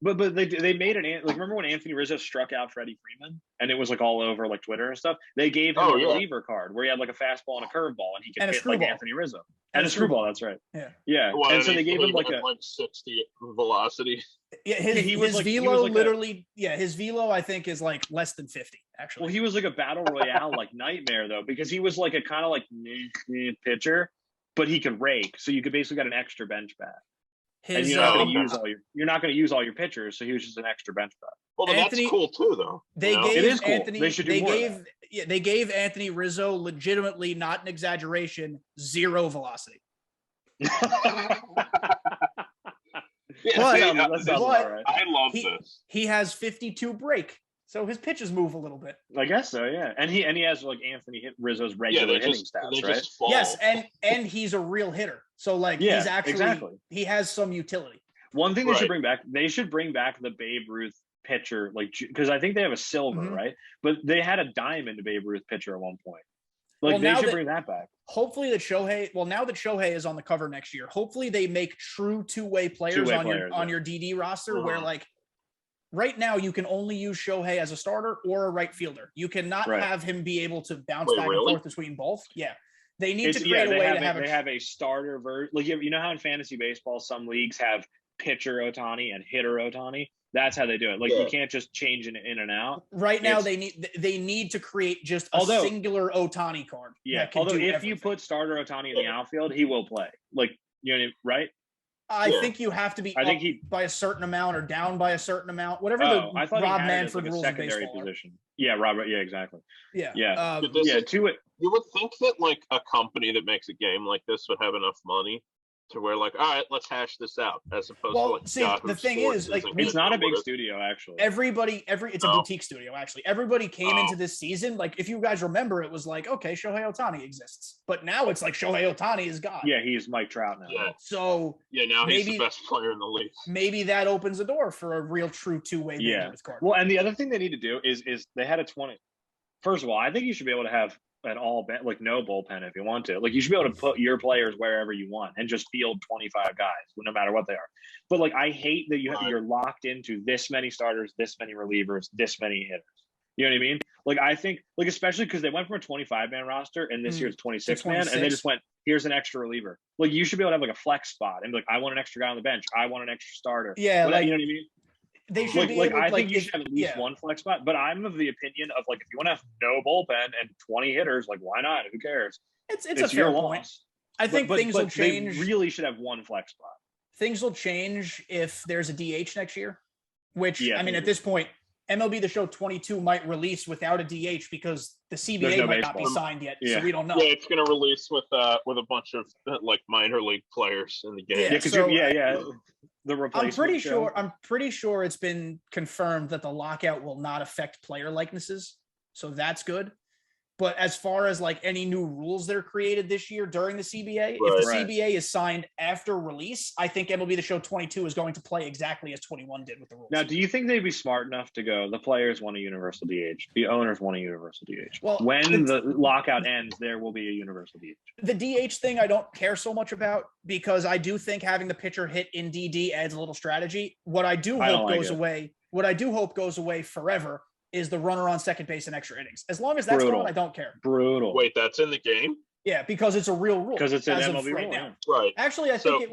But they made like remember when Anthony Rizzo struck out Freddie Freeman and it was like all over like Twitter and stuff? They gave him a reliever card where he had like a fastball and a curveball and he could hit like Anthony Rizzo. And a screwball, that's right. Yeah. Well, and so they gave him like 60 velocity. Yeah, his velo literally his velo I think is like less than 50 actually. Well, he was like a battle royale like nightmare though, because he was like a kind of like pitcher, but he could rake. So you could basically get an extra bench bat. And you're not going to use all your pitchers, so he was just an extra bench bat. Well, that's cool too, though. It is cool. Anthony, they should do more. They gave Anthony Rizzo legitimately, not an exaggeration, 0 velocity. I love this. He has 52 break, so his pitches move a little bit. I guess so, yeah. And he has like Anthony Rizzo's regular hitting stats, right? Yes, and he's a real hitter. So like he's actually he has some utility. One thing they should bring back the Babe Ruth pitcher, like because I think they have a silver, right? But they had a diamond Babe Ruth pitcher at one point. Like they should bring that back. Hopefully that now that Shohei is on the cover next year, hopefully they make true two-way players on your DD roster where like right now you can only use Shohei as a starter or a right fielder. You cannot have him be able to bounce back and forth between both. Yeah. They need to create a way to have they have a starter version. Like you know how in fantasy baseball some leagues have pitcher Ohtani and hitter Ohtani. That's how they do it. Like you can't just change it in and out. Right now they need to create just a singular Ohtani card. Yeah. Although if you put starter Ohtani in the outfield, he will play. Like you know, right? I think you have to be up by a certain amount or down by a certain amount. Whatever the Rob Manfred rules of baseball position. Yeah, Robert. Yeah, exactly. Yeah. You would think that like a company that makes a game like this would have enough money to where like, all right, let's hash this out, as opposed to like Yahoo the thing Sports is like it's not a big studio actually. It's a boutique studio actually. Everybody came into this season like if you guys remember, it was like okay, Shohei Ohtani exists, but now it's like Shohei Ohtani is God. Yeah, he's Mike Trout now. Yeah. So now he's the best player in the league. Maybe that opens the door for a real true two-way card. Well, and the other thing they need to do is they had a 20. First of all, I think you should be able to have an like no bullpen if you want to. Like you should be able to put your players wherever you want and just field 25 guys, no matter what they are. But like I hate that you're locked into this many starters, this many relievers, this many hitters. You know what I mean? Like I think, like especially because they went from a 25-man roster and this year's 26-man, and they just went, here's an extra reliever. Like you should be able to have like a flex spot and be like, I want an extra guy on the bench, I want an extra starter. Yeah, like, you know what I mean? They should be able, I think you should have at least one flex spot. But I'm of the opinion of like if you want to have no bullpen and 20 hitters, like why not? Who cares? It's a fair point. I think things will change. They really should have one flex spot. Things will change if there's a DH next year. Which I mean, at this point, MLB The Show 22 might release without a DH because the CBA might not be signed yet, so we don't know. Yeah, it's going to release with a bunch of like minor league players in the game. The replacement. I'm pretty sure it's been confirmed that the lockout will not affect player likenesses, so that's good. But as far as like any new rules that are created this year during the CBA, if the CBA is signed after release, I think MLB The Show 22 is going to play exactly as 21 did with the rules. Now, do you think they'd be smart enough to go, the players want a universal DH, the owners want a universal DH? Well, when the lockout ends, there will be a universal DH. The DH thing I don't care so much about because I do think having the pitcher hit in DD adds a little strategy. What I do hope goes away forever is the runner on second base in extra innings. As long as that's gone, I don't care. Brutal. Wait, that's in the game? Yeah, because it's a real rule. Because it's an MLB rule. Now. Right. Actually, I think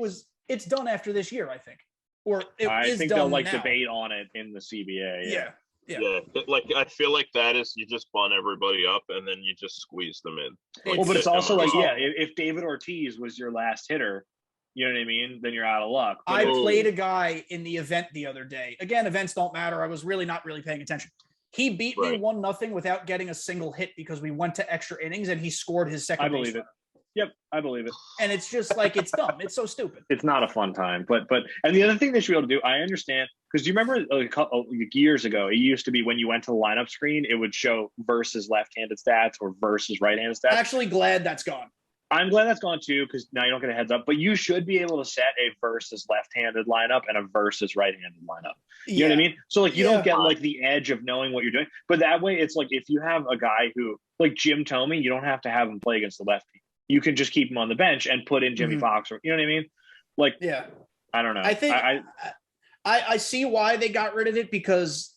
it's done after this year, I think. Or I think they'll debate on it in the CBA. Yeah. Like I feel like that is you just bun everybody up and then you just squeeze them in. But it's also like, if David Ortiz was your last hitter, you know what I mean? Then you're out of luck. I played a guy in the event the other day. Again, events don't matter. I was really not paying attention. He beat me 1-0 without getting a single hit because we went to extra innings and he scored his second. I believe it. Yep, I believe it. And it's just like it's dumb. It's so stupid. It's not a fun time. But and the other thing they should be able to do, I understand, because do you remember years ago, it used to be when you went to the lineup screen, it would show versus left-handed stats or versus right-handed stats. I'm actually glad that's gone. I'm glad that's gone too, because now you don't get a heads up. But you should be able to set a versus left-handed lineup and a versus right-handed lineup. You know what I mean? So like you don't get like the edge of knowing what you're doing. But that way, it's like if you have a guy who like Jim Thome, you don't have to have him play against the lefty. You can just keep him on the bench and put in Jimmy Fox, or you know what I mean? Like, I don't know. I think I see why they got rid of it because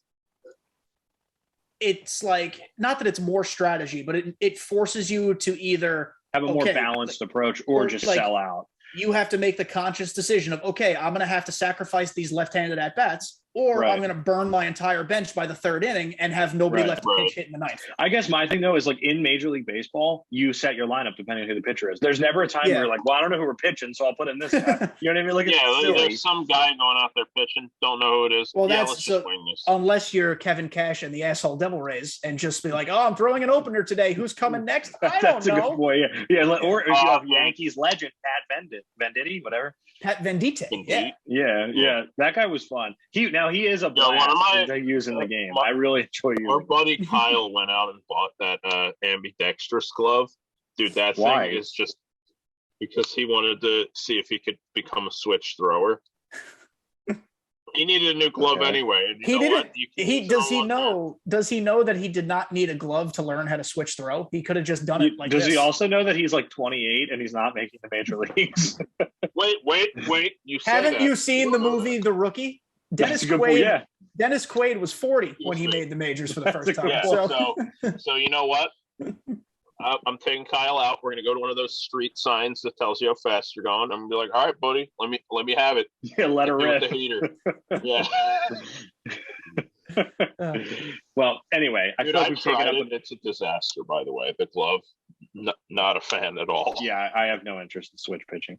it's like not that it's more strategy, but it forces you to either have a more balanced approach or just sell out. You have to make the conscious decision of, okay, I'm going to have to sacrifice these left-handed at-bats, or I'm going to burn my entire bench by the third inning and have nobody left to pitch hit in the ninth. I guess my thing, though, is like in Major League Baseball, you set your lineup depending on who the pitcher is. There's never a time where you're like, well, I don't know who we're pitching, so I'll put in this guy. You know what I mean? Like, there's some guy going out there pitching, don't know who it is. Well, let's just wing this. Unless you're Kevin Cash and the asshole Devil Rays and just be like, oh, I'm throwing an opener today. Who's coming next? I don't know. That's a good boy. Yeah. Or you have Yankees legend, Pat Venditti, whatever. Pat Venditti. Yeah. That guy was fun. He is a blast to use in the game. I really enjoy using. Our buddy Kyle went out and bought that ambidextrous glove. Dude, that thing is just because he wanted to see if he could become a switch thrower. He needed a new glove anyway. He didn't. Does he know that he did not need a glove to learn how to switch throw? He could have just done it like this. Does he also know that he's like 28 and he's not making the major leagues? Wait. Haven't you seen the movie The Rookie? Dennis Quaid was 40 when he made the majors for the first time. So you know what? I'm taking Kyle out. We're gonna go to one of those street signs that tells you how fast you're going. I'm gonna be like, all right, buddy, let me have it. Yeah, let her rip. The heater. Yeah. Well, anyway, I feel like we've taken up. It's a disaster, by the way. The glove, not a fan at all. Yeah, I have no interest in switch pitching.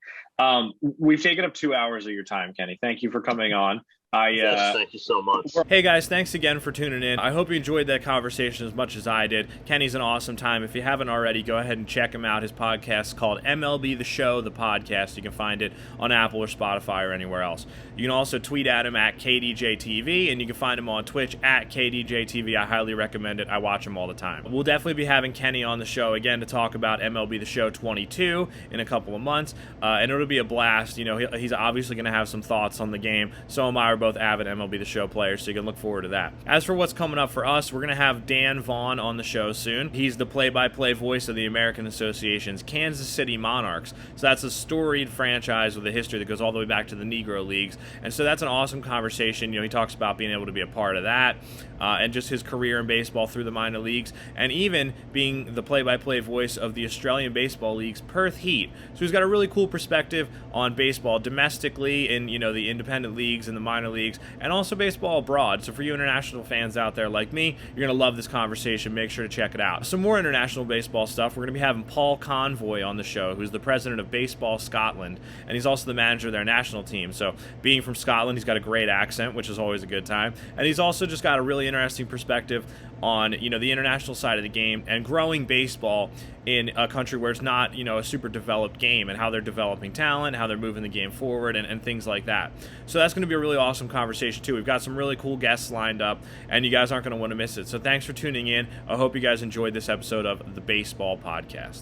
We've taken up 2 hours of your time, Kenny. Thank you for coming on. Yes, thank you so much. Hey guys, thanks again for tuning in. I hope you enjoyed that conversation as much as I did. Kenny's an awesome time. If you haven't already, go ahead and check him out. His podcast is called MLB The Show, the podcast. You can find it on Apple or Spotify or anywhere else. You can also tweet at him at KDJTV, and you can find him on Twitch at KDJTV. I highly recommend it. I watch him all the time. We'll definitely be having Kenny on the show again to talk about MLB The Show 22 in a couple of months, and it'll be a blast. You know, he's obviously going to have some thoughts on the game. So am I. both avid MLB The Show players, so you can look forward to that. As for what's coming up for us, we're going to have Dan Vaughn on the show soon. He's the play-by-play voice of the American Association's Kansas City Monarchs. So that's a storied franchise with a history that goes all the way back to the Negro Leagues. And so that's an awesome conversation. He talks about being able to be a part of that and just his career in baseball through the minor leagues, and even being the play-by-play voice of the Australian Baseball League's Perth Heat. So he's got a really cool perspective on baseball domestically in, the independent leagues and the minor leagues, and also baseball abroad. So for you international fans out there like me, you're going to love this conversation. Make sure to check it out. Some more international baseball stuff. We're going to be having Paul Convoy on the show, who's the president of Baseball Scotland, and he's also the manager of their national team. So being from Scotland, he's got a great accent, which is always a good time. And he's also just got a really interesting perspective on, the international side of the game and growing baseball in a country where it's not, a super developed game, and how they're developing talent, how they're moving the game forward, and things like that. So that's going to be a really awesome conversation too. We've got some really cool guests lined up, and you guys aren't going to want to miss it. So thanks for tuning in. I hope you guys enjoyed this episode of the Baseball Podcast.